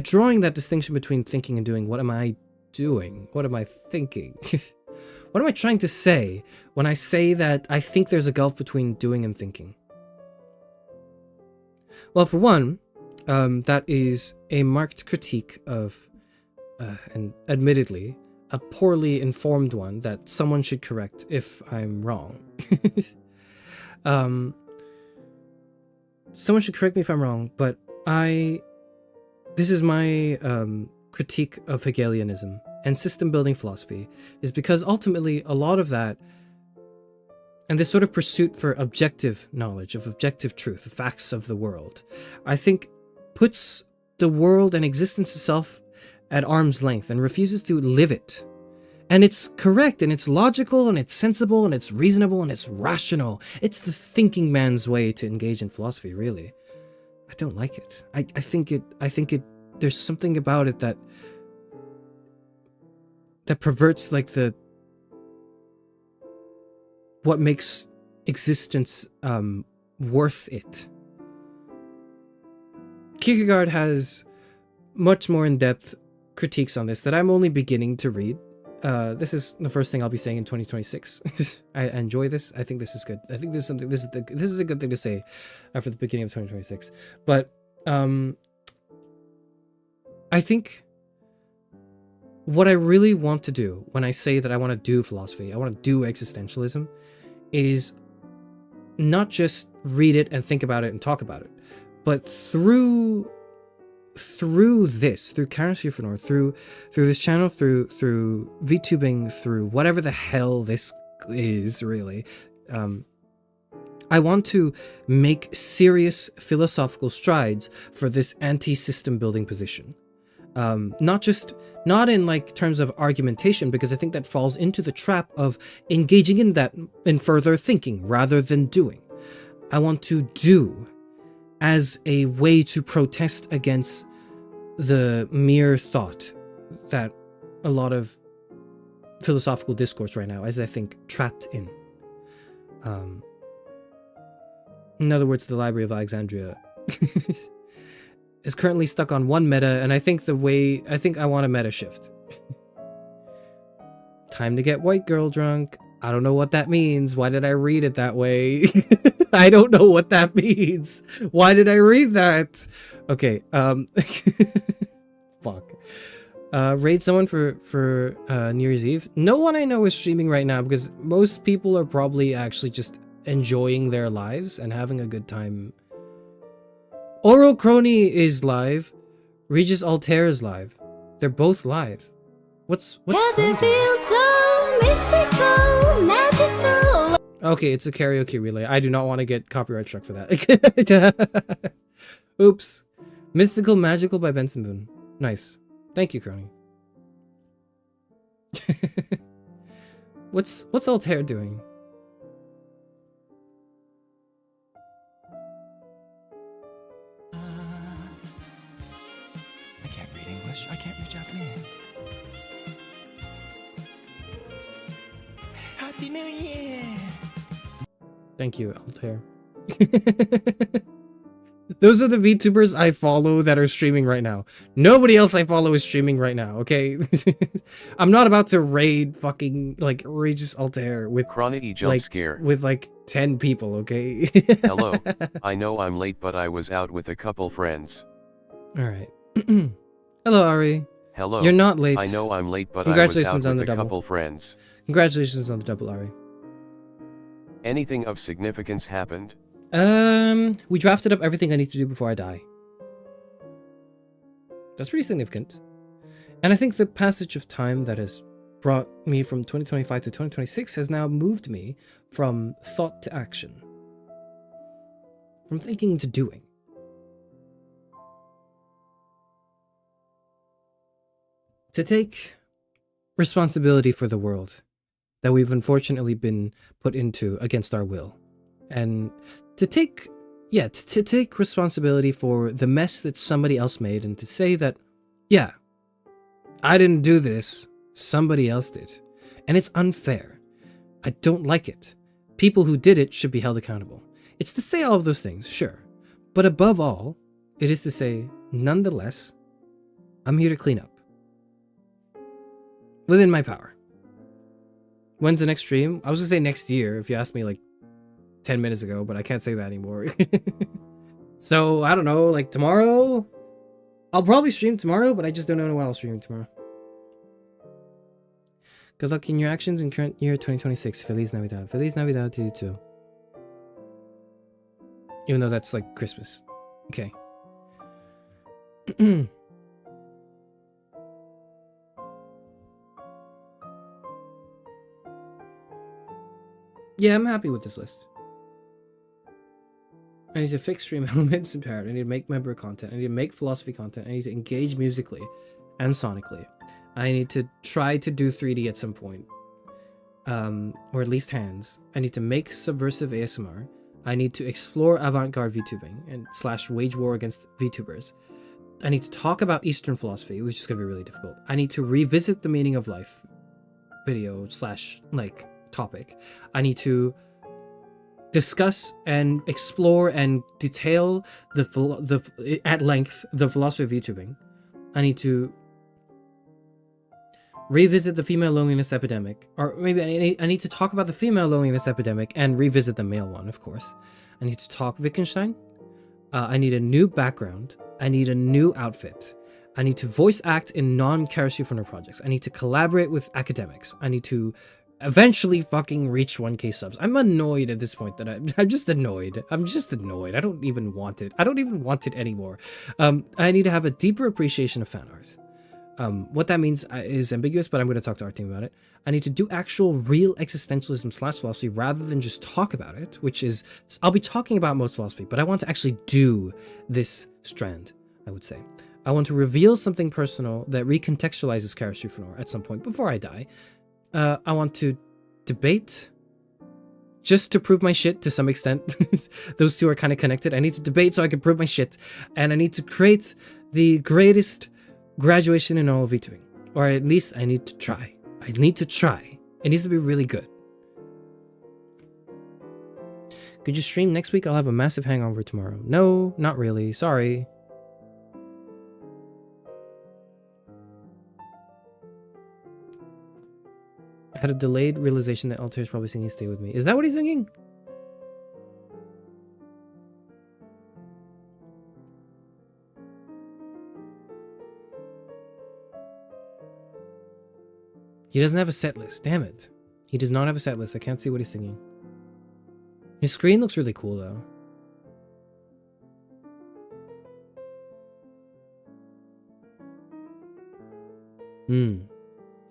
drawing that distinction between thinking and doing, what am I doing? What am I thinking? What am I trying to say when I say that I think there's a gulf between doing and thinking? Well, for one, that is a marked critique of, and admittedly, a poorly informed one that someone should correct if I'm wrong. Someone should correct me if I'm wrong, but this is my critique of Hegelianism and system building philosophy, is because ultimately a lot of that, and this sort of pursuit for objective knowledge, of objective truth, the facts of the world, I think puts the world and existence itself at arm's length and refuses to live it. And it's correct, and it's logical, and it's sensible, and it's reasonable, and it's rational. It's the thinking man's way to engage in philosophy, really. I don't like it. I think it, there's something about it that perverts, like, what makes existence worth it. Kierkegaard has much more in-depth critiques on this that I'm only beginning to read. This is the first thing I'll be saying in 2026. I enjoy this. I think this is good. I think this is a good thing to say for the beginning of 2026. But I think what I really want to do when I say that I want to do philosophy, I want to do existentialism, is not just read it and think about it and talk about it, but through this, through Charis Euphranor, through this channel, through VTubing, through whatever the hell this is, really, I want to make serious philosophical strides for this anti-system building position. Not in like terms of argumentation, because I think that falls into the trap of engaging in that in further thinking rather than doing. I want to do as a way to protest against the mere thought that a lot of philosophical discourse right now is, I think, trapped in. In other words, the Library of Alexandria is currently stuck on one meta, and I think I want a meta shift. Time to get white girl drunk. I don't know what that means. Why did I read it that way? I don't know what that means. Why did I read that? Okay, fuck. Raid someone for New Year's Eve. No one I know is streaming right now, because most people are probably actually just enjoying their lives and having a good time. Oro Crony is live. Regis Altair is live. They're both live. What's Does it feel so mystical, magical? Okay, it's a karaoke relay. I do not want to get copyright struck for that. Oops. Mystical Magical by Benson Boone. Nice. Thank you, Crony. What's Altair doing? I can't read English. I can't read Japanese. Happy New Year! Thank you, Altair. Those are the VTubers I follow that are streaming right now. Nobody else I follow is streaming right now, okay? I'm not about to raid fucking, like, Regis Altair with, Chrony jump like, scare. with, like, 10 people, okay? Hello, I know I'm late, but I was out with a couple friends. Alright. Hello, Ari. Hello. You're not late. I know I'm late, but I was Congratulations out on with the a double. couple friends. Congratulations on the double, Ari. Anything of significance happened? We drafted up everything I need to do before I die. That's pretty significant. And I think the passage of time that has brought me from 2025 to 2026 has now moved me from thought to action. From thinking to doing. To take responsibility for the world that we've unfortunately been put into against our will. And to take responsibility for the mess that somebody else made, and to say that, yeah, I didn't do this, somebody else did. And it's unfair. I don't like it. People who did it should be held accountable. It's to say all of those things, sure. But above all, it is to say, nonetheless, I'm here to clean up. Within my power. When's the next stream? I was gonna say next year, if you asked me like 10 minutes ago, but I can't say that anymore. So, I don't know, like tomorrow? I'll probably stream tomorrow, but I just don't know when I'll stream tomorrow. Good luck in your actions in current year 2026. Feliz Navidad. Feliz Navidad to you too. Even though that's like Christmas. Okay. Yeah, I'm happy with this list. I need to fix stream elements in Parrot. I need to make member content. I need to make philosophy content. I need to engage musically and sonically. I need to try to do 3D at some point. Or at least hands. I need to make subversive ASMR. I need to explore avant-garde VTubing and / wage war against VTubers. I need to talk about Eastern philosophy, which is going to be really difficult. I need to revisit the meaning of life video / like topic. I need to discuss and explore and detail at length the philosophy of VTubing. I need to revisit the female loneliness epidemic, or maybe I need to talk about the female loneliness epidemic and revisit the male one, of course. I need to talk Wittgenstein. I need a new background. I need a new outfit. I need to voice act in non-Charis Euphranor projects. I need to collaborate with academics. I need to eventually fucking reach 1K subs. I'm annoyed at this point that I'm just annoyed. I'm just annoyed. I don't even want it. I don't even want it anymore. I need to have a deeper appreciation of fan art. What that means is ambiguous, but I'm going to talk to our team about it. I need to do actual real existentialism / philosophy rather than just talk about it, which is, I'll be talking about most philosophy, but I want to actually do this strand, I would say. I want to reveal something personal that recontextualizes Charis Euphranor at some point before I die. I want to debate just to prove my shit to some extent. Those two are kind of connected. I need to debate so I can prove my shit. And I need to create the greatest graduation in all of VTubing. Or at least I need to try. I need to try. It needs to be really good. Could you stream next week? I'll have a massive hangover tomorrow. No, not really. Sorry. I had a delayed realization that Altair's probably singing Stay With Me. Is that what he's singing? He doesn't have a set list. Damn it. He does not have a set list. I can't see what he's singing. His screen looks really cool, though.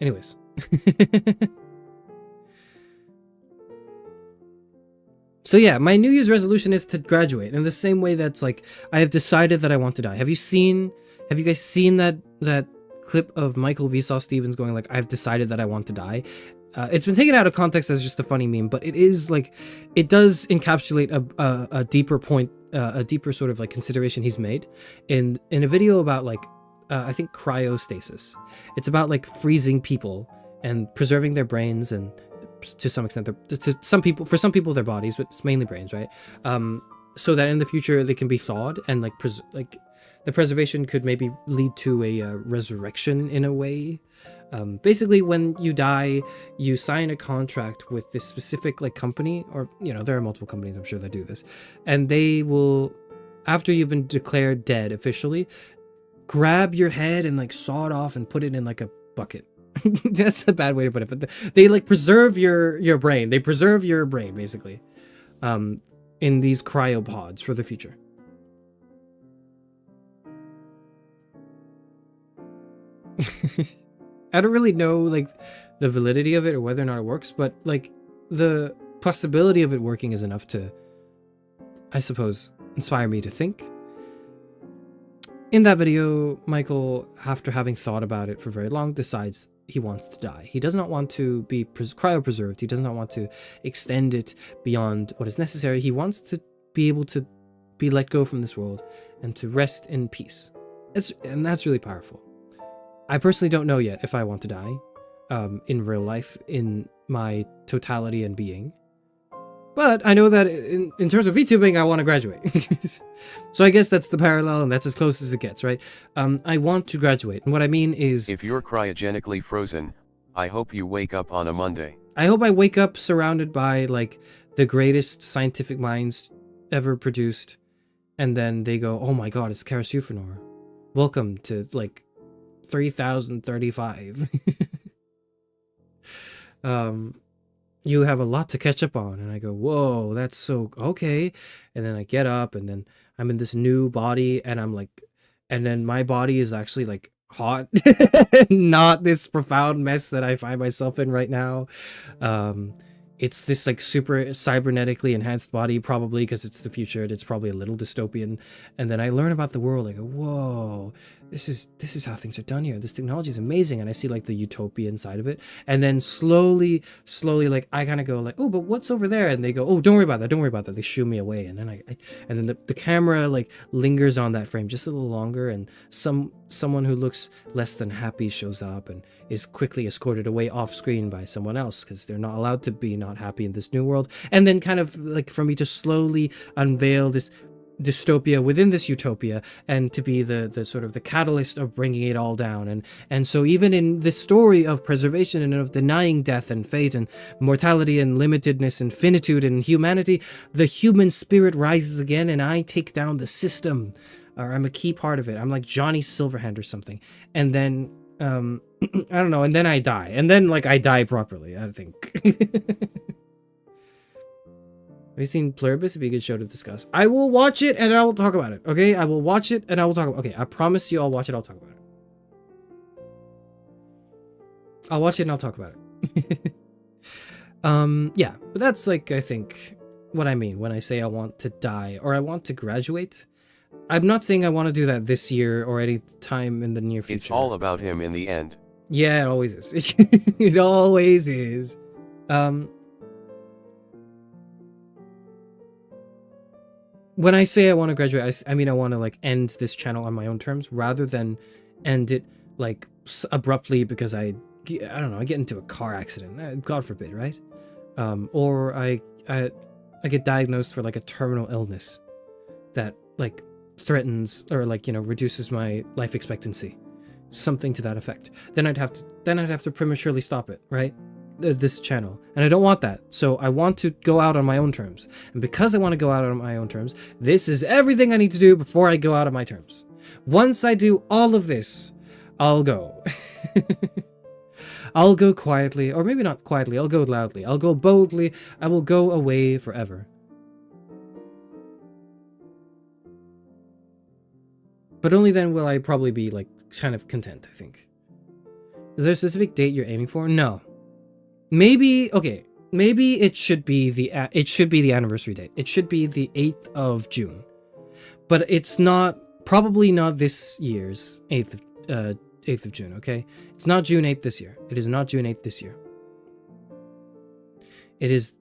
Anyways. So yeah, my New Year's resolution is to graduate in the same way that's like, I have decided that I want to die. Have you guys seen that clip of Michael Vsauce Stevens going like, I've decided that I want to die? It's been taken out of context as just a funny meme, but it is like, it does encapsulate a deeper point, a deeper sort of like consideration he's made in a video about like, I think cryostasis. It's about like freezing people and preserving their brains and to some extent, for some people their bodies, but it's mainly brains, right? So that in the future they can be thawed and like the preservation could maybe lead to a resurrection in a way. Basically, when you die, you sign a contract with this specific like company, or there are multiple companies I'm sure that do this, and they will, after you've been declared dead officially, grab your head and like saw it off and put it in like a bucket. That's a bad way to put it, but they like preserve your brain. They preserve your brain basically, in these cryopods for the future. I don't really know like the validity of it or whether or not it works, but like the possibility of it working is enough to, I suppose, inspire me to think. In that video, Michael, after having thought about it for very long, decides he wants to die. He does not want to be cryopreserved. He does not want to extend it beyond what is necessary. He wants to be able to be let go from this world and to rest in peace. And that's really powerful. I personally don't know yet if I want to die in real life, in my totality and being. But I know that in terms of VTubing, I want to graduate. So I guess that's the parallel, and that's as close as it gets, right? I want to graduate. And what I mean is, if you're cryogenically frozen, I hope you wake up on a Monday. I hope I wake up surrounded by like the greatest scientific minds ever produced. And then they go, oh my God, it's Charis Euphranor. Welcome to like 3035. You have a lot to catch up on. And I go, whoa, that's so okay. And then I get up, and then I'm in this new body, and I'm like, and then my body is actually like hot, not this profound mess that I find myself in right now. It's this like super cybernetically enhanced body, probably because it's the future and it's probably a little dystopian. And then I learn about the world. I go, whoa, this is how things are done here. This technology is amazing. And I see like the utopian side of it. And then slowly, like I kind of go like, oh, but what's over there? And they go, oh, don't worry about that. Don't worry about that. They shoo me away. And then and then the camera like lingers on that frame just a little longer. And someone who looks less than happy shows up and is quickly escorted away off screen by someone else because they're not allowed to be not happy in this new world. And then kind of like for me to slowly unveil this dystopia within this utopia and to be the sort of the catalyst of bringing it all down. And so even in this story of preservation and of denying death and fate and mortality and limitedness and finitude and humanity, the human spirit rises again, and I take down the system, or I'm a key part of it. I'm like Johnny Silverhand or something. And then I don't know, and then I die. And then like I die properly, I think. Have you seen Pluribus? It'd be a good show to discuss. I will watch it and I will talk about it. Okay, I will watch it and I will talk about it. Okay, I promise you I'll watch it, I'll talk about it. I'll watch it and I'll talk about it. Yeah, but that's like, I think, what I mean when I say I want to die or I want to graduate. I'm not saying I want to do that this year or any time in the near future. It's all about him in the end. Yeah, it always is. It always is. When I say I want to graduate, I mean I want to like end this channel on my own terms rather than end it like abruptly because I don't know, I get into a car accident, God forbid, right? Or I get diagnosed for like a terminal illness that like threatens or like, you know, reduces my life expectancy, something to that effect. Then I'd have to prematurely stop it, right? This channel, and I don't want that. So I want to go out on my own terms, and because I want to go out on my own terms, this is everything I need to do before I go out on my terms. Once I do all of this, I'll go. I'll go quietly, or maybe not quietly, I'll go loudly, I'll go boldly, I will go away forever. But only then will I probably be like kind of content, I think. Is there a specific date you're aiming for? No. Maybe, okay, maybe it should be the anniversary date. It should be the 8th of June. But it's not, probably not this year's 8th of June, okay? It's not June 8th this year. It is not June 8th this year. It is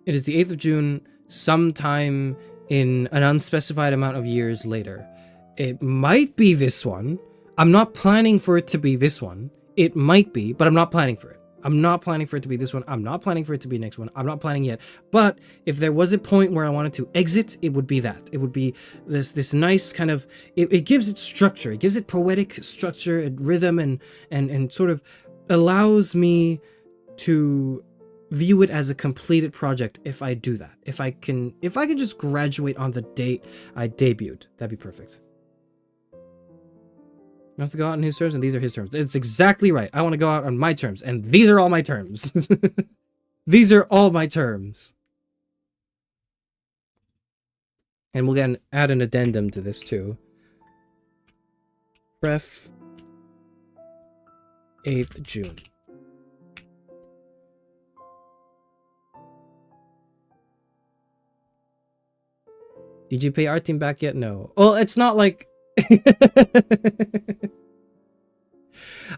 the 8th of June sometime in an unspecified amount of years later. It might be this one. I'm not planning for it to be this one. It might be, but I'm not planning for it. I'm not planning for it to be this one. I'm not planning for it to be next one. I'm not planning yet. But if there was a point where I wanted to exit, it would be that. It would be this nice kind of, it gives it structure. It gives it poetic structure and rhythm and sort of allows me to view it as a completed project if I do that. If I can just graduate on the date I debuted, that'd be perfect. He wants to go out on his terms, and these are his terms. It's exactly right. I want to go out on my terms, and these are all my terms. These are all my terms. And we'll add an addendum to this too. Ref 8th June. Did you pay our team back yet? No. Well, it's not like...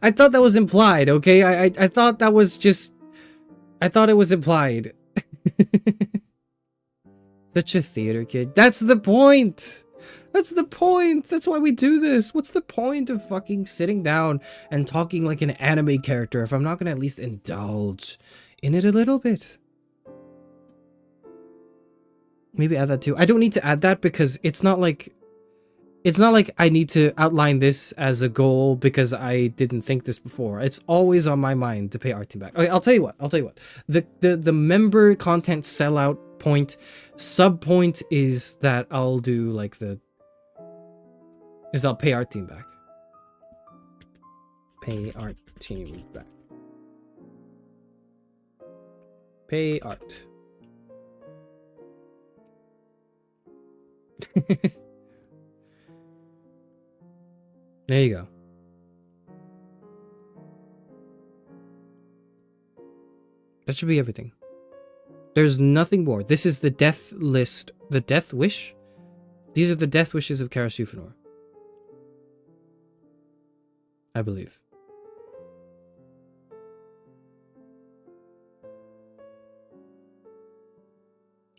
I thought that was implied, okay? I thought that was just... I thought it was implied. Such a theater kid. That's the point! That's the point! That's why we do this! What's the point of fucking sitting down and talking like an anime character if I'm not gonna at least indulge in it a little bit? Maybe add that too. I don't need to add that because it's not like I need to outline this as a goal because I didn't think this before. It's always on my mind to pay our team back. Okay, I'll tell you what. The member content sellout point, sub point is that I'll do like I'll pay our team back. Pay our team back. Pay art. There you go. That should be everything. There's nothing more. This is the death list. The death wish? These are the death wishes of Charis Euphranor. I believe.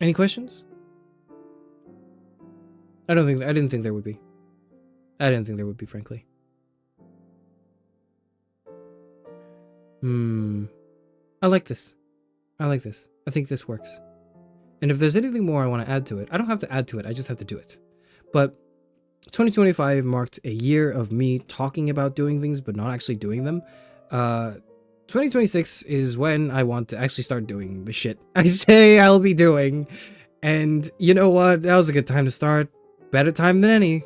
Any questions? I didn't think there would be. I didn't think there would be, frankly. I like this. I like this. I think this works. And if there's anything more I want to add to it, I don't have to add to it, I just have to do it. But 2025 marked a year of me talking about doing things, but not actually doing them. 2026 is when I want to actually start doing the shit I say I'll be doing. And you know what? That was a good time to start. Better time than any.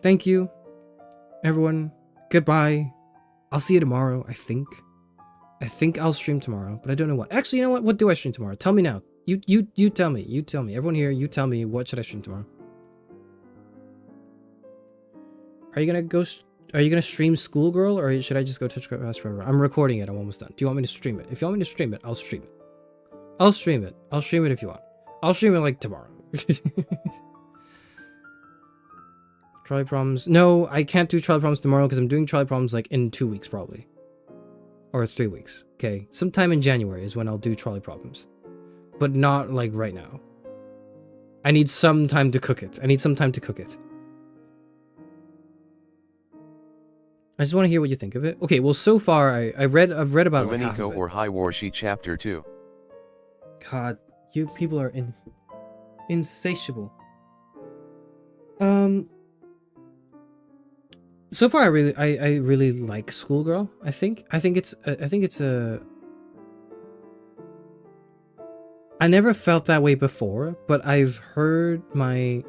Thank you, everyone. Goodbye. I'll see you tomorrow, I think. I think I'll stream tomorrow, but I don't know what. Actually, you know what? What do I stream tomorrow? Tell me now. You tell me. You tell me. Everyone here, you tell me. What should I stream tomorrow? Are you gonna stream Schoolgirl, or should I just go touch grass forever? I'm recording it. I'm almost done. Do you want me to stream it? If you want me to stream it, I'll stream it. I'll stream it. I'll stream it if you want. I'll stream it like tomorrow. Trolley problems. No, I can't do trolley problems tomorrow because I'm doing trolley problems like in 2 weeks probably. Or 3 weeks. Okay. Sometime in January is when I'll do trolley problems. But not like right now. I need some time to cook it. I just want to hear what you think of it. Okay, well so far I've read about like half of it. or High Warshi Chapter 2. God, you people are insatiable. So far I really like Schoolgirl. I think it's a I never felt that way before, but I've heard my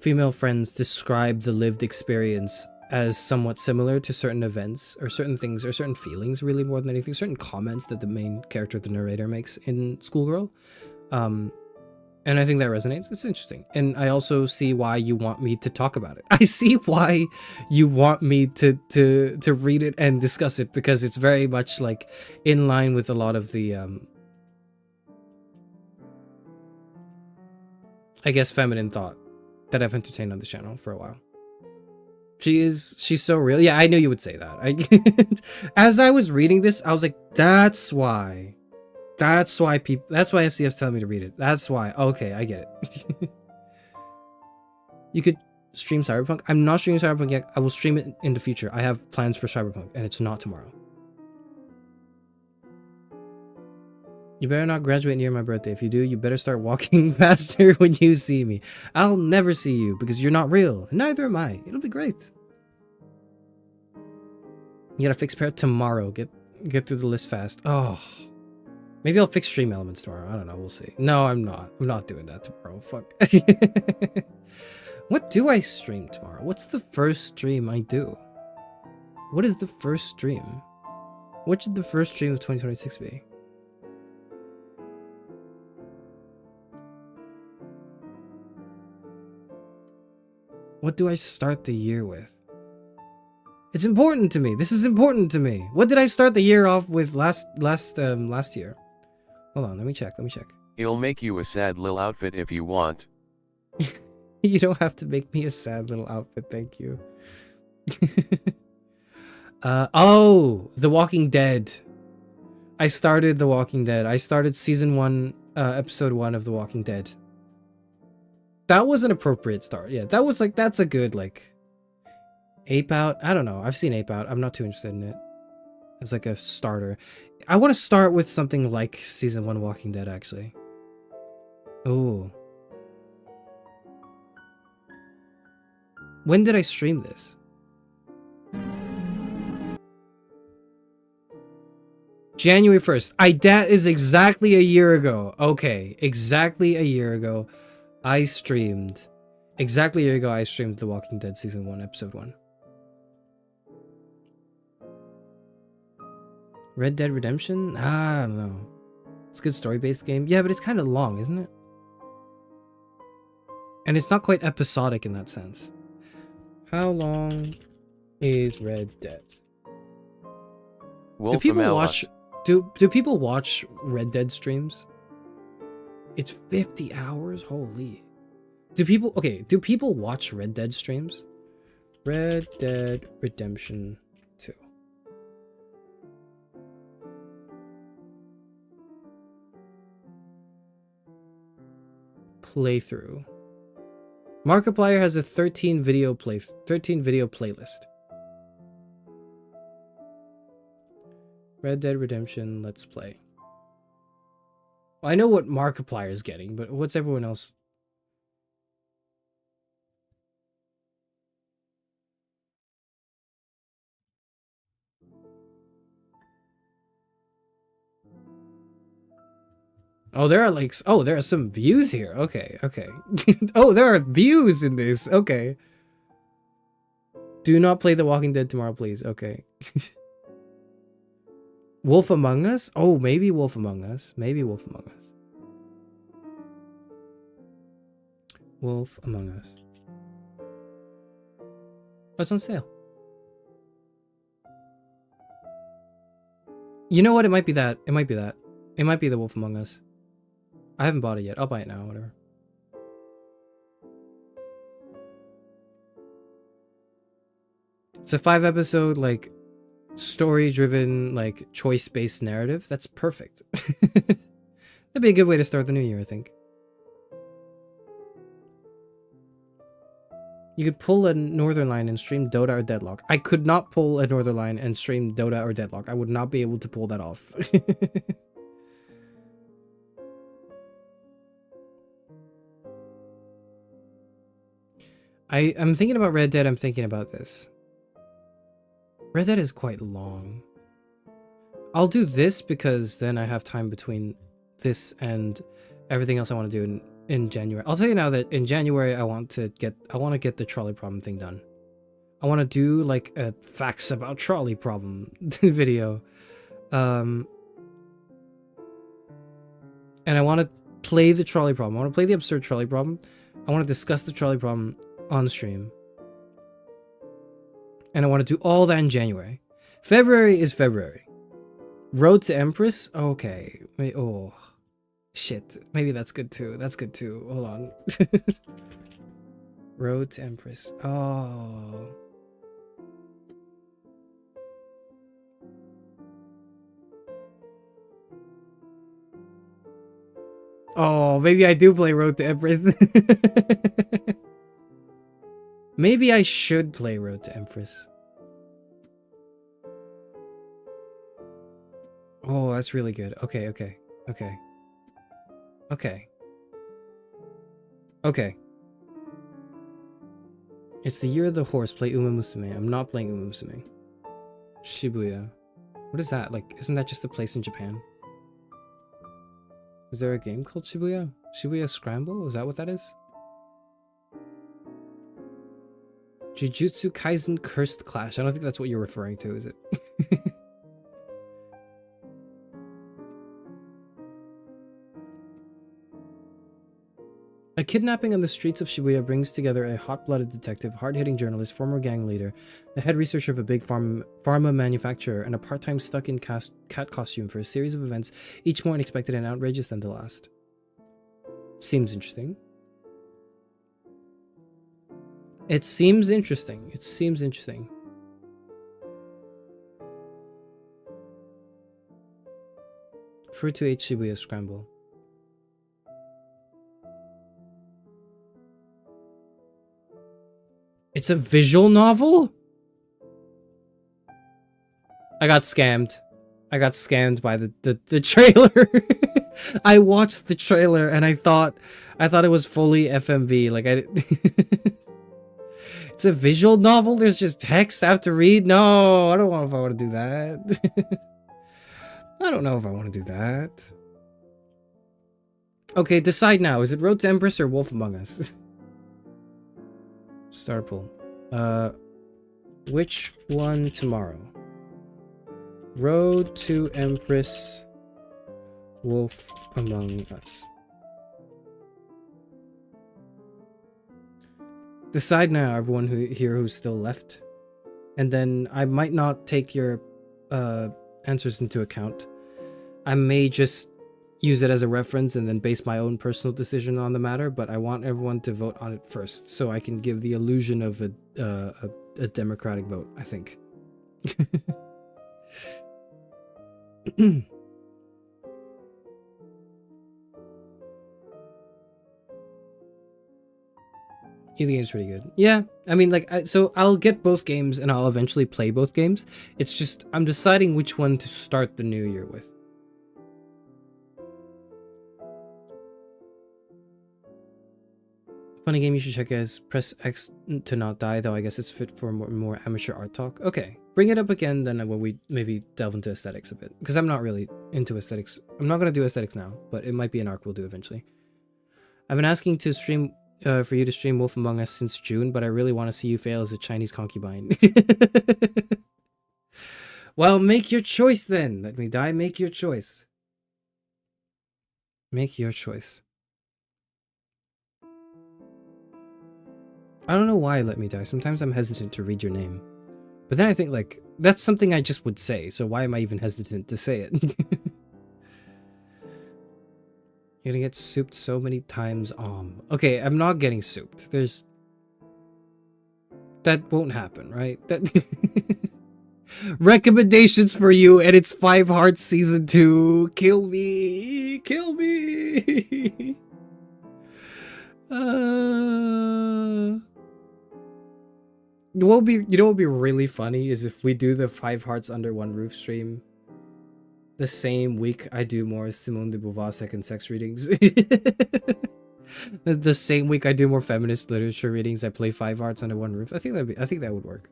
female friends describe the lived experience as somewhat similar to certain events or certain things or certain feelings, really more than anything, certain comments that the main character, the narrator, makes in Schoolgirl. And I think that resonates. It's interesting. And I also see why you want me to talk about it. I see why you want me to read it and discuss it, because it's very much like in line with a lot of the I guess feminine thought that I've entertained on the channel for a while. She's so real. Yeah, I knew you would say that. As I was reading this, I was like, that's why FCF's telling me to read it. That's why. Okay, I get it. You could stream Cyberpunk. I'm not streaming Cyberpunk yet. I will stream it in the future. I have plans for Cyberpunk, and it's not tomorrow. You better not graduate near my birthday. If you do, you better start walking faster when you see me. I'll never see you because you're not real. Neither am I. It'll be great. You gotta fix pair tomorrow. Get through the list fast. Oh. Maybe I'll fix stream elements tomorrow. I don't know. We'll see. No, I'm not. I'm not doing that tomorrow. Fuck. What do I stream tomorrow? What's the first stream I do? What is the first stream? What should the first stream of 2026 be? What do I start the year with? It's important to me. This is important to me. What did I start the year off with last year? Hold on, let me check. It'll make you a sad little outfit if you want. You don't have to make me a sad little outfit, thank you. Oh, The Walking Dead. I started The Walking Dead. I started season 1, episode 1 of The Walking Dead. That was an appropriate start. Yeah, that was like, that's a good, like, Ape Out. I don't know. I've seen Ape Out. I'm not too interested in it. It's like a starter. I want to start with something like season 1 Walking Dead, actually. Oh. When did I stream this? January 1st. That is exactly a year ago. Okay, exactly a year ago. Exactly a year ago, I streamed The Walking Dead season 1, episode 1. Red Dead Redemption? I don't know. It's a good story-based game. Yeah, but it's kind of long, isn't it? And it's not quite episodic in that sense. How long is Red Dead? Do people watch do people watch Red Dead streams? It's 50 hours? Holy. Do people watch Red Dead streams? Red Dead Redemption 2. Playthrough. Markiplier has a 13 video playlist. Red Dead Redemption, let's play. Well, I know what Markiplier is getting, but what's everyone else? Oh, there are some views here. Okay. Oh, there are views in this. Okay. Do not play The Walking Dead tomorrow, please. Okay. Wolf Among Us? Oh, maybe Wolf Among Us. Wolf Among Us. Oh, it's on sale. You know what? It might be that. It might be The Wolf Among Us. I haven't bought it yet. I'll buy it now, whatever. It's a 5-episode, like, story-driven, like, choice-based narrative. That's perfect. That'd be a good way to start the new year, I think. You could pull a Northern Line and stream Dota or Deadlock. I could not pull a Northern Line and stream Dota or Deadlock. I would not be able to pull that off. I'm thinking about Red Dead. I'm thinking about this. Red Dead is quite long. I'll do this because then I have time between this and everything else I want to do in January. I'll tell you now that in January I want to get the trolley problem thing done. I want to do like a facts about trolley problem video. And I want to play the trolley problem. I want to play the absurd trolley problem. I want to discuss the trolley problem on stream. And I want to do all that in January. February is February. Road to Empress? Okay. Oh. Shit. Maybe that's good too. Hold on. Road to Empress. Oh. Oh, maybe I do play Road to Empress. Maybe I should play Road to Empress. Oh, that's really good. Okay. It's the year of the horse. Play Uma Musume. I'm not playing Uma Musume. Shibuya. What is that? Like, isn't that just a place in Japan? Is there a game called Shibuya? Shibuya Scramble? Is that what that is? Jujutsu Kaisen Cursed Clash. I don't think that's what you're referring to, is it? A kidnapping on the streets of Shibuya brings together a hot-blooded detective, hard-hitting journalist, former gang leader, the head researcher of a big pharma manufacturer, and a part-time stuck-in cat costume for a series of events, each more unexpected and outrageous than the last. Seems interesting. It seems interesting. Fruit to H Shibuya Scramble. It's a visual novel? I got scammed. By the trailer. I watched the trailer and I thought it was fully FMV. Like It's a visual novel? There's just text I have to read? No, I don't know if I want to do that. I don't know if I want to do that. Okay, decide now. Is it Road to Empress or Wolf Among Us? Star pool. Which one tomorrow? Road to Empress Wolf Among Us. Decide now, everyone here who's still left. And then I might not take your answers into account. I may just use it as a reference and then base my own personal decision on the matter, but I want everyone to vote on it first so I can give the illusion of a democratic vote, I think. You think it's pretty good? Yeah, I mean, like, so I'll get both games and I'll eventually play both games. It's just I'm deciding which one to start the new year with. Funny game you should check is Press X to Not Die, though I guess it's fit for more amateur art talk. Okay, bring it up again then when we maybe delve into aesthetics a bit, because I'm not really into aesthetics. I'm not going to do aesthetics now, but it might be an arc we'll do eventually. I've been asking to stream for you to stream Wolf Among Us since June, but I really want to see you fail as a Chinese concubine. Well, make your choice then. Let me die. Make your choice. Make your choice. I don't know why Let Me Die. Sometimes I'm hesitant to read your name. But then I think, like, that's something I just would say, so why am I even hesitant to say it? You're gonna get souped so many times. Okay, I'm not getting souped. That won't happen, right? That recommendations for you, and it's 5 Hearts Season 2. Kill me. Kill me. You know what would be really funny is if we do the 5 Hearts Under One Roof stream the same week I do more Simone de Beauvoir second sex readings. The same week I do more feminist literature readings, I play 5 Hearts Under One Roof. I think that would work.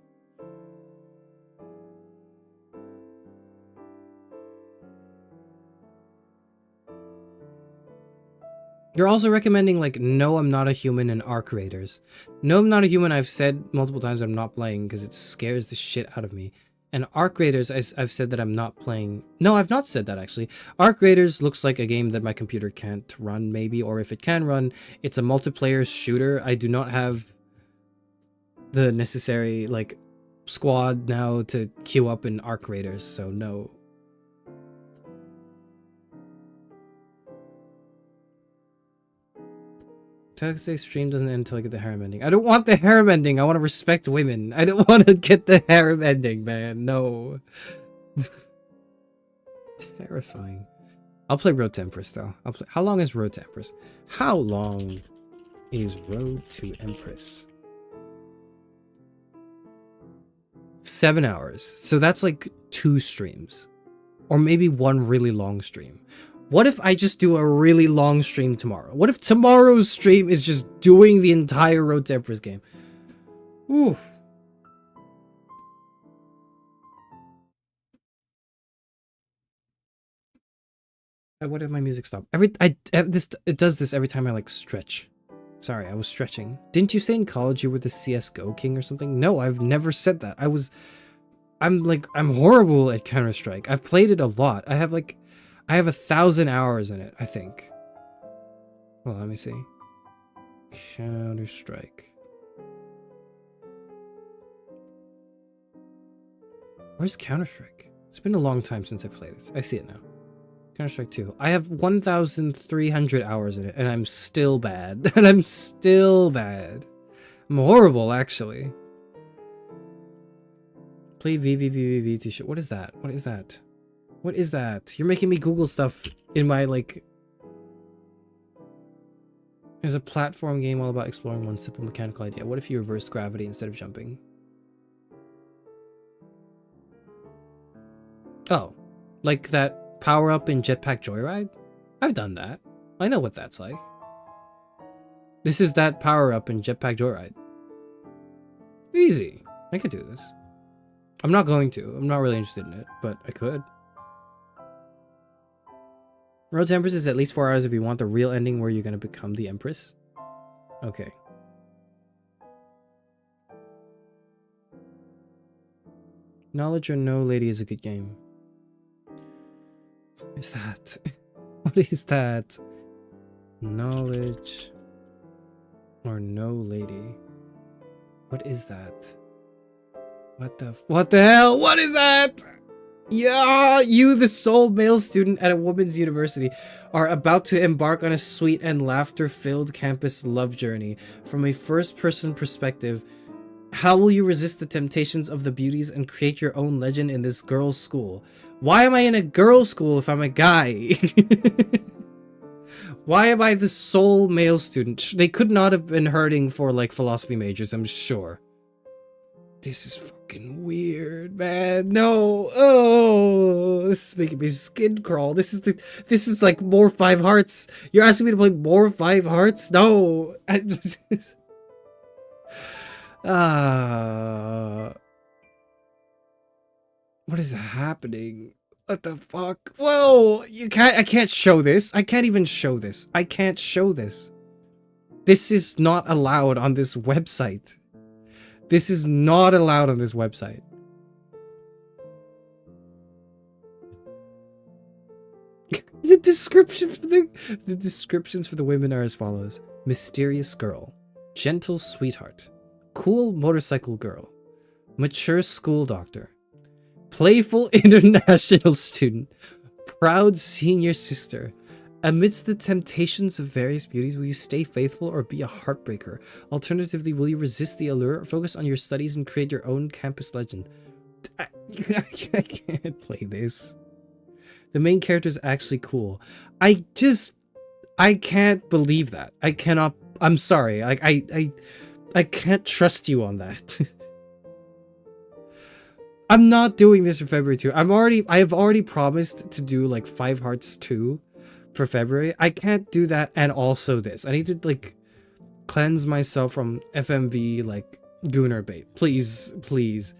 You're also recommending, like, No, I'm Not a Human and Arc Raiders. No, I'm Not a Human, I've said multiple times I'm not playing because it scares the shit out of me. And Arc Raiders, I've said that I'm not playing. No, I've not said that, actually. Arc Raiders looks like a game that my computer can't run, maybe. Or if it can run, it's a multiplayer shooter. I do not have the necessary, like, squad now to queue up in Arc Raiders, so no. Tuesday stream doesn't end until I get the harem ending. I don't want the harem ending. I want to respect women. I don't want to get the harem ending, man. No. Terrifying. I'll play Road to Empress, though. How long is Road to Empress? How long is Road to Empress? 7 hours. So that's like 2 streams. Or maybe 1 really long stream. What if I just do a really long stream tomorrow? What if tomorrow's stream is just doing the entire Road to Empress game? Ooh. What if my music stopped? It does this every time I, like, stretch. Sorry, I was stretching. Didn't you say in college you were the CS:GO king or something? No, I've never said that. I'm horrible at Counter-Strike. I've played it a lot. I have 1,000 hours in it, I think. Well, let me see. Counter-Strike. Where's Counter-Strike? It's been a long time since I played it. I see it now. Counter-Strike 2. I have 1,300 hours in it, and I'm still bad. And I'm still bad. I'm horrible, actually. Play VVVVV t-shirt. What is that? What is that? What is that? You're making me Google stuff in my, like... There's a platform game all about exploring one simple mechanical idea. What if you reversed gravity instead of jumping? Oh. Like that power-up in Jetpack Joyride? I've done that. I know what that's like. This is that power-up in Jetpack Joyride. Easy. I could do this. I'm not going to. I'm not really interested in it, but I could. Road to Empress is at least 4 hours if you want the real ending where you're going to become the Empress. Okay. Knowledge or No Lady is a good game. What is that? What is that? Knowledge or no lady? What is that? What the hell? What is that? Yeah, you, the sole male student at a women's university, are about to embark on a sweet and laughter-filled campus love journey from a first-person perspective. How will you resist the temptations of the beauties and create your own legend in this girls' school? Why am I in a girls' school if I'm a guy? Why am I the sole male student? They could not have been hurting for, like, philosophy majors, I'm sure. This is fucking weird, man. No. Oh, this is making me skin crawl. This is like more 5 hearts. You're asking me to play more 5 hearts? No. What is happening? What the fuck? Whoa, I can't show this. I can't even show this. I can't show this. This is not allowed on this website. This is not allowed on this website. The descriptions for the women are as follows: mysterious girl, gentle sweetheart, cool motorcycle girl, mature school doctor, playful international student, proud senior sister. Amidst the temptations of various beauties, will you stay faithful or be a heartbreaker? Alternatively, will you resist the allure, focus on your studies, and create your own campus legend? I can't play this. The main character is actually cool. I can't believe that. I cannot. I'm sorry. I can't trust you on that. I'm not doing this for February 2. I have already promised to do like 5 Hearts 2 for February. I can't do that and also this. I need to like cleanse myself from FMV like gooner bait. Please, please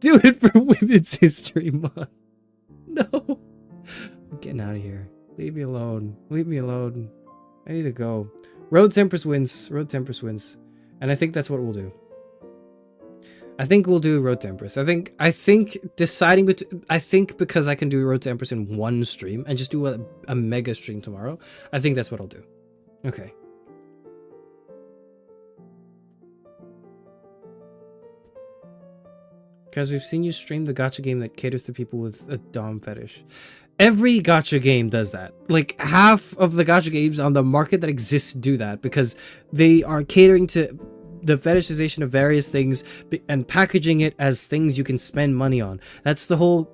do it for Women's History Month. No, I'm getting out of here. Leave me alone. Leave me alone. I need to go. Road Tempress wins. Road Tempress wins, and I think that's what we'll do. I think we'll do Road to Empress. I think deciding between, I think because I can do Road to Empress in one stream and just do a mega stream tomorrow, I think that's what I'll do. Okay. Because we've seen you stream the gacha game that caters to people with a dom fetish. Every gacha game does that. Like half of the gacha games on the market that exists do that because they are catering to the fetishization of various things and packaging it as things you can spend money on. That's the whole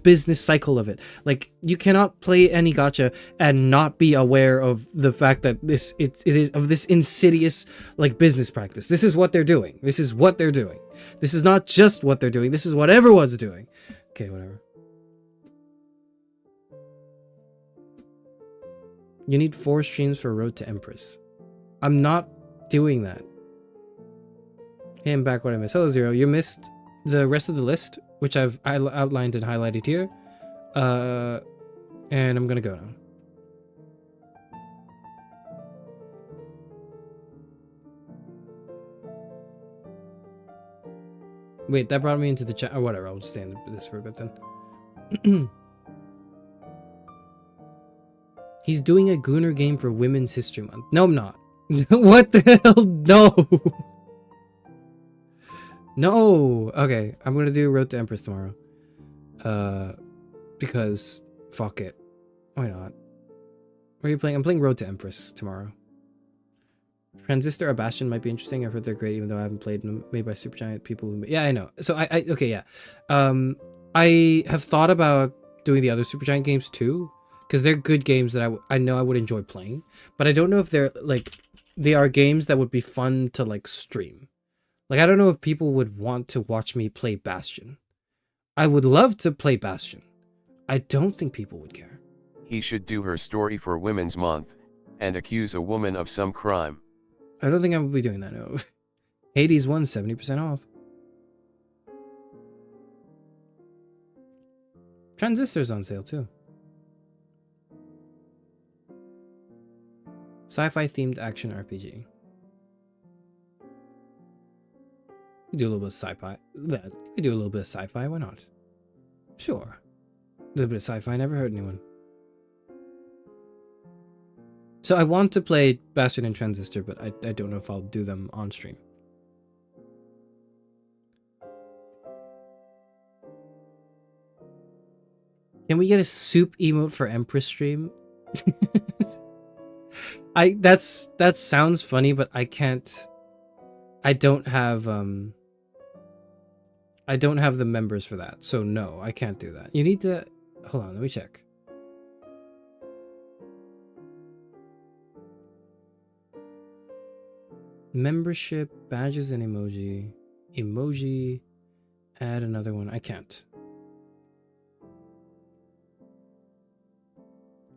business cycle of it. Like you cannot play any gacha and not be aware of the fact that it is of this insidious like business practice. This is what they're doing. This is what they're doing. This is not just what they're doing. This is what everyone's doing. Okay, whatever. You need 4 streams for Road to Empress. I'm not doing that. Hey, I'm back. What I missed. Hello, Zero. You missed the rest of the list, which I've outlined and highlighted here. And I'm gonna go now. Wait, that brought me into the chat. Oh, whatever. I'll just stay in this for a bit then. He's doing a Gooner game for Women's History Month. No, I'm not. What the hell? No. No. Okay, I'm gonna do Road to Empress tomorrow. Because fuck it. Why not? What are you playing? I'm playing Road to Empress tomorrow. Transistor or Bastion might be interesting. I've heard they're great, even though I haven't played them. Made by Supergiant people who. Yeah, I know. So okay, yeah. I have thought about doing the other Supergiant games too, because they're good games that I know I would enjoy playing, but I don't know if they're like they are games that would be fun to like stream. Like I don't know if people would want to watch me play Bastion. I would love to play Bastion. I don't think people would care. He should do her story for Women's Month and accuse a woman of some crime. I don't think I would be doing that, no. Hades won 70% off. Transistor's on sale too. Sci-fi themed action RPG. You do a little bit of sci-fi. You could do a little bit of sci-fi, why not? Sure. A little bit of sci-fi never hurt anyone. So I want to play Bastard and Transistor, but I don't know if I'll do them on stream. Can we get a soup emote for Empress stream? That sounds funny, but I can't. I don't have the members for that, so no, I can't do that. You need to hold on. Let me check. Membership, badges, and emoji. Emoji. Add another one. I can't.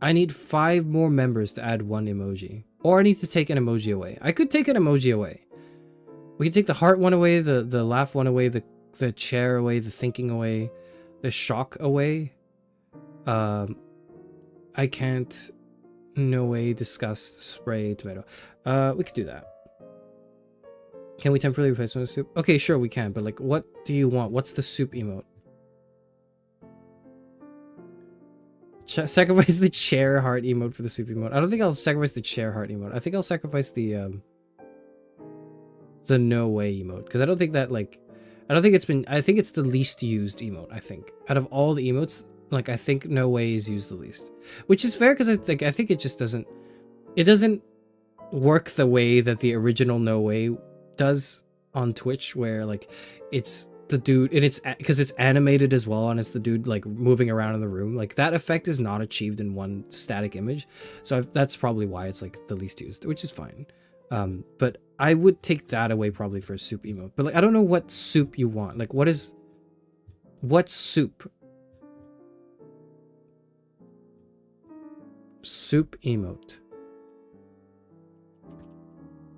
I need 5 more members to add 1 emoji. Or I need to take an emoji away. I could take an emoji away. We can take the heart one away, the laugh one away, the chair away, the thinking away, the shock away. I can't. No way. Disgust. Spray. Tomato. We could do that. Can we temporarily replace one with soup? Okay, sure we can, but like, what do you want? What's the soup emote? Sacrifice the chair heart emote for the soup emote. I don't think I'll sacrifice the chair heart emote. I think I'll sacrifice the no way emote, because I don't think that, like, I think it's the least used emote. I think out of all the emotes, like, I think no way is used the least, which is fair, because I think it just doesn't work the way that the original no way does on Twitch, where like it's the dude, and it's because it's animated as well, and it's the dude like moving around in the room. Like, that effect is not achieved in one static image, so that's probably why it's like the least used, which is fine. But I would take that away probably for a soup emote. But like, I don't know what soup you want. Like, what soup? Soup emote.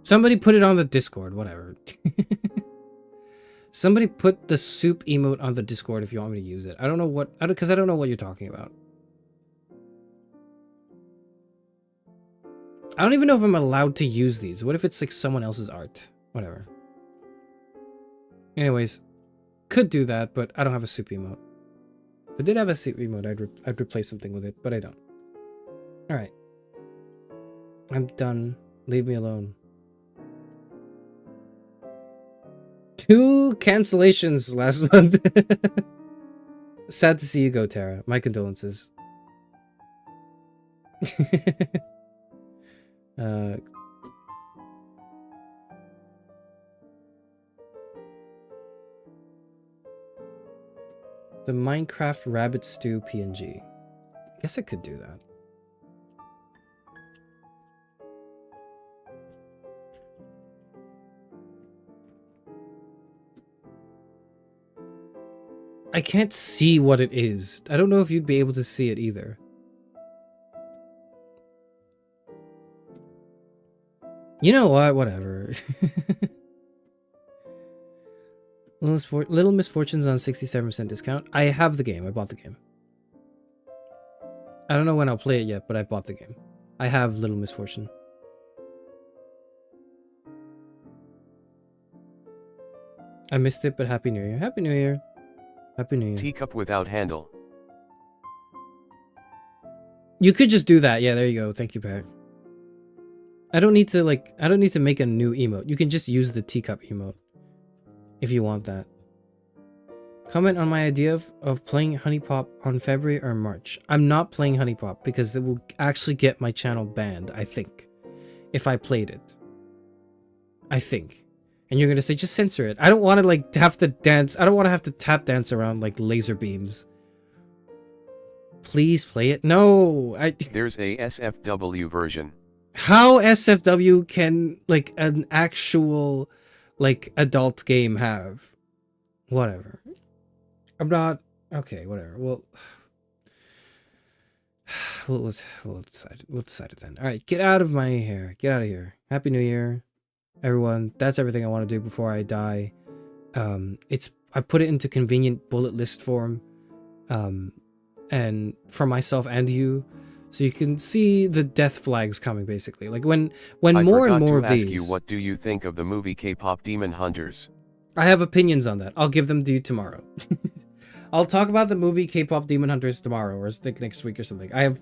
Somebody put it on the Discord, whatever. Somebody put the soup emote on the Discord if you want me to use it. I don't know what, because I don't know what you're talking about. I don't even know if I'm allowed to use these. What if it's like someone else's art? Whatever. Anyways, could do that, but I don't have a soup emote. If I did have a soup emote, I'd replace something with it, but I don't. All right. I'm done. Leave me alone. 2 cancellations last month. Sad to see you go, Tara. My condolences. The Minecraft rabbit stew PNG. I guess I could do that. I can't see what it is. I don't know if you'd be able to see it either. You know what? Whatever. Little Misfortunes on 67% discount. I have the game. I bought the game. I don't know when I'll play it yet, but I bought the game. I have Little Misfortune. I missed it, but Happy New Year. Happy New Year. Happy New Year. Teacup without handle. You could just do that. Yeah, there you go. Thank you, Parrot. I don't need to make a new emote. You can just use the teacup emote if you want that. Comment on my idea of playing Honey Pop on February or March. I'm not playing Honey Pop because it will actually get my channel banned, I think, if I played it. I think. And you're gonna say, just censor it. I don't want to like have to dance. I don't want to have to tap dance around like laser beams. Please play it. No, There's a SFW version. How SFW can like an actual like adult game have? Whatever. I'm not okay. Whatever. Well, we'll decide. We'll decide it then. All right, get out of my hair. Get out of here. Happy New Year, everyone. That's everything I want to do before I die. I put it into convenient bullet list form, and for myself and you. So you can see the death flags coming, basically. Like when more and more of these. I forgot to ask you, what do you think of the movie K-pop Demon Hunters? I have opinions on that. I'll give them to you tomorrow. I'll talk about the movie K-pop Demon Hunters tomorrow, or like next week or something. I've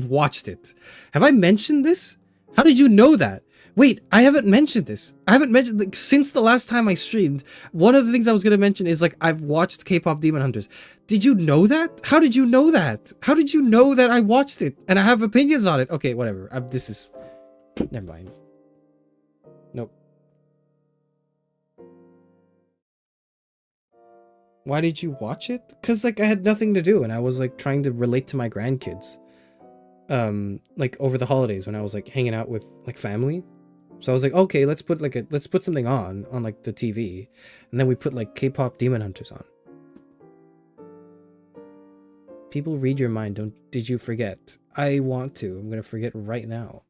watched it. Have I mentioned this? How did you know that? Wait, I haven't mentioned this. I haven't mentioned, like, since the last time I streamed. One of the things I was gonna mention is, like, I've watched K-pop Demon Hunters. Did you know that? How did you know that? How did you know that I watched it and I have opinions on it? Okay, whatever. This is, never mind. Nope. Why did you watch it? Because, like, I had nothing to do and I was, like, trying to relate to my grandkids. Like, over the holidays when I was, like, hanging out with, like, family. So I was like, okay, let's put something on like the TV, and then we put like K-pop Demon Hunters on. People read your mind. Did you forget? I want to. I'm gonna forget right now.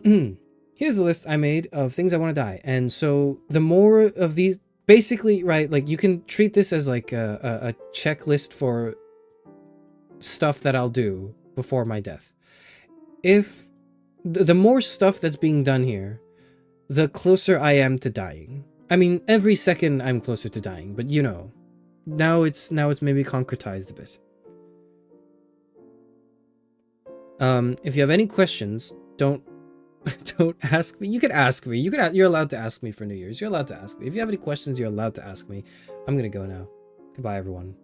Here's the list I made of things I want to die, and so the more of these, basically, right? Like you can treat this as like a checklist for stuff that I'll do before my death. If the more stuff that's being done here, the closer I am to dying. I mean, every second I'm closer to dying, but you know, now it's maybe concretized a bit. If you have any questions, don't ask me. You can ask me. You're allowed to ask me for New Year's. You're allowed to ask me. If you have any questions, you're allowed to ask me. I'm gonna go now. Goodbye, everyone.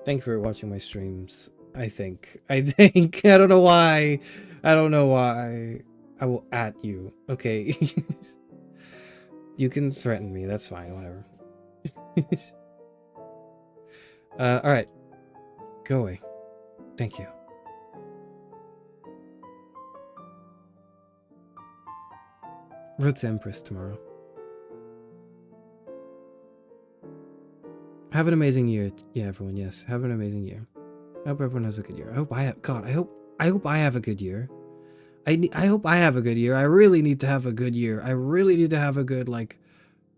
Thank you for watching my streams. I think. I don't know why. I don't know why. I will at you. Okay. You can threaten me. That's fine. Whatever. Alright. Go away. Thank you. Road to Empress tomorrow. Have an amazing year. Yeah, everyone. Yes. Have an amazing year. I hope everyone has a good year. I hope I have. God, I hope I have a good year. I hope I have a good year. I really need to have a good year. I really need to have a good, like,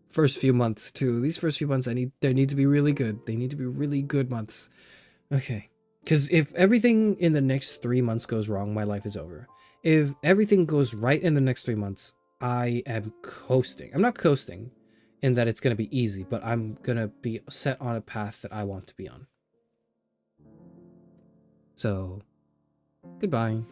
first few months too. These first few months, they need to be really good. They need to be really good months. Okay. Because if everything in the next 3 months goes wrong, my life is over. If everything goes right in the next 3 months, I am coasting. I'm not coasting in that it's going to be easy, but I'm going to be set on a path that I want to be on. So, goodbye.